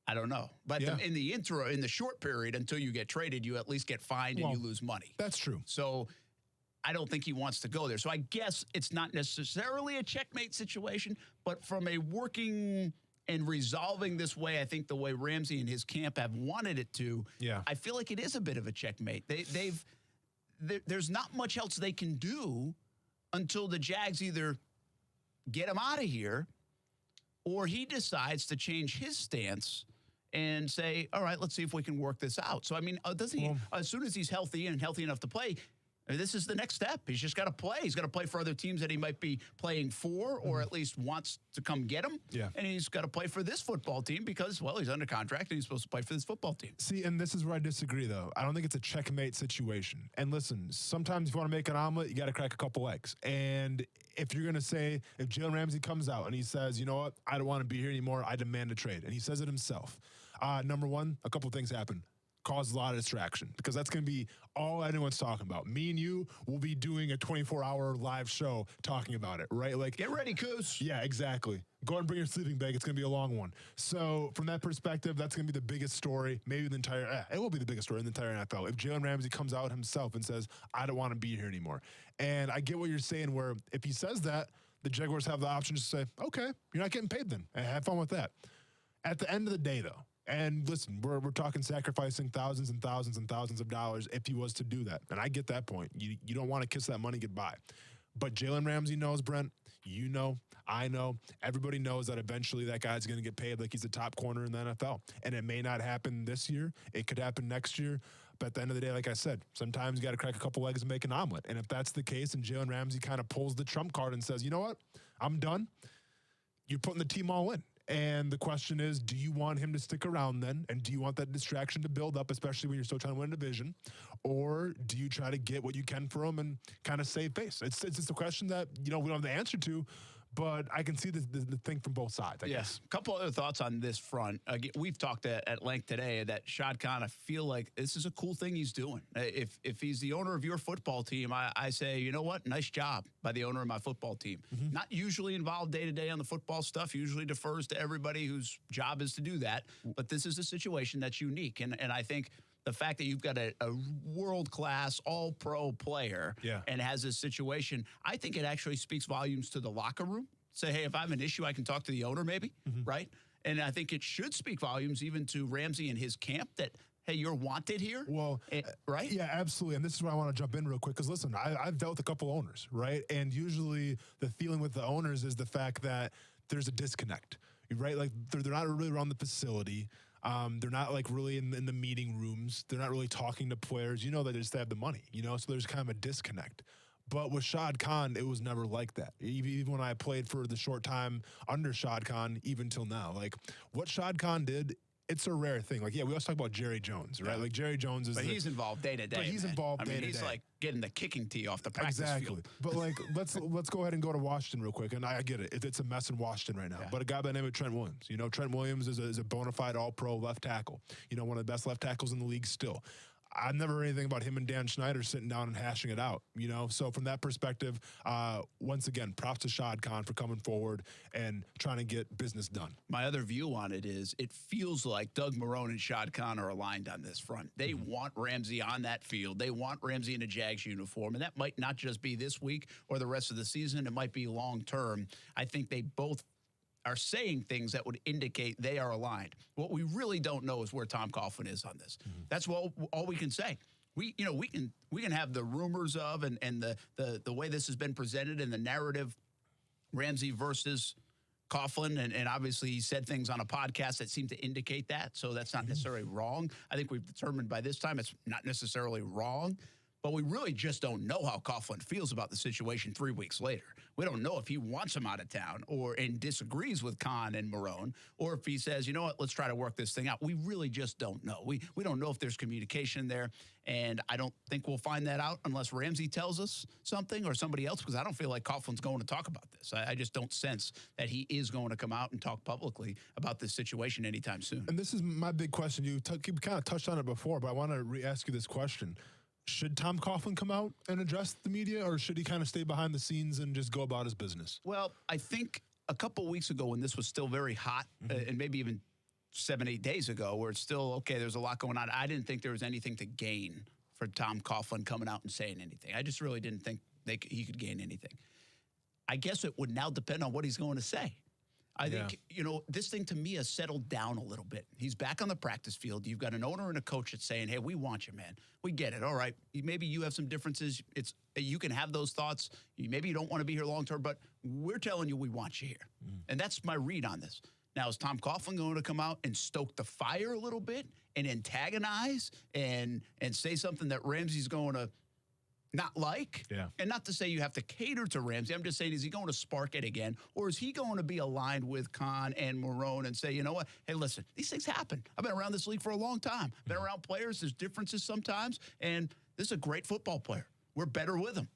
I don't know. But in the short period, until you get traded, you at least get fined and you lose money. That's true. So I don't think he wants to go there. So I guess it's not necessarily a checkmate situation, but from a working and resolving this way, I think the way Ramsey and his camp have wanted it to, I feel like it is a bit of a checkmate. There's not much else they can do until the Jags either get him out of here or he decides to change his stance and say, all right, let's see if we can work this out. So, I mean, doesn't he, as soon as he's healthy and healthy enough to play, this is the next step. He's just got to play. He's got to play for other teams that he might be playing for or at least wants to come get him. Yeah. And he's got to play for this football team because, well, he's under contract and he's supposed to play for this football team. See, and this is where I disagree, though. I don't think it's a checkmate situation. And listen, sometimes if you want to make an omelet, you got to crack a couple eggs. And if you're going to say, if Jalen Ramsey comes out and he says, you know what, I don't want to be here anymore, I demand a trade. And he says it himself. Number one, a couple things happen. Cause a lot of distraction because that's going to be all anyone's talking about. Me and you will be doing a 24-hour live show talking about it, right? Like, get ready, Coos. Yeah, exactly. Go and bring your sleeping bag. It's going to be a long one. So from that perspective, that's going to be the biggest story, maybe the entire, it will be the biggest story in the entire NFL. If Jalen Ramsey comes out himself and says, I don't want to be here anymore. And I get what you're saying where if he says that, the Jaguars have the option to say, okay, you're not getting paid then. And have fun with that. At the end of the day, though, and listen, we're talking sacrificing thousands and thousands and thousands of dollars if he was to do that. And I get that point. You don't want to kiss that money goodbye. But Jalen Ramsey knows, Brent, you know, I know, everybody knows that eventually that guy's going to get paid like he's the top corner in the NFL. And it may not happen this year. It could happen next year. But at the end of the day, like I said, sometimes you got to crack a couple eggs and make an omelet. And if that's the case and Jalen Ramsey kind of pulls the trump card and says, you know what, I'm done, you're putting the team all in. And the question is, do you want him to stick around then? And do you want that distraction to build up, especially when you're still trying to win a division? Or do you try to get what you can for him and kind of save face? It's just a question that, you know, we don't have the answer to, but I can see the thing from both sides, I guess. A couple other thoughts on this front. We've talked at length today that Shad Khan, I feel like this is a cool thing he's doing. If he's the owner of your football team, I say, you know what? Nice job by the owner of my football team. Mm-hmm. Not usually involved day-to-day on the football stuff, usually defers to everybody whose job is to do that. But this is a situation that's unique. And I think the fact that you've got a world-class, all-pro player and has this situation, I think it actually speaks volumes to the locker room. Say, hey, if I have an issue, I can talk to the owner maybe, right? And I think it should speak volumes even to Ramsey and his camp that, hey, you're wanted here, right? Yeah, absolutely. And this is where I want to jump in real quick because, listen, I've dealt with a couple owners, right? And usually the feeling with the owners is the fact that there's a disconnect, right? Like they're not really around the facility. They're not like really in the meeting rooms. They're not really talking to players. You know, they just have the money, you know, so there's kind of a disconnect. But with Shad Khan, it was never like that. Even when I played for the short time under Shad Khan, even till now, like what Shad Khan did, it's a rare thing. Like, yeah, we always talk about Jerry Jones, right? Like Jerry Jones is, but he's involved day to day. But he's involved day to day. He's like getting the kicking tee off the practice field. But like, let's go ahead and go to Washington real quick. And I get it; it's a mess in Washington right now. But a guy by the name of Trent Williams, you know, Trent Williams is a bona fide All-Pro left tackle. You know, one of the best left tackles in the league still. I've never heard anything about him and Dan Schneider sitting down and hashing it out, you know? So from that perspective, once again, props to Shad Khan for coming forward and trying to get business done. My other view on it is it feels like Doug Marrone and Shad Khan are aligned on this front. They want Ramsey on that field. They want Ramsey in a Jags uniform, and that might not just be this week or the rest of the season. It might be long-term. I think they both are saying things that would indicate they are aligned. What we really don't know is where Tom Coughlin is on this. That's all we can say. We can have the rumors of and the way this has been presented and the narrative, Ramsey versus Coughlin, and obviously he said things on a podcast that seem to indicate that, so that's not necessarily wrong. I think we've determined by this time it's not necessarily wrong, but we really just don't know how Coughlin feels about the situation 3 weeks later. We don't know if he wants him out of town and disagrees with Khan and Marone, or if he says, you know what, let's try to work this thing out. We really just don't know. We don't know if there's communication there, and I don't think we'll find that out unless Ramsey tells us something or somebody else, because I don't feel like Coughlin's going to talk about this. I just don't sense that he is going to come out and talk publicly about this situation anytime soon. And this is my big question. You kind of touched on it before, but I want to re-ask you this question. Should Tom Coughlin come out and address the media, or should he kind of stay behind the scenes and just go about his business? Well, I think a couple weeks ago when this was still very hot, and maybe even 7-8 days ago, where it's still, okay, there's a lot going on, I didn't think there was anything to gain for Tom Coughlin coming out and saying anything. I just really didn't think he could gain anything. I guess it would now depend on what he's going to say. I think, this thing to me has settled down a little bit. He's back on the practice field. You've got an owner and a coach that's saying, hey, we want you, man. We get it. All right. Maybe you have some differences. You can have those thoughts. Maybe you don't want to be here long term, but we're telling you we want you here. And that's my read on this. Now, is Tom Coughlin going to come out and stoke the fire a little bit and antagonize and say something that Ramsey's going to not like? Yeah. And not to say you have to cater to Ramsey. I'm just saying, is he going to spark it again? Or is he going to be aligned with Khan and Marone and say, you know what? Hey, listen, these things happen. I've been around this league for a long time. Been around players. There's differences sometimes. And this is a great football player. We're better with him.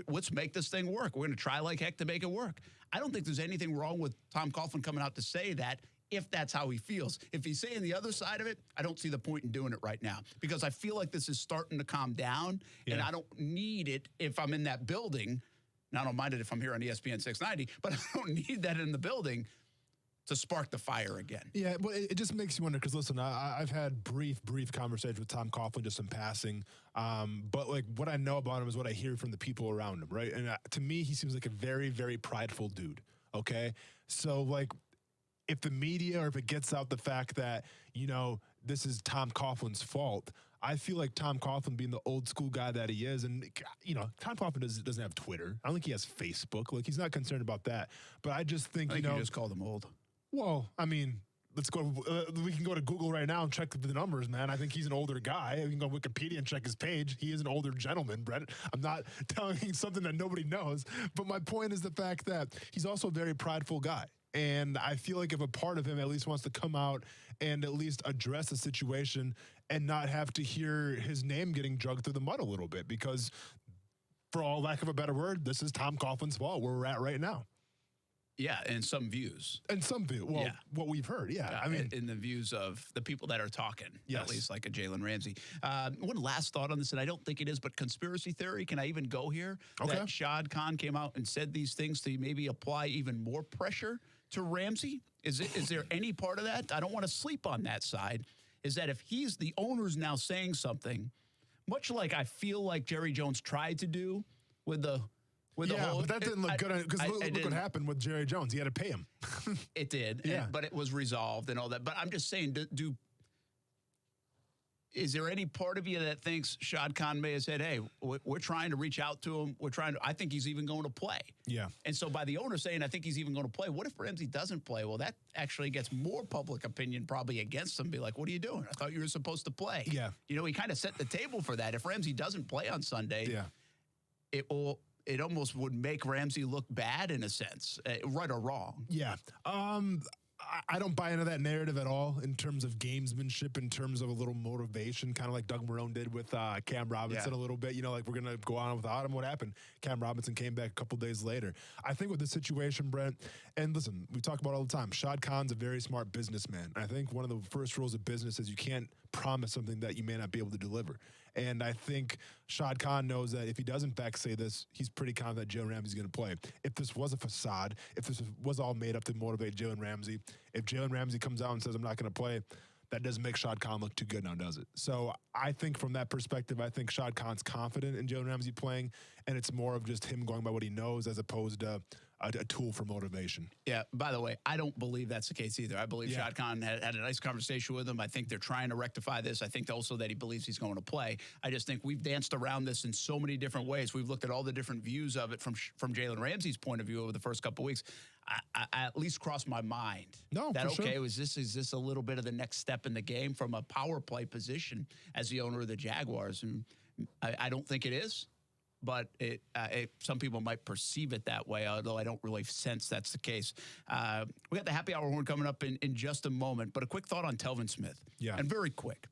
Let's make this thing work. We're going to try like heck to make it work. I don't think there's anything wrong with Tom Coughlin coming out to say that, if that's how he feels. If he's saying the other side of it, I don't see the point in doing it right now, because I feel like this is starting to calm down, and I don't need it if I'm in that building. Now, I don't mind it if I'm here on ESPN 690, but I don't need that in the building to spark the fire again. Yeah, but it just makes you wonder, because listen, I've had brief conversations with Tom Coughlin just in passing, but like what I know about him is what I hear from the people around him, right? And to me, he seems like a very, very prideful dude, okay? So like, if the media, or if it gets out the fact that, this is Tom Coughlin's fault, I feel like Tom Coughlin, being the old school guy that he is, and, Tom Coughlin doesn't have Twitter. I don't think he has Facebook. Like, he's not concerned about that. But I just think, you just called him old. Well, I mean, let's go. We can go to Google right now and check the numbers, man. I think he's an older guy. We can go to Wikipedia and check his page. He is an older gentleman, Brett. I'm not telling you something that nobody knows. But my point is the fact that he's also a very prideful guy. And I feel like if a part of him at least wants to come out and at least address the situation and not have to hear his name getting dragged through the mud a little bit, because for all lack of a better word, this is Tom Coughlin's fault where we're at right now. Yeah, and some views. Well, what we've heard, I mean, in the views of the people that are talking, yes. At least like a Jalen Ramsey. One last thought on this, and I don't think it is, but conspiracy theory, can I even go here? Okay. That Shad Khan came out and said these things to maybe apply even more pressure to Ramsey? Is there any part of that? I don't want to sleep on that side. Is that if he's the owner's now saying something, much like I feel like Jerry Jones tried to do with the whole, but that didn't look good, because look what happened with Jerry Jones. He had to pay him. It did, but it was resolved and all that. But I'm just saying, is there any part of you that thinks Shad Khan may have said, hey, we're trying to reach out to him. I think he's even going to play. Yeah. And so by the owner saying, I think he's even going to play, what if Ramsey doesn't play? Well, that actually gets more public opinion probably against him. Be like, what are you doing? I thought you were supposed to play. Yeah. He kind of set the table for that. If Ramsey doesn't play on Sunday, it almost would make Ramsey look bad in a sense, right or wrong. Yeah. I don't buy into that narrative at all in terms of gamesmanship, in terms of a little motivation, kind of like Doug Marrone did with Cam Robinson a little bit. Like, we're going to go on without him. What happened? Cam Robinson came back a couple days later. I think with this situation, Brent, and listen, we talk about it all the time, Shad Khan's a very smart businessman. I think one of the first rules of business is you can't promise something that you may not be able to deliver. And I think Shad Khan knows that if he does in fact say this, he's pretty confident Jalen Ramsey's going to play. If this was a facade, if this was all made up to motivate Jalen Ramsey, if Jalen Ramsey comes out and says, I'm not going to play, that doesn't make Shad Khan look too good now, does it? So I think from that perspective, I think Shad Khan's confident in Jalen Ramsey playing, and it's more of just him going by what he knows as opposed to a tool for motivation. Yeah, by the way, I don't believe that's the case either. I believe Shad Khan had a nice conversation with him. I think they're trying to rectify this. I think also that he believes he's going to play. I just think we've danced around this in so many different ways. We've looked at all the different views of it from Jalen Ramsey's point of view over the first couple of weeks. I at least crossed my mind that, okay, is this a little bit of the next step in the game from a power play position as the owner of the Jaguars? And I don't think it is. But some people might perceive it that way, although I don't really sense that's the case. We got the happy hour horn coming up in just a moment, but a quick thought on Telvin Smith. Yeah. And very quick.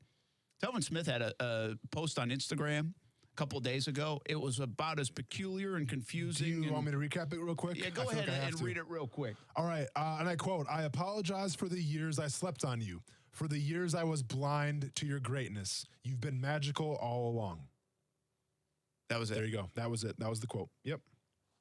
Telvin Smith had a post on Instagram a couple of days ago. It was about as peculiar and confusing. Do you want me to recap it real quick? Yeah, go ahead and read it real quick. All right, and I quote, "I apologize for the years I slept on you, for the years I was blind to your greatness. You've been magical all along." That was it. There you go. That was it. That was the quote. Yep.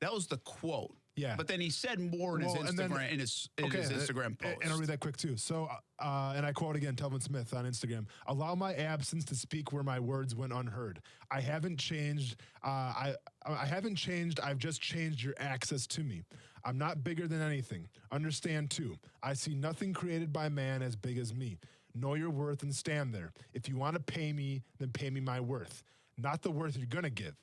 That was the quote. Yeah. But then he said more in his Instagram in his Instagram post. And I'll read that quick too. So, and I quote again, Telvin Smith on Instagram: "Allow my absence to speak where my words went unheard. I haven't changed. I haven't changed. I've just changed your access to me. I'm not bigger than anything. Understand too. I see nothing created by man as big as me. Know your worth and stand there. If you want to pay me, then pay me my worth. Not the worth you're going to give.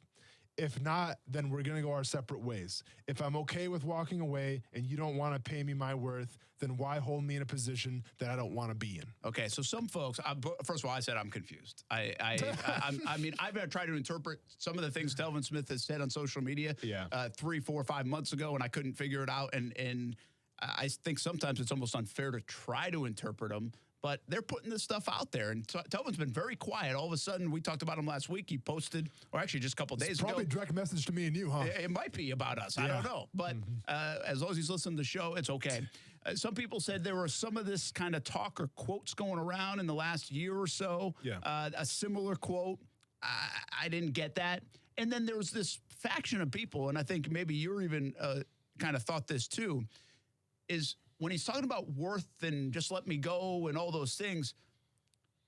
If not, then we're going to go our separate ways. If I'm okay with walking away and you don't want to pay me my worth, then why hold me in a position that I don't want to be in?" Okay, so some folks, first of all, I said I'm confused. I mean, I've tried to interpret some of the things Telvin Smith has said on social media 3, 4, 5 months ago, and I couldn't figure it out. And I think sometimes it's almost unfair to try to interpret them. But they're putting this stuff out there. And Telvin's been very quiet. All of a sudden, we talked about him last week. He posted, or actually just a couple days ago. Probably direct message to me and you, huh? It might be about us. I don't know. But as long as he's listening to the show, it's okay. Some people said there were some of this kind of talk or quotes going around in the last year or so. Yeah. A similar quote. I didn't get that. And then there was this faction of people, and I think maybe you're even kind of thought this too, is when he's talking about worth and just let me go and all those things,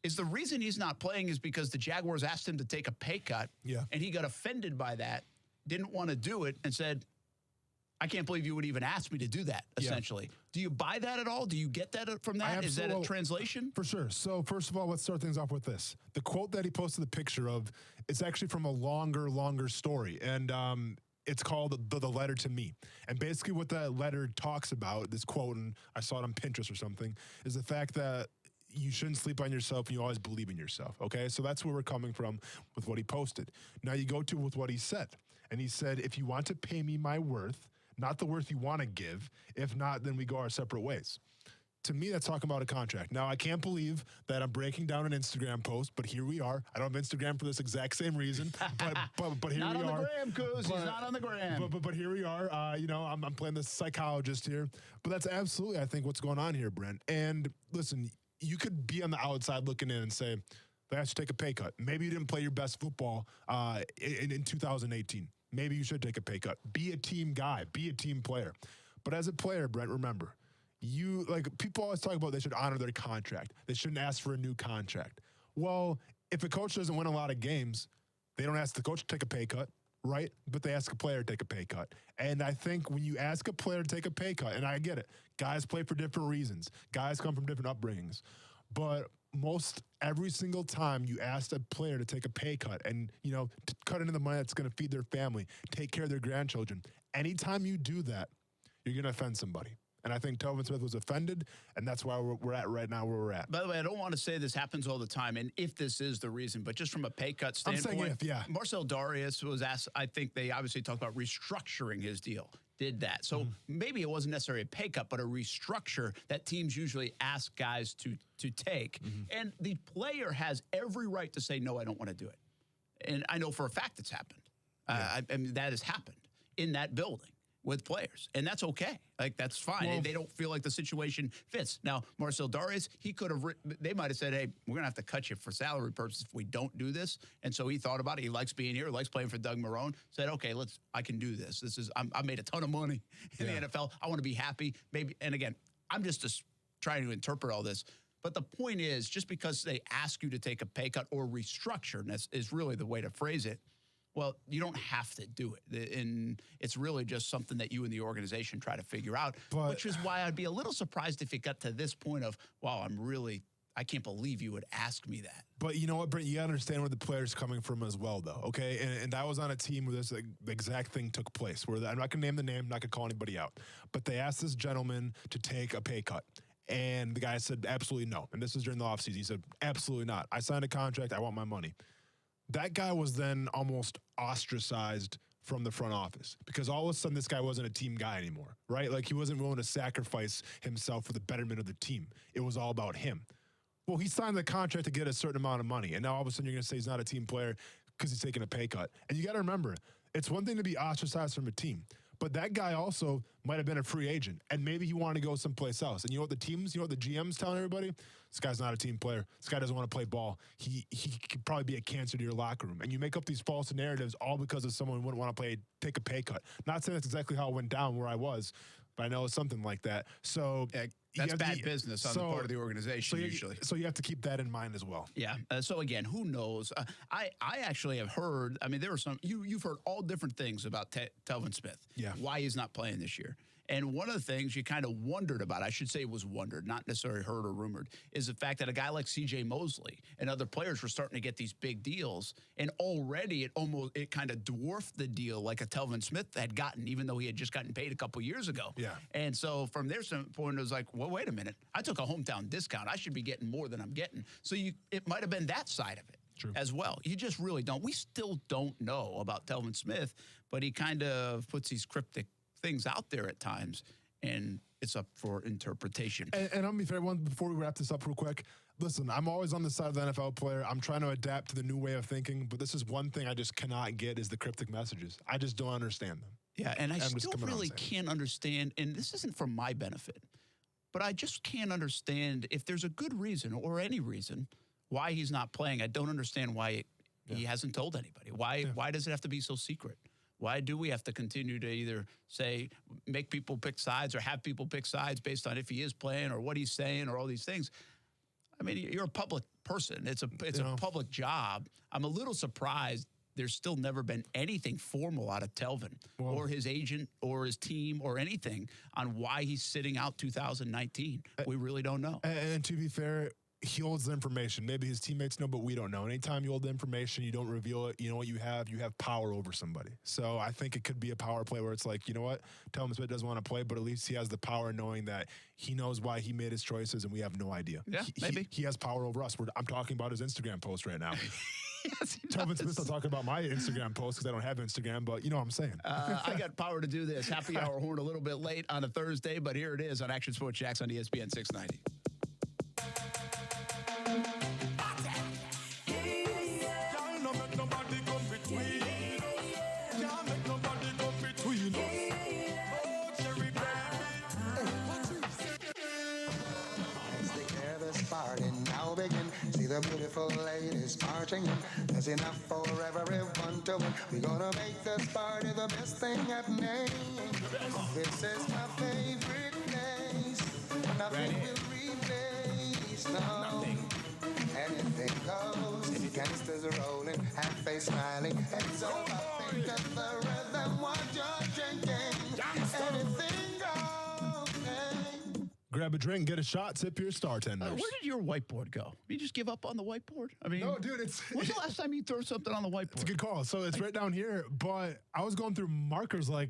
is the reason he's not playing is because the Jaguars asked him to take a pay cut. Yeah. And he got offended by that, didn't want to do it, and said, I can't believe you would even ask me to do that, essentially. Yeah. Do you buy that at all? Do you get that from that? Is that a translation? For sure. So first of all, let's start things off with this. The quote that he posted the picture of, it's actually from a longer story. And it's called the Letter to Me. And basically what that letter talks about, this quote, and I saw it on Pinterest or something, is the fact that you shouldn't sleep on yourself and you always believe in yourself, okay? So that's where we're coming from with what he posted. Now you go to with what he said. And he said, if you want to pay me my worth, not the worth you want to give, if not, then we go our separate ways. To me, that's talking about a contract. Now, I can't believe that I'm breaking down an Instagram post, but here we are. I don't have Instagram for this exact same reason, but here not we are. Not on the gram, Coos. He's not on the gram. But here we are. I'm playing the psychologist here. But that's absolutely, I think, what's going on here, Brent. And listen, you could be on the outside looking in and say, they have to take a pay cut. Maybe you didn't play your best football in 2018. Maybe you should take a pay cut. Be a team guy. Be a team player. But as a player, Brent, remember, people always talk about they should honor their contract. They shouldn't ask for a new contract. Well, if a coach doesn't win a lot of games, they don't ask the coach to take a pay cut, right? But they ask a player to take a pay cut. And I think when you ask a player to take a pay cut, and I get it, guys play for different reasons. Guys come from different upbringings. But every single time you ask a player to take a pay cut and, to cut into the money that's going to feed their family, take care of their grandchildren, anytime you do that, you're going to offend somebody. And I think Telvin Smith was offended, and that's why we're at right now where we're at. By the way, I don't want to say this happens all the time, and if this is the reason, but just from a pay cut standpoint, I'm saying if, yeah. Marcel Darius was asked, I think they obviously talked about restructuring his deal, did that. So maybe it wasn't necessarily a pay cut, but a restructure that teams usually ask guys to take. And the player has every right to say, no, I don't want to do it. And I know for a fact it's happened. I mean, that has happened in that building with players, and that's okay. That's fine. Well, and they don't feel like the situation fits. Now, Marcel Darius, he could have, they might have said, hey, we're going to have to cut you for salary purposes if we don't do this. And so he thought about it. He likes being here, likes playing for Doug Marrone, said, okay, I can do this. I made a ton of money in the NFL. I want to be happy. Maybe, and again, I'm just trying to interpret all this. But the point is, just because they ask you to take a pay cut or restructure, and that's is really the way to phrase it, Well, you don't have to do it. And it's really just something that you and the organization try to figure out, which is why I'd be a little surprised if it got to this point of, wow, I can't believe you would ask me that. But you know what, Brent? You got to understand where the player's coming from as well, though, okay? And I was on a team where this exact thing took place, where I'm not going to name the name, not going to call anybody out, but they asked this gentleman to take a pay cut. And the guy said, absolutely no. And this was during the offseason. He said, absolutely not. I signed a contract. I want my money. That guy was then almost ostracized from the front office because all of a sudden this guy wasn't a team guy anymore, right? Like he wasn't willing to sacrifice himself for the betterment of the team. It was all about him. Well, he signed the contract to get a certain amount of money, and now all of a sudden you're going to say he's not a team player because he's taking a pay cut. And you got to remember, it's one thing to be ostracized from a team, but that guy also might have been a free agent, and maybe he wanted to go someplace else. And you know what the GM's telling everybody? This guy's not a team player. This guy doesn't want to play ball. He could probably be a cancer to your locker room. And you make up these false narratives all because of someone who wouldn't want to take a pay cut. Not saying that's exactly how it went down where I was, but I know it's something like that. So that's bad business on the part of the organization usually. So you have to keep that in mind as well. Yeah. So again, who knows? I actually have heard. I mean, there were some. You've heard all different things about Telvin Smith. Yeah. Why he's not playing this year. And one of the things you kind of wondered about, I should say was wondered, not necessarily heard or rumored, is the fact that a guy like C.J. Mosley and other players were starting to get these big deals. And already it kind of dwarfed the deal like a Telvin Smith had gotten, even though he had just gotten paid a couple years ago. Yeah. And so from their standpoint, it was like, well, wait a minute. I took a hometown discount. I should be getting more than I'm getting. So it might have been that side of it. True. As well. You just really don't. We still don't know about Telvin Smith, but he kind of puts these cryptic things out there at times, and it's up for interpretation. And I'll be fair, before we wrap this up real quick, listen, I'm always on the side of the NFL player. I'm trying to adapt to the new way of thinking, but this is one thing I just cannot get is the cryptic messages. I just don't understand them. Yeah, and I still really can't understand, and this isn't for my benefit, but I just can't understand if there's a good reason or any reason why he's not playing. I don't understand why he hasn't told anybody. Why does it have to be so secret? Why do we have to continue to either say, make people pick sides or have people pick sides based on if he is playing or what he's saying or all these things? I mean, you're a public person. It's a public job. I'm a little surprised there's still never been anything formal out of Telvin or his agent or his team or anything on why he's sitting out 2019. We really don't know. And to be fair, he holds the information. Maybe his teammates know, but we don't know. Anytime you hold the information, you don't reveal it, you know what you have power over somebody. So I think it could be a power play where it's like, you know what, Telvin Smith doesn't want to play, but at least he has the power knowing that he knows why he made his choices and we have no idea. Yeah, maybe. He has power over us. I'm talking about his Instagram post right now. Yes, Telvin Smith's not talking about my Instagram post because I don't have Instagram, but you know what I'm saying. I got power to do this. Happy hour horn a little bit late on a Thursday, but here it is on Action Sports Jax on ESPN 690. See the beautiful ladies marching in. There's enough for everyone to win. We're gonna make this party the best thing happening. This is my favorite place. Nothing will replace, no. Anything goes. Gangsters are rolling, half-face smiling. Heads over, think of the rhythm what you're drinking. Anything goes. Grab a drink, get a shot, sip your Startenders. Where did your whiteboard go? Did you just give up on the whiteboard? I mean, no, dude, when's the last time you threw something on the whiteboard? It's a good call. So it's right down here, but I was going through markers like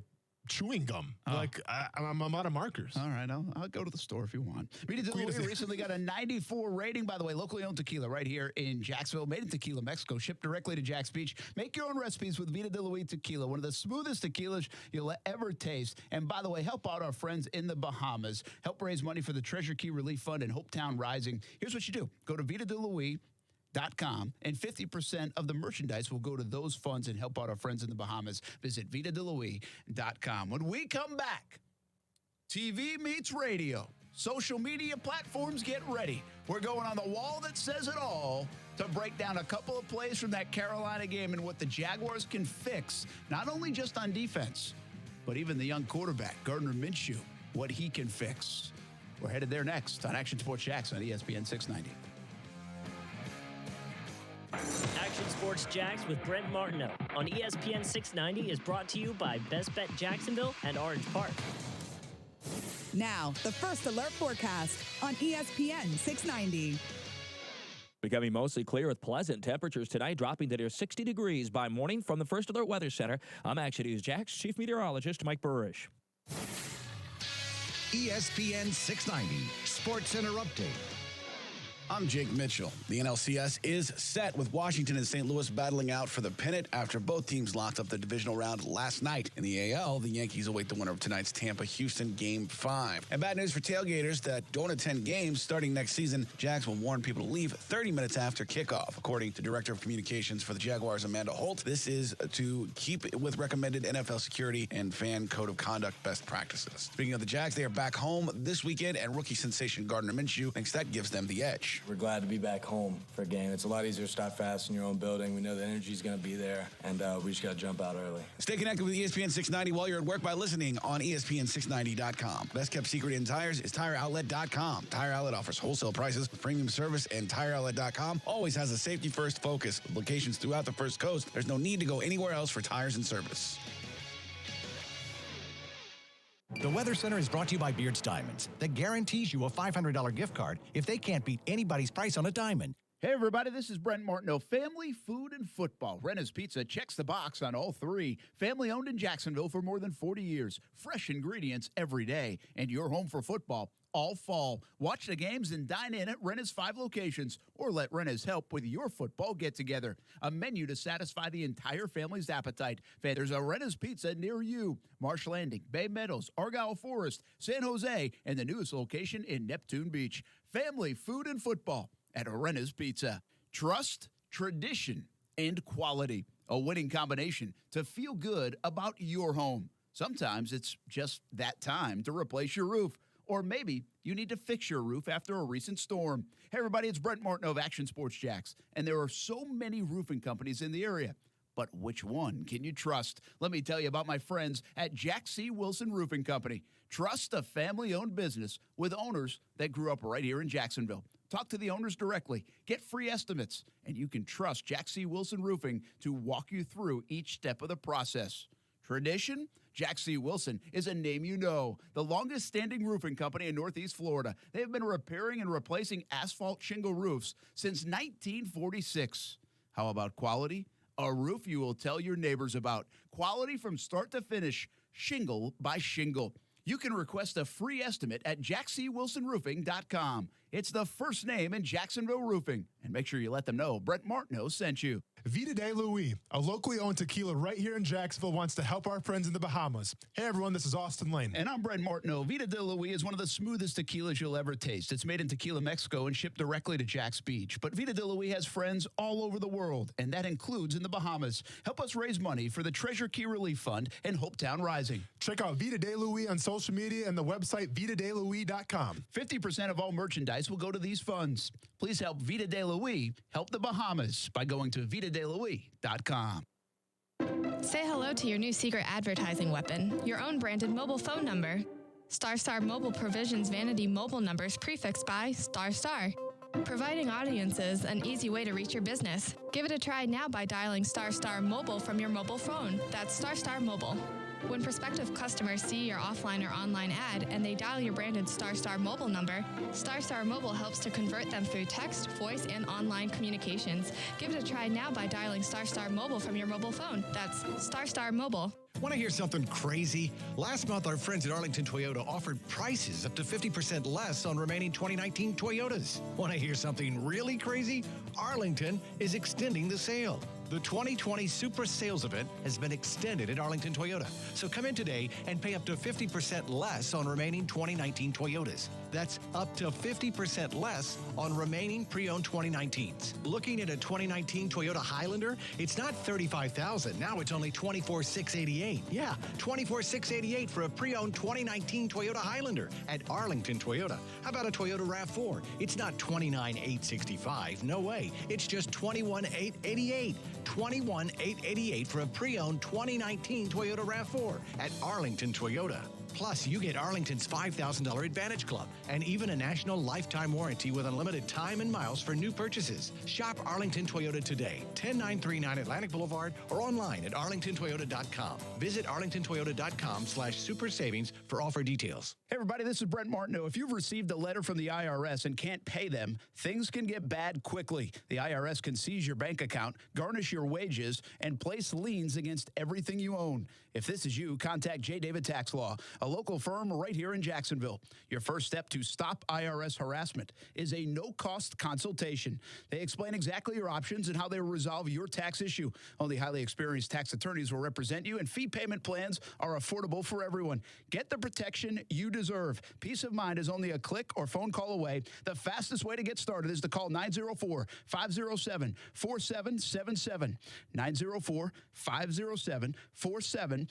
chewing gum. Like I'm out of markers. All right, I'll go to the store if you want. Vida de Luis recently got a 94 rating, by the way, locally owned tequila right here in Jacksonville, made in Tequila, Mexico, shipped directly to Jax Beach. Make your own recipes with Vida de Luis tequila, one of the smoothest tequilas you'll ever taste. And by the way, help out our friends in the Bahamas. Help raise money for the Treasure Key Relief Fund and Hopetown Rising. Here's what you do. Go to VitaDeLuis.com, and 50% of the merchandise will go to those funds and help out our friends in the Bahamas. Visit VitaDeLuis.com. When we come back, TV meets radio. Social media platforms, get ready. We're going on the wall that says it all to break down a couple of plays from that Carolina game and what the Jaguars can fix, not only just on defense, but even the young quarterback, Gardner Minshew, what he can fix. We're headed there next on Action Sports Jax on ESPN 690. Action Sports Sports Jags with Brent Martineau on ESPN 690 is brought to you by Best Bet Jacksonville and Orange Park. Now, the First Alert forecast on ESPN 690. Becoming mostly clear with pleasant temperatures tonight, dropping to near 60 degrees by morning. From the First Alert Weather Center, I'm Action News Jax Chief Meteorologist Mike Burrish. ESPN 690 Sports Center Update. I'm Jake Mitchell. The NLCS is set with Washington and St. Louis battling out for the pennant after both teams locked up the divisional round last night. In the AL, the Yankees await the winner of tonight's Tampa-Houston Game 5. And bad news for tailgaters that don't attend games starting next season. Jags will warn people to leave 30 minutes after kickoff. According to Director of Communications for the Jaguars, Amanda Holt, this is to keep with recommended NFL security and fan code of conduct best practices. Speaking of the Jags, they are back home this weekend, and rookie sensation Gardner Minshew thinks that gives them the edge. We're glad to be back home for a game. It's a lot easier to start fast in your own building. We know the energy is going to be there, and we just got to jump out early. Stay connected with ESPN 690 while you're at work by listening on ESPN690.com. Best kept secret in tires is TireOutlet.com. Tire Outlet offers wholesale prices with premium service, and TireOutlet.com always has a safety-first focus. With locations throughout the First Coast, there's no need to go anywhere else for tires and service. The Weather Center is brought to you by Beards Diamonds that guarantees you a $500 gift card if they can't beat anybody's price on a diamond. Hey, everybody, this is Brent Martineau. Family, food, and football. Renna's Pizza checks the box on all three. Family owned in Jacksonville for more than 40 years. Fresh ingredients every day. And you're home for football all fall. Watch the games and dine in at Renna's 5 locations, or let Renna's help with your football get-together. A menu to satisfy the entire family's appetite. There's a Renna's Pizza near you. Marsh Landing, Bay Meadows, Argyle Forest, San Jose, and the newest location in Neptune Beach. Family, food, and football at Renna's Pizza. Trust, tradition, and quality. A winning combination to feel good about your home. Sometimes it's just that time to replace your roof. Or maybe you need to fix your roof after a recent storm. Hey, everybody, it's Brent Martineau of Action Sports Jax. And there are so many roofing companies in the area. But which one can you trust? Let me tell you about my friends at Jack C. Wilson Roofing Company. Trust a family-owned business with owners that grew up right here in Jacksonville. Talk to the owners directly. Get free estimates. And you can trust Jack C. Wilson Roofing to walk you through each step of the process. Tradition? Jack C. Wilson is a name you know. The longest-standing roofing company in Northeast Florida. They have been repairing and replacing asphalt shingle roofs since 1946. How about quality? A roof you will tell your neighbors about. Quality from start to finish, shingle by shingle. You can request a free estimate at jackcwilsonroofing.com. It's the first name in Jacksonville roofing. And make sure you let them know Brent Martineau sent you. Vida de Louis, a locally owned tequila right here in Jacksonville, wants to help our friends in the Bahamas. Hey, everyone, this is Austin Lane. And I'm Brent Martineau. Vida de Louis is one of the smoothest tequilas you'll ever taste. It's made in Tequila, Mexico, and shipped directly to Jax Beach. But Vida de Louis has friends all over the world, and that includes in the Bahamas. Help us raise money for the Treasure Key Relief Fund and Hopetown Rising. Check out Vida de Louis on social media and the website vidadelouis.com. 50% of all merchandise will go to these funds. Please help Vida de Louis help the Bahamas by going to vidadelouis.com. Say hello to your new secret advertising weapon, your own branded mobile phone number. Star Mobile provisions vanity mobile numbers prefixed by Star, providing audiences an easy way to reach your business. Give it a try now by dialing Star Mobile from your mobile phone. That's Star Mobile. When prospective customers see your offline or online ad and they dial your branded Star Mobile number, Star Mobile helps to convert them through text, voice, and online communications. Give it a try now by dialing Star Mobile from your mobile phone. That's Star Mobile. Want to hear something crazy? Last month, our friends at Arlington Toyota offered prices up to 50% less on remaining 2019 Toyotas. Want to hear something really crazy? Arlington is extending the sale. The 2020 Super Sales Event has been extended at Arlington Toyota. So come in today and pay up to 50% less on remaining 2019 Toyotas. That's up to 50% less on remaining pre-owned 2019s. Looking at a 2019 Toyota Highlander, it's not $35,000. Now it's only $24,688. Yeah, $24,688 for a pre-owned 2019 Toyota Highlander at Arlington Toyota. How about a Toyota RAV4? It's not $29,865. No way. It's just $21,888. $21,888 for a pre-owned 2019 Toyota RAV4 at Arlington Toyota. Plus, you get Arlington's $5,000 Advantage Club and even a national lifetime warranty with unlimited time and miles for new purchases. Shop Arlington Toyota today, 10939 Atlantic Boulevard, or online at arlingtontoyota.com. Visit arlingtontoyota.com/super savings for offer details. Hey, everybody, this is Brent Martineau. If you've received a letter from the IRS and can't pay them, things can get bad quickly. The IRS can seize your bank account, garnish your wages, and place liens against everything you own. If this is you, contact J. David Tax Law, a local firm right here in Jacksonville. Your first step to stop IRS harassment is a no-cost consultation. They explain exactly your options and how they will resolve your tax issue. Only highly experienced tax attorneys will represent you, and fee payment plans are affordable for everyone. Get the protection you deserve. Peace of mind is only a click or phone call away. The fastest way to get started is to call 904-507-4777. 904-507-4777.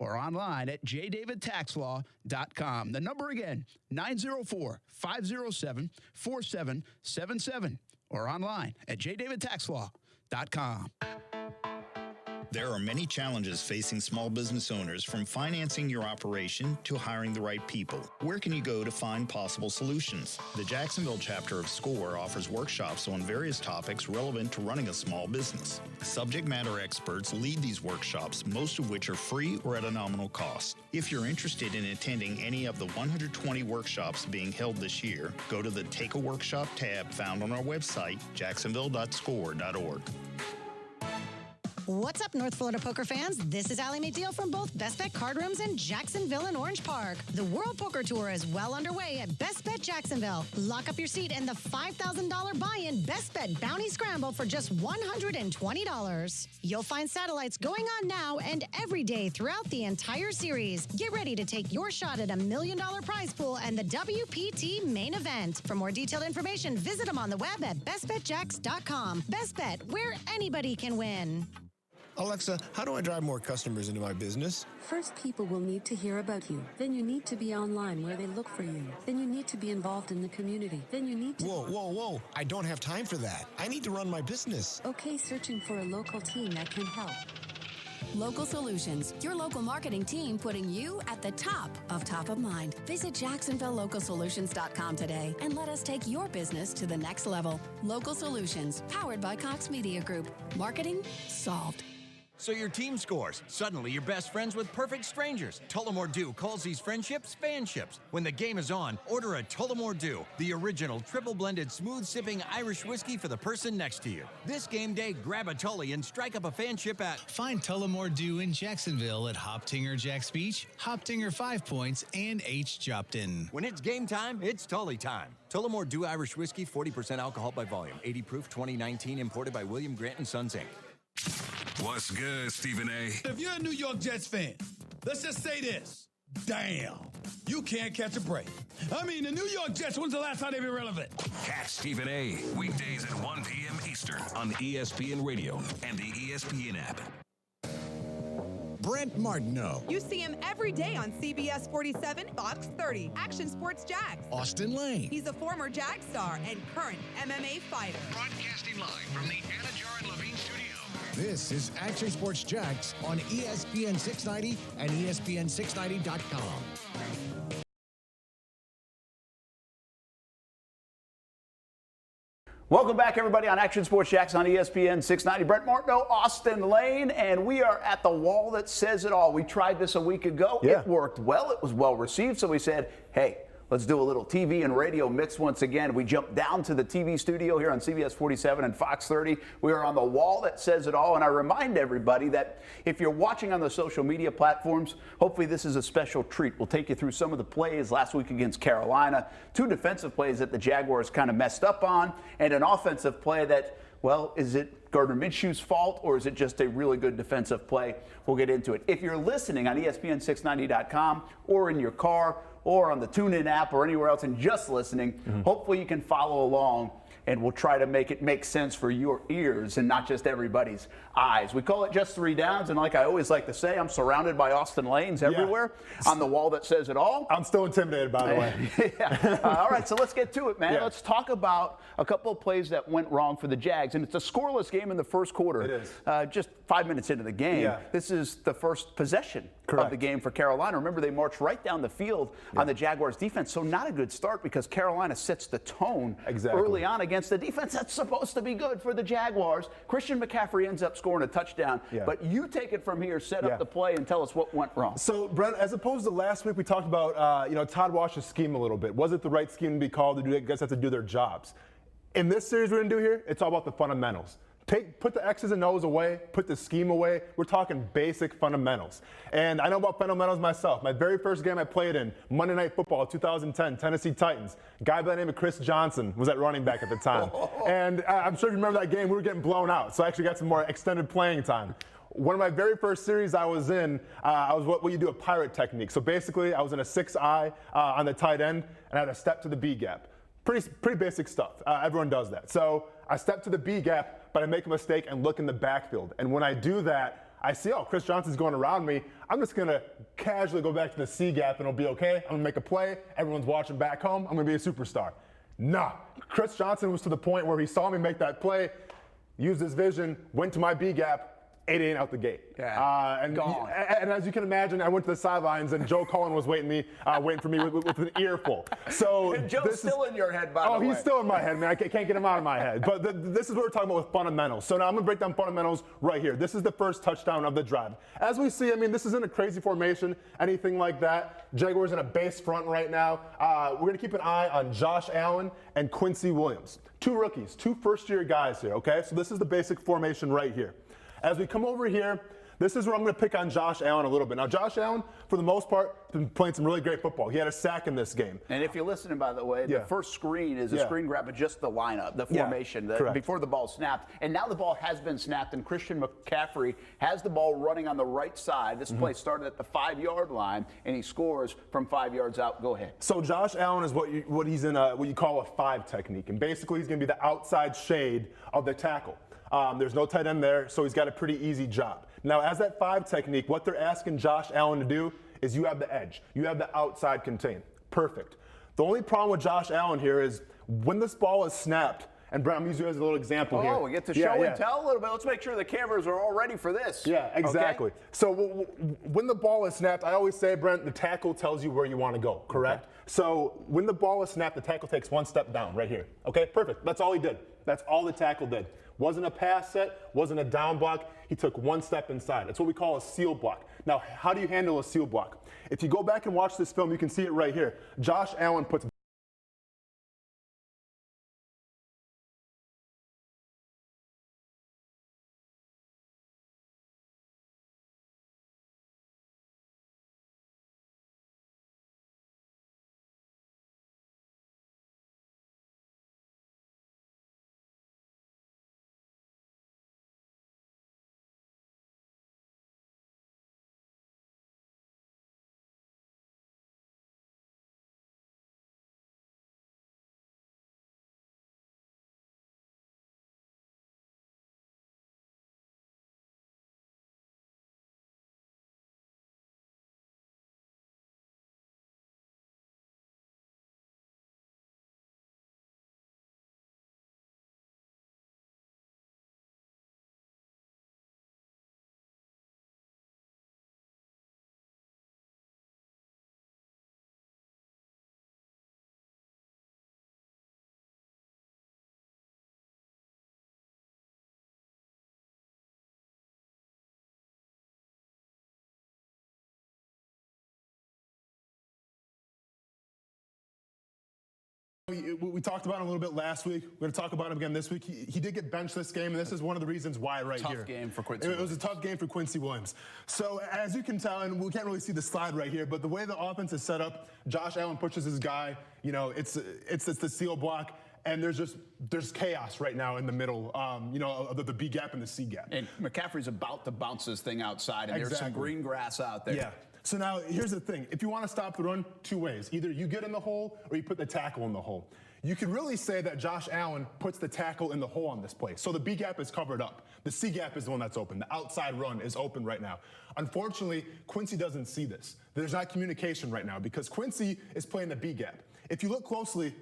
Or online at jdavidtaxlaw.com. The number again, 904-507-4777. Or online at jdavidtaxlaw.com. There are many challenges facing small business owners, from financing your operation to hiring the right people. Where can you go to find possible solutions? The Jacksonville chapter of SCORE offers workshops on various topics relevant to running a small business. Subject matter experts lead these workshops, most of which are free or at a nominal cost. If you're interested in attending any of the 120 workshops being held this year, go to the Take a Workshop tab found on our website, jacksonville.score.org. What's up, North Florida poker fans? This is Allie McDeal from both Best Bet Card Rooms in Jacksonville and Orange Park. The World Poker Tour is well underway at Best Bet Jacksonville. Lock up your seat in the $5,000 buy-in Best Bet Bounty Scramble for just $120. You'll find satellites going on now and every day throughout the entire series. Get ready to take your shot at $1 million prize pool and the WPT main event. For more detailed information, visit them on the web at bestbetjacks.com. Best Bet, where anybody can win. Alexa, how do I drive more customers into my business? First, people will need to hear about you. Then you need to be online where they look for you. Then you need to be involved in the community. Then you need to... Whoa. I don't have time for that. I need to run my business. Okay, searching for a local team that can help. Local Solutions, your local marketing team putting you at the top of mind. Visit JacksonvilleLocalSolutions.com today and let us take your business to the next level. Local Solutions, powered by Cox Media Group. Marketing solved. So your team scores. Suddenly you're best friends with perfect strangers. Tullamore Dew calls these friendships fanships. When the game is on, order a Tullamore Dew, the original triple blended smooth sipping Irish whiskey for the person next to you. This game day, grab a Tully and strike up a fanship at... Find Tullamore Dew in Jacksonville at Hoptinger Jacks Beach, Hoptinger 5 Points, and H. Jopton. When it's game time, it's Tully time. Tullamore Dew Irish whiskey, 40% alcohol by volume, 80 proof, 2019, imported by William Grant & Sons, Inc. What's good, Stephen A? If you're a New York Jets fan, let's just say this. Damn, you can't catch a break. I mean, the New York Jets, when's the last time they've been relevant? Catch Stephen A. weekdays at 1 p.m. Eastern on ESPN Radio and the ESPN app. Brent Martineau. You see him every day on CBS 47, Fox 30, Action Sports Jags. Austin Lane. He's a former Jag star and current MMA fighter. Broadcasting live from the Anna Jar and Levine studio. This is Action Sports Jags on ESPN 690 and ESPN690.com. Welcome back, everybody, on Action Sports Jax on ESPN 690. Brent Martineau, Austin Lane, and we are at the wall that says it all. We tried this a week ago. Yeah. It worked well. It was well received. So we said, hey, let's do a little TV and radio mix once again. We jumped down to the TV studio here on CBS 47 and Fox 30. We are on the wall that says it all. And I remind everybody that if you're watching on the social media platforms, hopefully this is a special treat. We'll take you through some of the plays last week against Carolina, 2 defensive plays that the Jaguars kind of messed up on, and an offensive play that, well, is it Gardner Minshew's fault or is it just a really good defensive play? We'll get into it. If you're listening on ESPN690.com or in your car, or on the TuneIn app or anywhere else and just listening, hopefully you can follow along, and we'll try to make it make sense for your ears and not just everybody's eyes. We call it Just 3 Downs, and like I always like to say, I'm surrounded by Austin Lanes everywhere on the wall that says it all. I'm still intimidated, by the way. All right, so let's get to it, man. Yeah. Let's talk about a couple of plays that went wrong for the Jags, and it's a scoreless game in the first quarter. It is. Just 5 minutes into the game. Yeah. This is the first possession of the game for Carolina. Remember, they marched right down the field on the Jaguars defense, so not a good start because Carolina sets the tone early on against the defense that's supposed to be good for the Jaguars. Christian McCaffrey ends up scoring a touchdown, but you take it from here, set up the play, and tell us what went wrong. So, Brent, as opposed to last week, we talked about Todd Wash's scheme a little bit. Was it the right scheme to be called? Do you guys have to do their jobs? In this series we're going to do here, it's all about the fundamentals. Put the X's and O's away, put the scheme away. We're talking basic fundamentals. And I know about fundamentals myself. My very first game I played in, Monday Night Football, 2010, Tennessee Titans. Guy by the name of Chris Johnson was at running back at the time. And I'm sure you remember that game, we were getting blown out. So I actually got some more extended playing time. One of my very first series I was in, I was what you do, a pirate technique. So basically, I was in a 6-eye on the tight end, and I had a step to the B gap. Pretty basic stuff. Everyone does that. So I step to the B gap, but I make a mistake and look in the backfield. And when I do that, I see, oh, Chris Johnson's going around me. I'm just going to casually go back to the C gap and it'll be okay. I'm going to make a play. Everyone's watching back home. I'm going to be a superstar. Nah. Chris Johnson was to the point where he saw me make that play, used his vision, went to my B gap, 8 out the gate. And as you can imagine, I went to the sidelines and Joe Cullen was waiting for me with an earful. So and Joe's still in your head, by the way. Oh, he's still in my head, man. I can't get him out of my head. But this is what we're talking about with fundamentals. So now I'm going to break down fundamentals right here. This is the first touchdown of the drive. As we see, I mean, this isn't a crazy formation, anything like that. Jaguars in a base front right now. We're going to keep an eye on Josh Allen and Quincy Williams. 2 rookies, 2 first-year guys here, okay? So this is the basic formation right here. As we come over here, this is where I'm going to pick on Josh Allen a little bit. Now, Josh Allen, for the most part, has been playing some really great football. He had a sack in this game. And if you're listening, by the way, the first screen is a screen grab of just the lineup, the formation, before the ball snapped. And now the ball has been snapped, and Christian McCaffrey has the ball running on the right side. This play started at the 5-yard line, and he scores from 5 yards out. Go ahead. So Josh Allen is what he's in what you call a 5 technique. And basically, he's going to be the outside shade of the tackle. There's no tight end there, so he's got a pretty easy job. Now, as that 5 technique, what they're asking Josh Allen to do is you have the edge. You have the outside contain. Perfect. The only problem with Josh Allen here is when this ball is snapped, and Brent, I'm using you as a little example here. Oh, we get to show and tell a little bit. Let's make sure the cameras are all ready for this. Yeah, exactly. Okay? So when the ball is snapped, I always say, Brent, the tackle tells you where you want to go, correct? Okay. So when the ball is snapped, the tackle takes 1 step down right here. Okay, perfect. That's all he did. That's all the tackle did. Wasn't a pass set, wasn't a down block. He took 1 step inside. That's what we call a seal block. Now, how do you handle a seal block? If you go back and watch this film, you can see it right here. Josh Allen puts we talked about him a little bit last week. We're going to talk about him again this week. He did get benched this game, and this is one of the reasons why here. Tough game for Quincy Williams. It was a tough game for Quincy Williams. So as you can tell, and we can't really see the slide right here, but the way the offense is set up, Josh Allen pushes his guy. You know, it's the seal block. And there's chaos right now in the middle, of the B gap and the C gap. And McCaffrey's about to bounce this thing outside, and there's some green grass out there. Yeah. So now here's the thing. If you want to stop the run, 2 ways. Either you get in the hole or you put the tackle in the hole. You could really say that Josh Allen puts the tackle in the hole on this play. So the B gap is covered up. The C gap is the one that's open. The outside run is open right now. Unfortunately, Quincy doesn't see this. There's not communication right now because Quincy is playing the B gap. If you look closely,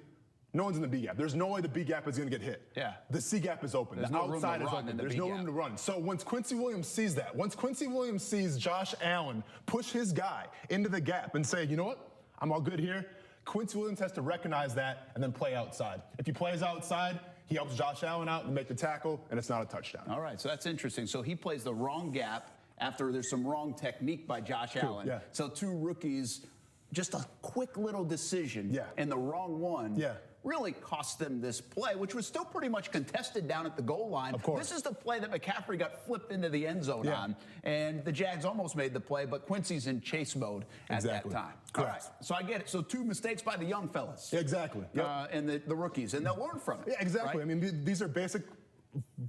No one's in the B gap. There's no way the B gap is going to get hit. Yeah. The C gap is open. There's the no room outside to is run open. in the There's B no gap. room to run. So once Quincy Williams sees that, once Quincy Williams sees Josh Allen push his guy into the gap and say, you know what, I'm all good here, Quincy Williams has to recognize that and then play outside. If he plays outside, he helps Josh Allen out and make the tackle, and it's not a touchdown. All right, so that's interesting. So he plays the wrong gap after there's some wrong technique by Josh Allen. Yeah. So two rookies, just a quick little decision and the wrong one really cost them this play, which was still pretty much contested down at the goal line. Of course. This is the play that McCaffrey got flipped into the end zone on, and the Jags almost made the play, but Quincy's in chase mode at that time. Correct. All right, so I get it. So two mistakes by the young fellas. Exactly. And the rookies, and they'll learn from it. Yeah, exactly. Right? I mean, these are basic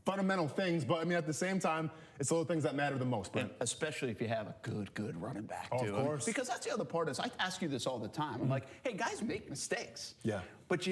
fundamental things, but I mean, at the same time, it's the little things that matter the most, Brent. Especially if you have a good running back, too. Of course. Because that's the other part is, I ask you this all the time. I'm like, hey, guys make mistakes. Yeah. But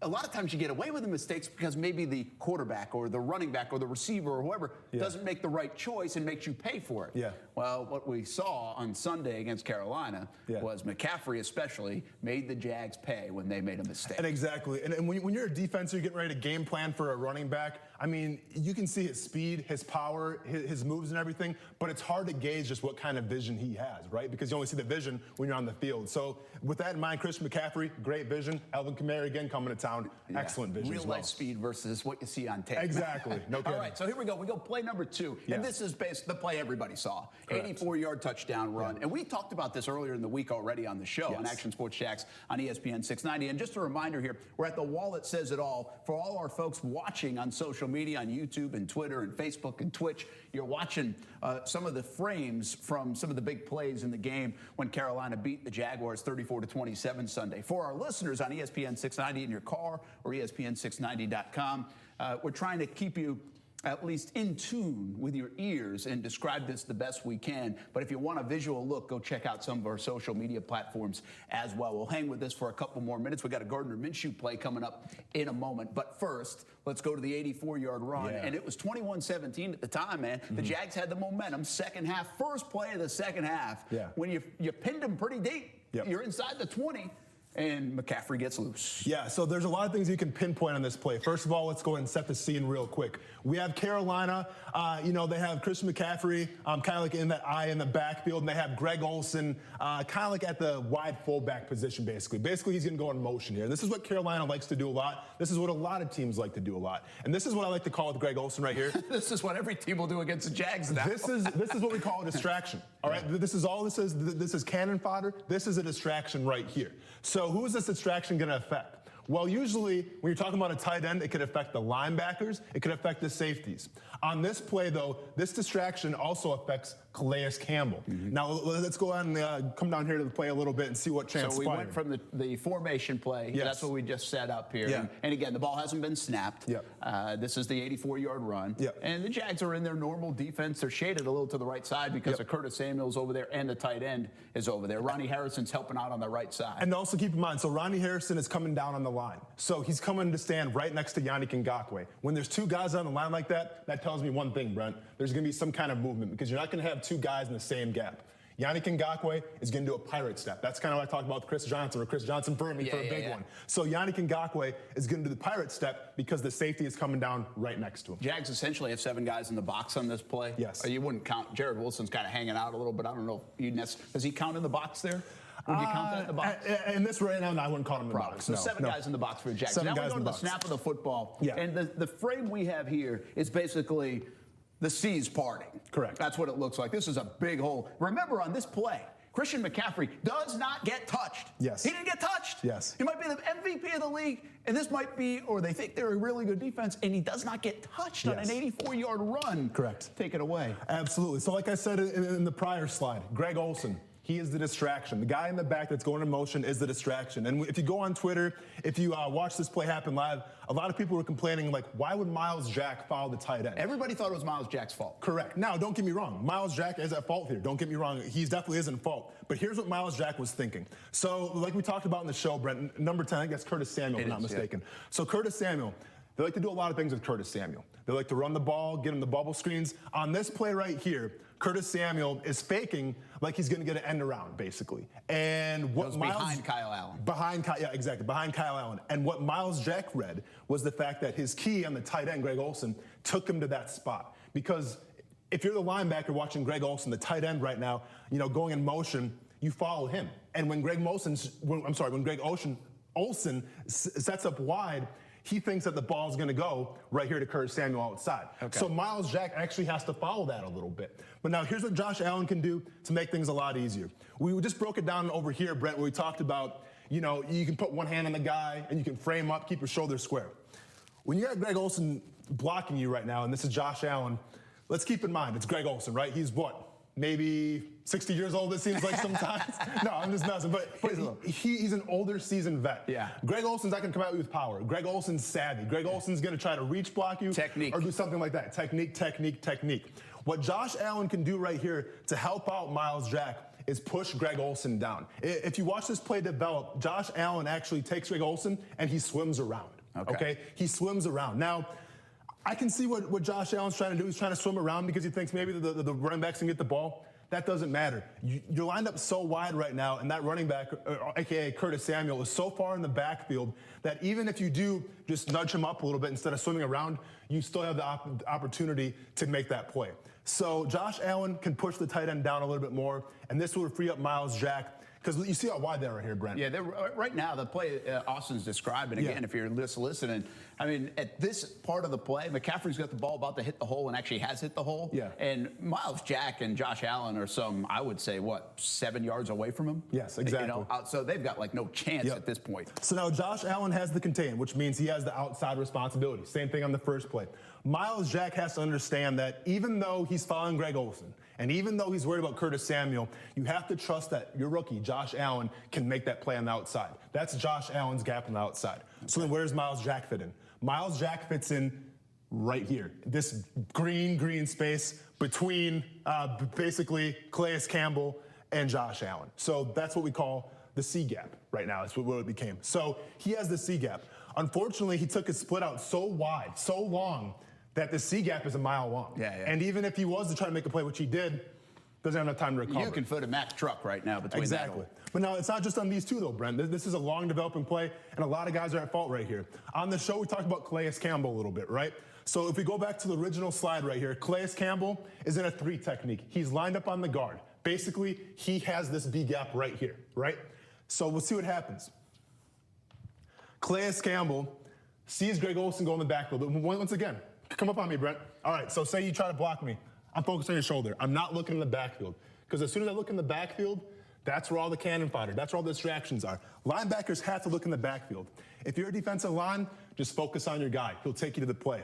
a lot of times you get away with the mistakes because maybe the quarterback or the running back or the receiver or whoever doesn't make the right choice and makes you pay for it. Yeah. Well, what we saw on Sunday against Carolina was McCaffrey especially made the Jags pay when they made a mistake. And exactly. And when you're a defense, you're getting ready to game plan for a running back. I mean, you can see his speed, his power, his moves and everything, but it's hard to gauge just what kind of vision he has, right? Because you only see the vision when you're on the field. So with that in mind, Christian McCaffrey, great vision. Alvin Kamara again coming to town, excellent vision Real as well. life speed versus what you see on tape. Exactly. No kidding. All right, so here we go. We go play number 2. And this is the play everybody saw. Correct. 84-yard touchdown run. And we talked about this earlier in the week already on the show on Action Sports Jax on ESPN 690. And just a reminder here, we're at the wall that says it all. For all our folks watching on social media, on YouTube and Twitter and Facebook and Twitch, you're watching some of the frames from some of the big plays in the game when Carolina beat the Jaguars 34-27 Sunday. For our listeners on ESPN 690 in your car or ESPN690.com, we're trying to keep you at least in tune with your ears and describe this the best we can. But if you want a visual look, go check out some of our social media platforms as well. We'll hang with this for a couple more minutes. We got a Gardner Minshew play coming up in a moment. But first, let's go to the 84-yard run. And it was 21-17 at the time, man. The Jags had the momentum. Second half, first play of the second half. When you pinned them pretty deep, you're inside the 20. And McCaffrey gets loose. Yeah, so there's a lot of things you can pinpoint on this play. First of all, let's go ahead and set the scene real quick. We have Carolina, they have Christian McCaffrey kind of like in that eye in the backfield, and they have Greg Olsen kind of like at the wide fullback position, basically. Basically, he's going to go in motion here. This is what Carolina likes to do a lot. This is what a lot of teams like to do a lot. And this is what I like to call with Greg Olsen right here. This is what every team will do against the Jags now. This is what we call a distraction, all right? This is all this is. This is cannon fodder. This is a distraction right here. So who is this distraction going to affect? Well, usually when you're talking about a tight end, it could affect the linebackers. It could affect the safeties. On this play, though, this distraction also affects Calais Campbell. Now, let's go ahead and come down here to the play a little bit and see what transpired. So we went from the formation play. That's what we just set up here. And again, the ball hasn't been snapped. This is the 84-yard run. And the Jags are in their normal defense. They're shaded a little to the right side because of Curtis Samuel's over there and the tight end is over there. Ronnie Harrison's helping out on the right side. And also keep in mind, so Ronnie Harrison is coming down on the line. So he's coming to stand right next to Yannick Ngakoue. When there's two guys on the line like that, that tells me one thing, Brent. There's going to be some kind of movement because you're not going to have two guys in the same gap. Yannick Ngakoue is going to do a pirate step. That's kind of what I talked about with Chris Johnson, or Chris Johnson for me for a big one. So Yannick Ngakoue is going to do the pirate step because the safety is coming down right next to him. Jags essentially have 7 guys in the box on this play. Yes. You wouldn't count. Jared Wilson's kind of hanging out a little bit. I don't know if does he count in the box there? Would you count that in the box? In this right now, no, I wouldn't count him in the box. So 7 guys in the box for the Jags. Now we go to the snap of the football. And the frame we have here is basically the seas parting. Correct. That's what it looks like. This is a big hole. Remember, on this play, Christian McCaffrey does not get touched. Yes. He didn't get touched. Yes. He might be the MVP of the league, and this might be, or they think they're a really good defense, and he does not get touched on an 84-yard run. Correct. Take it away. Absolutely. So like I said in the prior slide, Greg Olsen, he is the distraction. The guy in the back that's going in motion is the distraction. And if you go on Twitter, if you watch this play happen live, a lot of people were complaining, like, why would Myles Jack foul the tight end? Everybody thought it was Myles Jack's fault. Correct. Now, don't get me wrong. Myles Jack is at fault here. Don't get me wrong. He definitely is in fault. But here's what Myles Jack was thinking. So, like we talked about in the show, Brent, number 10, I think that's Curtis Samuel, if I'm not mistaken. So Curtis Samuel, They like to do a lot of things with Curtis Samuel. They like to run the ball, get him the bubble screens. On this play right here, Curtis Samuel is faking like he's going to get an end around, basically. And what behind Kyle Allen. Exactly, behind Kyle Allen. And what Miles Jack read was the fact that his key on the tight end, Greg Olsen, took him to that spot. Because if you're the linebacker watching Greg Olsen, the tight end right now, going in motion, you follow him. And when Greg Olsen sets up wide, he thinks that the ball's going to go right here to Curtis Samuel outside. Okay. So Miles Jack actually has to follow that a little bit. But now here's what Josh Allen can do to make things a lot easier. We just broke it down over here, Brent, where we talked about, you can put one hand on the guy and you can frame up, keep your shoulders square. When you got Greg Olsen blocking you right now, and this is Josh Allen, let's keep in mind, it's Greg Olsen, right? He's what? Maybe 60 years old, it seems like sometimes. No, I'm just messing. But he's an older seasoned vet. Yeah. Greg Olsen's not going to come at you with power. Greg Olsen's savvy. Greg Olsen's going to try to reach block you. Technique. Or do something like that. Technique. What Josh Allen can do right here to help out Miles Jack is push Greg Olsen down. If you watch this play develop, Josh Allen actually takes Greg Olsen and he swims around. Okay? He swims around. Now, I can see what Josh Allen's trying to do. He's trying to swim around because he thinks maybe the running backs can get the ball. That doesn't matter. You're lined up so wide right now, and that running back, a.k.a. Curtis Samuel, is so far in the backfield that even if you do just nudge him up a little bit instead of swimming around, you still have the opportunity to make that play. So Josh Allen can push the tight end down a little bit more, and this will free up Miles Jack. Because you see how wide they are here, Brent. Yeah, right now, the play Austin's describing, again, if you're listening, I mean, at this part of the play, McCaffrey's got the ball about to hit the hole and actually has hit the hole. Yeah. And Miles Jack and Josh Allen are I would say, 7 yards away from him? Yes, exactly. So they've got, no chance at this point. So now Josh Allen has the contain, which means he has the outside responsibility. Same thing on the first play. Miles Jack has to understand that even though he's following Greg Olsen, and even though he's worried about Curtis Samuel, you have to trust that your rookie, Josh Allen, can make that play on the outside. That's Josh Allen's gap on the outside. Okay. So then where does Miles Jack fit in? Miles Jack fits in right here. This green space between basically Calais Campbell and Josh Allen. So that's what we call the C gap right now. That's what it became. So he has the C gap. Unfortunately, he took his split out so wide, so long, that the C gap is a mile long. Yeah. And even if he was to try to make a play, which he did, doesn't have enough time to recover. You can fit a Mack truck right now between Exactly. But now, it's not just on these two, though, Brent. This is a long developing play, and a lot of guys are at fault right here. On the show, we talked about Calais Campbell a little bit, right? So if we go back to the original slide right here, Calais Campbell is in a 3 technique. He's lined up on the guard. Basically, he has this B gap right here, right? So we'll see what happens. Calais Campbell sees Greg Olsen go in the backfield. Once again, come up on me, Brent. All right, so say you try to block me. I'm focused on your shoulder. I'm not looking in the backfield. Because as soon as I look in the backfield, that's where all the cannon fodder, that's where all the distractions are. Linebackers have to look in the backfield. If you're a defensive line, just focus on your guy. He'll take you to the play.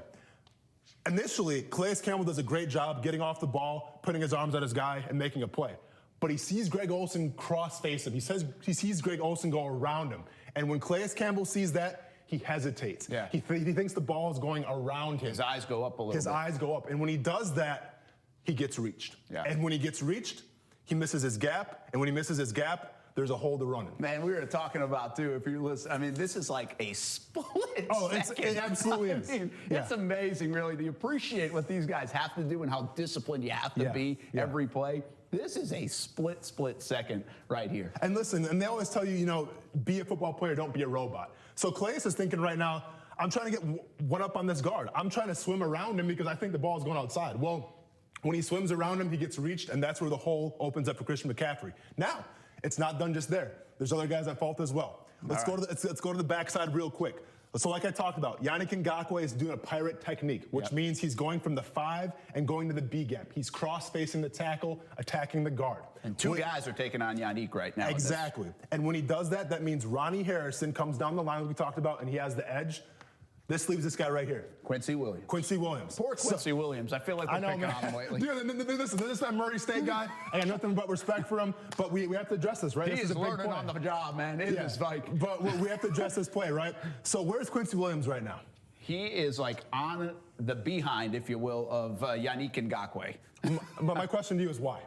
Initially, Calais Campbell does a great job getting off the ball, putting his arms on his guy, and making a play. But he sees Greg Olsen cross-face him. He sees Greg Olsen go around him. And when Calais Campbell sees that, he hesitates. Yeah. He thinks the ball is going around him. His eyes go up a little bit. His eyes go up. And when he does that, he gets reached. Yeah. And when he gets reached, he misses his gap. And when he misses his gap, there's a hole to run in. Man, we were talking about, too, if you listen, I mean, this is like a split second. It absolutely is. It's amazing, really, to appreciate what these guys have to do and how disciplined you have to be every play. This is a split second right here. And listen, and they always tell you, be a football player, don't be a robot. So Calais is thinking right now, I'm trying to get one up on this guard. I'm trying to swim around him because I think the ball is going outside. Well, when he swims around him, he gets reached, and that's where the hole opens up for Christian McCaffrey. Now, it's not done just there. There's other guys at fault as well. Let's go to the backside real quick. So like I talked about, Yannick Ngakoue is doing a pirate technique, which means he's going from the 5 and going to the B gap. He's cross-facing the tackle, attacking the guard. And two guys are taking on Yannick right now. Exactly. And when he does that, that means Ronnie Harrison comes down the line, like we talked about, and he has the edge. This leaves this guy right here. Quincy Williams. Poor Quincy Williams. I feel like we're picking on him lately. Dude, listen, this is that Murray State guy. I got nothing but respect for him, but we have to address this, right? He this is a big learning play. on the job, man. It is like... But we have to address this play, right? So where's Quincy Williams right now? He is like on the behind, if you will, of Yannick Ngakoue. But my question to you is why?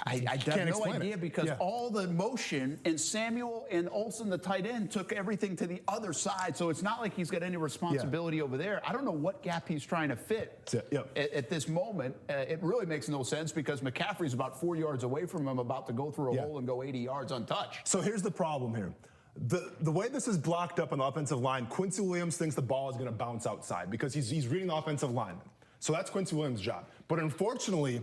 I have no idea because all the motion and Samuel and Olsen, the tight end, took everything to the other side. So it's not like he's got any responsibility over there. I don't know what gap he's trying to fit at this moment. It really makes no sense because McCaffrey's about 4 yards away from him, about to go through a hole and go 80 yards untouched. So here's the problem here. The way this is blocked up on the offensive line, Quincy Williams thinks the ball is going to bounce outside because he's reading the offensive lineman. So that's Quincy Williams' job. But unfortunately,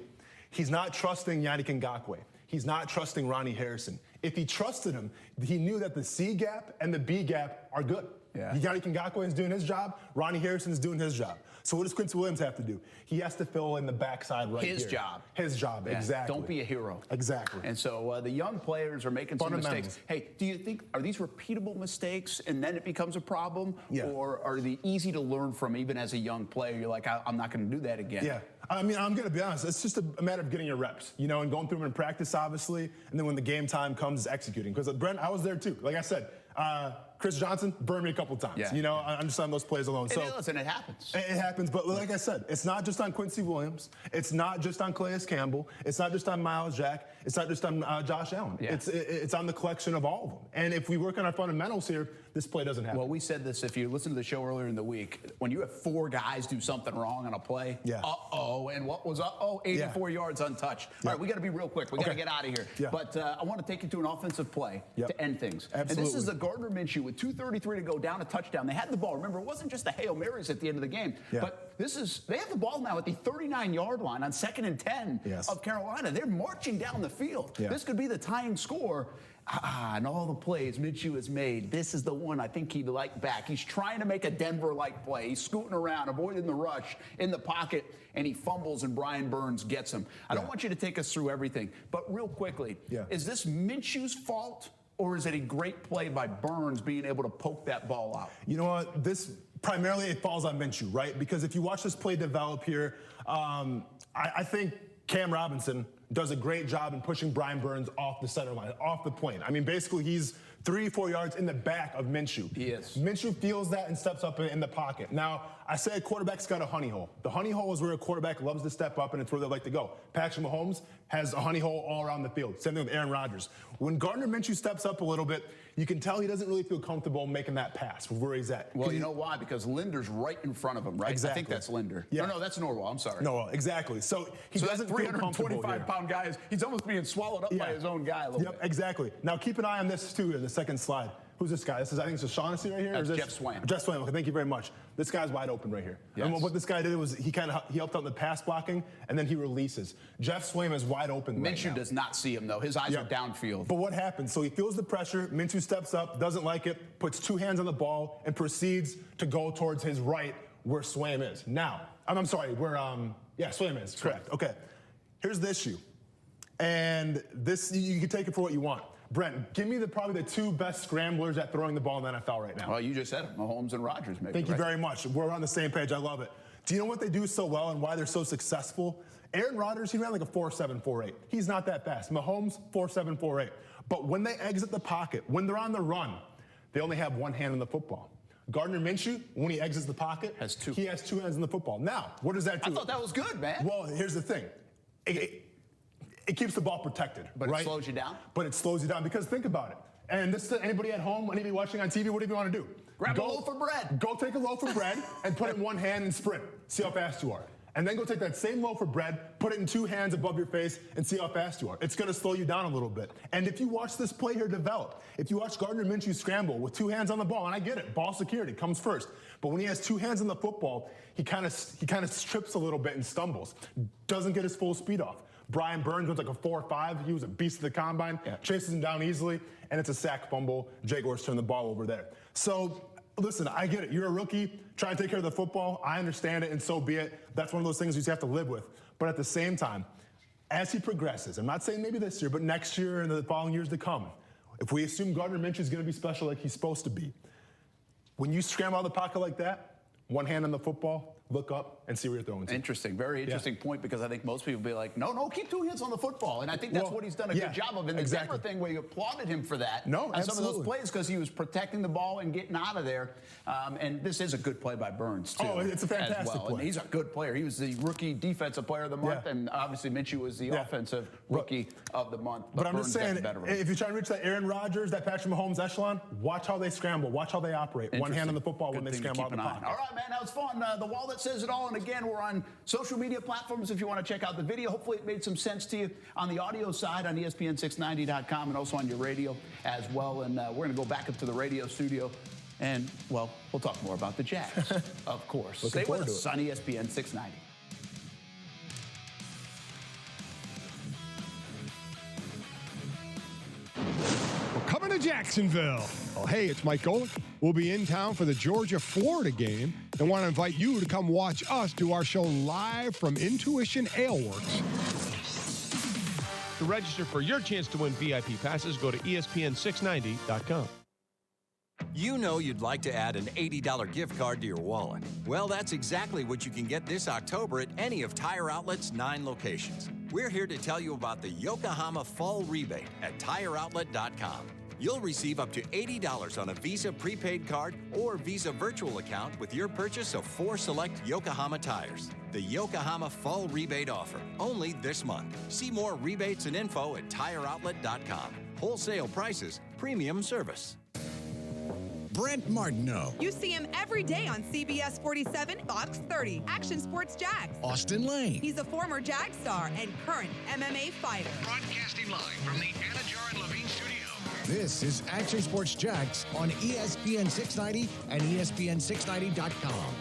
he's not trusting Yannick Ngakoue. He's not trusting Ronnie Harrison. If he trusted him, he knew that the C gap and the B gap are good. Yannick Ngakoue is doing his job. Ronnie Harrison is doing his job. So what does Quincy Williams have to do? He has to fill in the backside right here. His job. His job, exactly. Don't be a hero. Exactly. And so the young players are making some mistakes. Hey, do you think, are these repeatable mistakes and then it becomes a problem? Or are they easy to learn from even as a young player? You're like, I'm not going to do that again. Yeah. I mean, I'm going to be honest. It's just a matter of getting your reps, you know, and going through them in practice, obviously. And then when the game time comes, executing. Because, Brent, I was there too. Like I said, Chris Johnson burned me a couple times. You know, I understand those plays alone. So listen, it happens. It happens. But like I said, it's not just on Quincy Williams. It's not just on Calais Campbell. It's not just on Miles Jack. It's not just on Josh Allen. It's on the collection of all of them. And if we work on our fundamentals here, this play doesn't happen. Well, we said this, if you listen to the show earlier in the week, when you have 4 guys do something wrong on a play, and what was 84 yards untouched. All right, we got to be real quick. We got to get out of here. But I want to take you to an offensive play to end things. Absolutely. And this is the Gardner Minshew with 2:33 to go, down a touchdown. They had the ball. Remember, it wasn't just the Hail Marys at the end of the game. But they have the ball now at the 39-yard line on 2nd and 10 of Carolina. They're marching down the field. This could be the tying score. And all the plays Minshew has made, this is the one I think he'd like back. He's trying to make a Denver-like play. He's scooting around, avoiding the rush in the pocket, and he fumbles, and Brian Burns gets him. I don't want you to take us through everything, but real quickly, is this Minshew's fault, or is it a great play by Burns being able to poke that ball out? You know what? This primarily it falls on Minshew, right? Because if you watch this play develop here, I think Cam Robinson does a great job in pushing Brian Burns off the center line, off the point. I mean, basically, he's 3-4 yards in the back of Minshew. He is. Minshew feels that and steps up in the pocket. Now, I say a quarterback's got a honey hole. The honey hole is where a quarterback loves to step up, and it's where they like to go. Patrick Mahomes has a honey hole all around the field. Same thing with Aaron Rodgers. When Gardner Minshew steps up a little bit, you can tell he doesn't really feel comfortable making that pass where he's at. Well, you know why? Because Linder's right in front of him, right? Exactly. I think that's Linder. No, that's Norwell. I'm sorry. No, exactly. So he doesn't that feel comfortable 325-pound guy, he's almost being swallowed up by his own guy a little bit. Exactly. Now keep an eye on this too in the second slide. Who's this guy? I think it's Shaughnessy right here. That's Jeff Swaim. Jeff Swaim. Okay, thank you very much. This guy's wide open right here. And what this guy did was he helped out in the pass blocking, and then he releases. Jeff Swaim is wide open right now. Minshew does not see him though. His eyes are downfield. But what happens? So he feels the pressure. Minshew steps up, doesn't like it, puts 2 hands on the ball, and proceeds to go towards his right where Swaim is. Now, I'm sorry, where Swaim is. Correct. Okay. Here's the issue, and this you can take it for what you want. Brent, give me probably the 2 best scramblers at throwing the ball in the NFL right now. Well, you just said it, Mahomes and Rodgers, maybe. Thank you very much. We're on the same page. I love it. Do you know what they do so well and why they're so successful? Aaron Rodgers, he ran like a 4.7, 4.8. He's not that fast. Mahomes, 4.7, 4.8. But when they exit the pocket, when they're on the run, they only have 1 hand on the football. Gardner Minshew, when he exits the pocket, he has 2 hands on the football. Now, what does that do? I thought that was good, man. Well, here's the thing. It keeps the ball protected, but it slows you down? But it slows you down because think about it. And this to anybody at home, anybody watching on TV, whatever you want to do. Grab a loaf of bread. Go take a loaf of bread and put it in 1 hand and sprint. See how fast you are. And then go take that same loaf of bread, put it in 2 hands above your face, and see how fast you are. It's going to slow you down a little bit. And if you watch this play here develop, if you watch Gardner Minshew scramble with 2 hands on the ball, and I get it, ball security comes first. But when he has 2 hands on the football, he kind of trips a little bit and stumbles. Doesn't get his full speed off. Brian Burns was like a 4.5. He was a beast of the combine. Chases him down easily, and it's a sack fumble. Jaguars turn the ball over there. So, listen, I get it. You're a rookie. Try to take care of the football. I understand it, and so be it. That's one of those things you just have to live with. But at the same time, as he progresses, I'm not saying maybe this year, but next year and the following years to come, if we assume Gardner Minshew is going to be special like he's supposed to be, when you scramble out of the pocket like that, One hand on the football, look up, and see where you're throwing to. Interesting. Very interesting point, because I think most people will be like, no, keep 2 hands on the football. And I think that's what he's done a good job of. In the Denver thing, where you applauded him for that. And some of those plays, because he was protecting the ball and getting out of there. And this is a good play by Burns, too. Oh, it's a fantastic play. And he's a good player. He was the rookie defensive player of the month, and obviously Minshew was the offensive rookie of the month. But I'm just saying, if you're trying to reach that Aaron Rodgers, that Patrick Mahomes echelon, watch how they scramble. Watch how they operate. One hand on the football when they scramble out the pocket. All right, man, that was fun. The wall that says it all. And again, we're on social media platforms if you want to check out the video. Hopefully it made some sense to you on the audio side on ESPN690.com and also on your radio as well. And we're going to go back up to the radio studio. And, well, we'll talk more about the Jags, of course. Stay with us on ESPN 690. We're coming to Jacksonville. Oh, hey, it's Mike Golick. We'll be in town for the Georgia-Florida game and want to invite you to come watch us do our show live from Intuition Aleworks. To register for your chance to win VIP passes, go to ESPN690.com. You know you'd like to add an $80 gift card to your wallet. Well, that's exactly what you can get this October at any of Tire Outlet's 9 locations. We're here to tell you about the Yokohama Fall Rebate at TireOutlet.com. You'll receive up to $80 on a Visa prepaid card or Visa virtual account with your purchase of 4 select Yokohama tires. The Yokohama Fall Rebate offer, only this month. See more rebates and info at TireOutlet.com. Wholesale prices, premium service. Brent Martineau. You see him every day on CBS 47, Fox 30, Action Sports Jags. Austin Lane. He's a former Jag star and current MMA fighter. Broadcasting live from the Anajar and Levine studio. This is Action Sports Jags on ESPN 690 and ESPN690.com.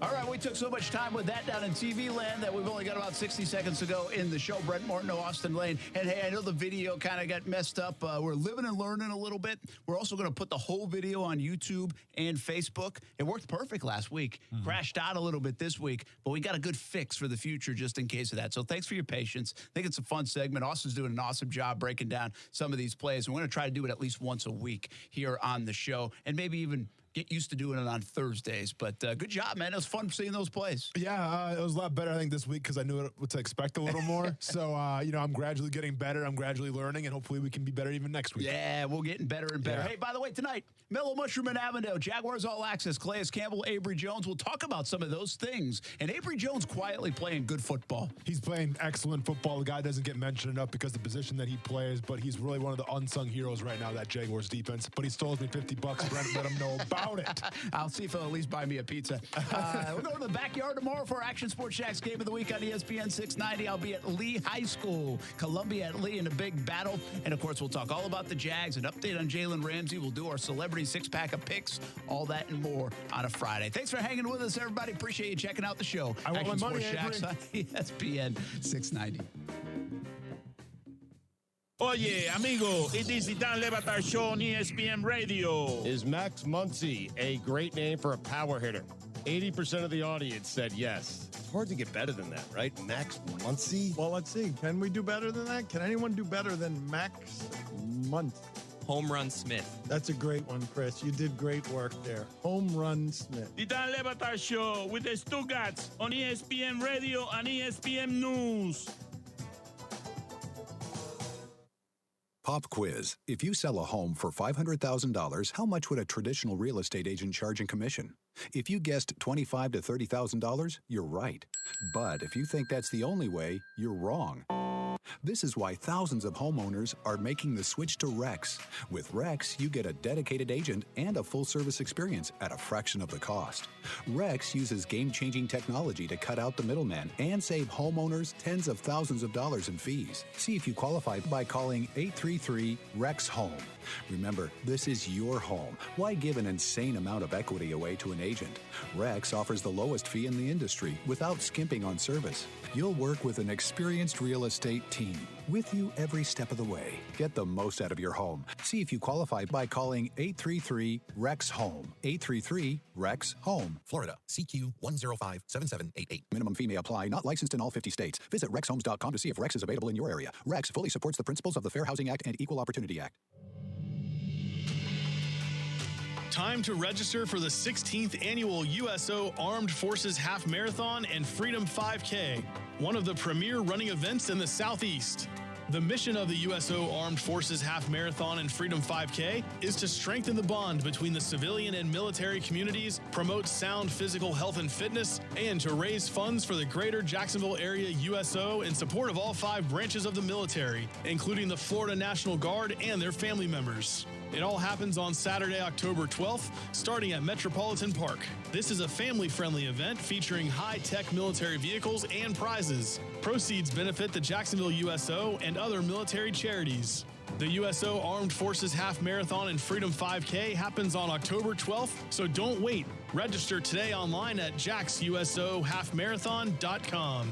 All right, we took so much time with that down in TV land that we've only got about 60 seconds to go in the show. Brent Martineau, Austin Lane. And hey, I know the video kind of got messed up. We're living and learning a little bit. We're also going to put the whole video on YouTube and Facebook. It worked perfect last week. Crashed out a little bit this week, but we got a good fix for the future just in case of that. So thanks for your patience. I think it's a fun segment. Austin's doing an awesome job breaking down some of these plays. And we're going to try to do it at least once a week here on the show, and maybe even get used to doing it on Thursdays. But good job, man. It was fun seeing those plays. Yeah, it was a lot better, I think, this week because I knew what to expect a little more. So, I'm gradually getting better. I'm gradually learning, and hopefully we can be better even next week. Yeah, we're getting better and better. Yeah. Hey, by the way, tonight, Mellow Mushroom in Avondale, Jaguars All Access, Calais Campbell, Avery Jones. We'll talk about some of those things. And Avery Jones quietly playing good football. He's playing excellent football. The guy doesn't get mentioned enough because of the position that he plays, but he's really one of the unsung heroes right now, that Jaguars defense. But he stole me $50. Brent, let him know about it. I'll see if he'll at least buy me a pizza. We're going to the backyard tomorrow for Action Sports Jax Game of the Week on ESPN 690. I'll be at Lee High School, Columbia at Lee in a big battle. And, of course, we'll talk all about the Jags, an update on Jalen Ramsey. We'll do our celebrity six-pack of picks, all that and more on a Friday. Thanks for hanging with us, everybody. Appreciate you checking out the show. I want Action my money, Sports Jax on ESPN 690. Oye, amigo, it is the Dan Le Batard Show on ESPN Radio. Is Max Muncy a great name for a power hitter? 80% of the audience said yes. It's hard to get better than that, right? Max Muncy? Well, let's see. Can we do better than that? Can anyone do better than Max Muncy? Home Run Smith. That's a great one, Chris. You did great work there. Home Run Smith. The Dan Le Batard Show with the Stuttgarts on ESPN Radio and ESPN News. Pop quiz. If you sell a home for $500,000, how much would a traditional real estate agent charge in commission? If you guessed $25,000 to $30,000, you're right. But if you think that's the only way, you're wrong. This is why thousands of homeowners are making the switch to Rex. With Rex, you get a dedicated agent and a full-service experience at a fraction of the cost. Rex uses game-changing technology to cut out the middleman and save homeowners tens of thousands of dollars in fees. See if you qualify by calling 833-REX-HOME. Remember, this is your home. Why give an insane amount of equity away to an agent? Rex offers the lowest fee in the industry without skimping on service. You'll work with an experienced real estate team with you every step of the way. Get the most out of your home. See if you qualify by calling 833-REX-HOME. 833-REX-HOME. Florida, CQ 1057788. Minimum fee may apply. Not licensed in all 50 states. Visit rexhomes.com to see if Rex is available in your area. Rex fully supports the principles of the Fair Housing Act and Equal Opportunity Act. time to register for the 16th Annual USO Armed Forces Half Marathon and Freedom 5K, one of the premier running events in the Southeast. The mission of the USO Armed Forces Half Marathon and Freedom 5K is to strengthen the bond between the civilian and military communities, promote sound physical health and fitness, and to raise funds for the greater Jacksonville area USO in support of all 5 branches of the military, including the Florida National Guard and their family members. It all happens on Saturday, October 12th, starting at Metropolitan Park. This is a family-friendly event featuring high-tech military vehicles and prizes. Proceeds benefit the Jacksonville USO and other military charities. The USO Armed Forces Half Marathon and Freedom 5K happens on October 12th, so don't wait. Register today online at jaxusohalfmarathon.com.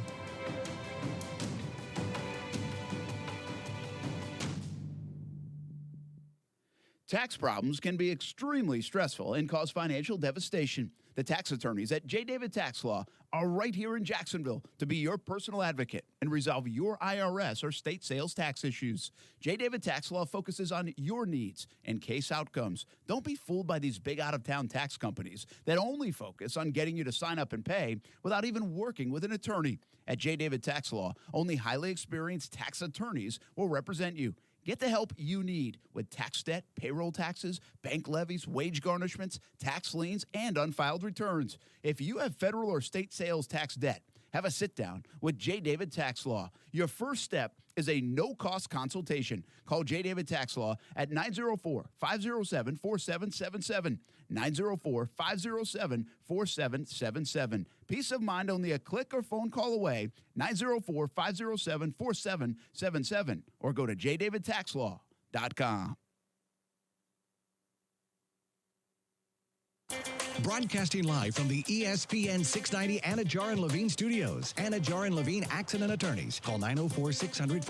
Tax problems can be extremely stressful and cause financial devastation. The tax attorneys at J. David Tax Law are right here in Jacksonville to be your personal advocate and resolve your IRS or state sales tax issues. J. David Tax Law focuses on your needs and case outcomes. Don't be fooled by these big out-of-town tax companies that only focus on getting you to sign up and pay without even working with an attorney. At J. David Tax Law, only highly experienced tax attorneys will represent you. Get the help you need with tax debt, payroll taxes, bank levies, wage garnishments, tax liens, and unfiled returns. If you have federal or state sales tax debt, have a sit-down with J. David Tax Law. Your first step is a no-cost consultation. Call J. David Tax Law at 904-507-4777, 904-507-4777. Peace of mind only a click or phone call away, 904-507-4777, or go to jdavidtaxlaw.com. Broadcasting live from the ESPN 690 Anna Jar and Levine studios. Anna Jar and Levine Accident Attorneys. Call 904-600-4300.